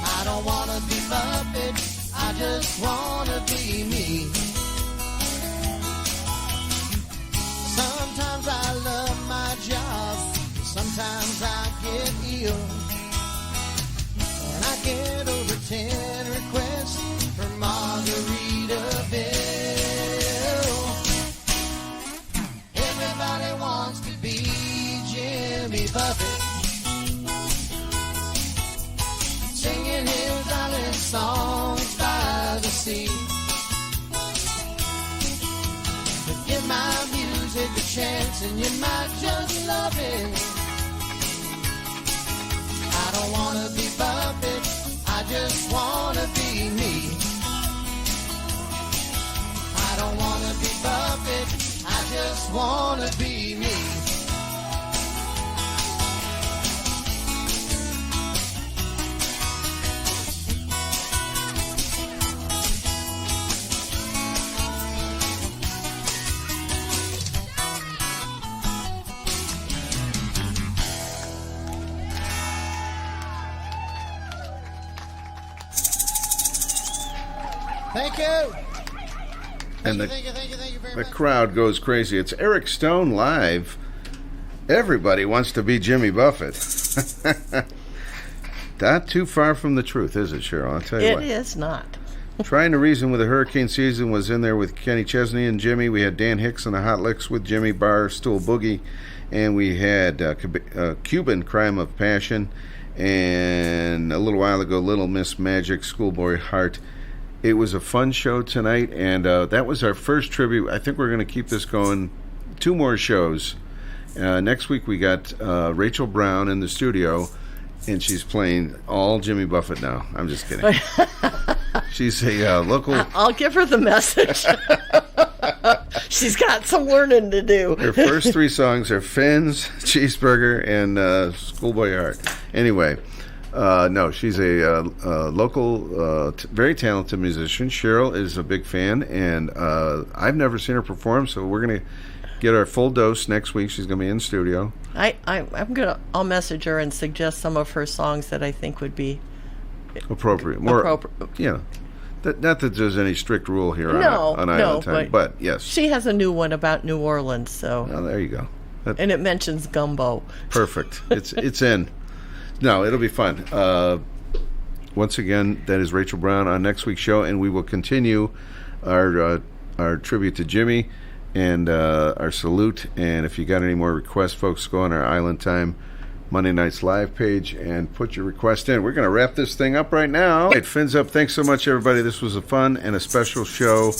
I don't wanna be Buffett, I just wanna be me. Sometimes I love my job, sometimes I get ill, and I get over 10 requests for Margaritaville. Everybody wants to be Jimmy Buffett, singing his island songs by the sea. But give my music a chance and you might just love it. I don't wanna be Buffett, I just wanna be me. I don't wanna be Buffett, I just wanna be me. Thank you. And Thank you very the much. crowd goes crazy. It's Eric Stone live. Everybody wants to be Jimmy Buffett. Not too far from the truth, is it, Cheryl? I'll tell you what. It is not. Trying to Reason with the Hurricane Season was in there with Kenny Chesney and Jimmy. We had Dan Hicks and the Hot Licks with Jimmy Barstool Boogie. And we had Cuban Crime of Passion. And a little while ago, Little Miss Magic, Schoolboy Heart. It was a fun show tonight, and that was our first tribute. I think we're going to keep this going. 2 more shows. Next week we got Rachel Brown in the studio, and she's playing all Jimmy Buffett now. I'm just kidding. She's a local... I'll give her the message. She's got some learning to do. Her first three songs are Fins, Cheeseburger, and Schoolboy Heart. Anyway, no, she's a local, very talented musician. Cheryl is a big fan, and I've never seen her perform, so we're going to get our full dose next week. She's going to be in studio. I'll message her and suggest some of her songs that I think would be appropriate. Yeah. Not that there's any strict rule here on Island Time, but yes. She has a new one about New Orleans, so. Oh, there you go. And it mentions gumbo. Perfect. It's in. No, it'll be fun. Once again, that is Rachel Brown on next week's show, and we will continue our tribute to Jimmy and our salute. And if you got any more requests, folks, go on our Island Time Monday Night's Live page and put your request in. We're going to wrap this thing up right now. It fins up. Thanks so much, everybody. This was a fun and a special show.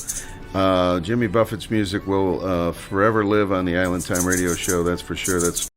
Jimmy Buffett's music will forever live on the Island Time Radio Show. That's for sure. That's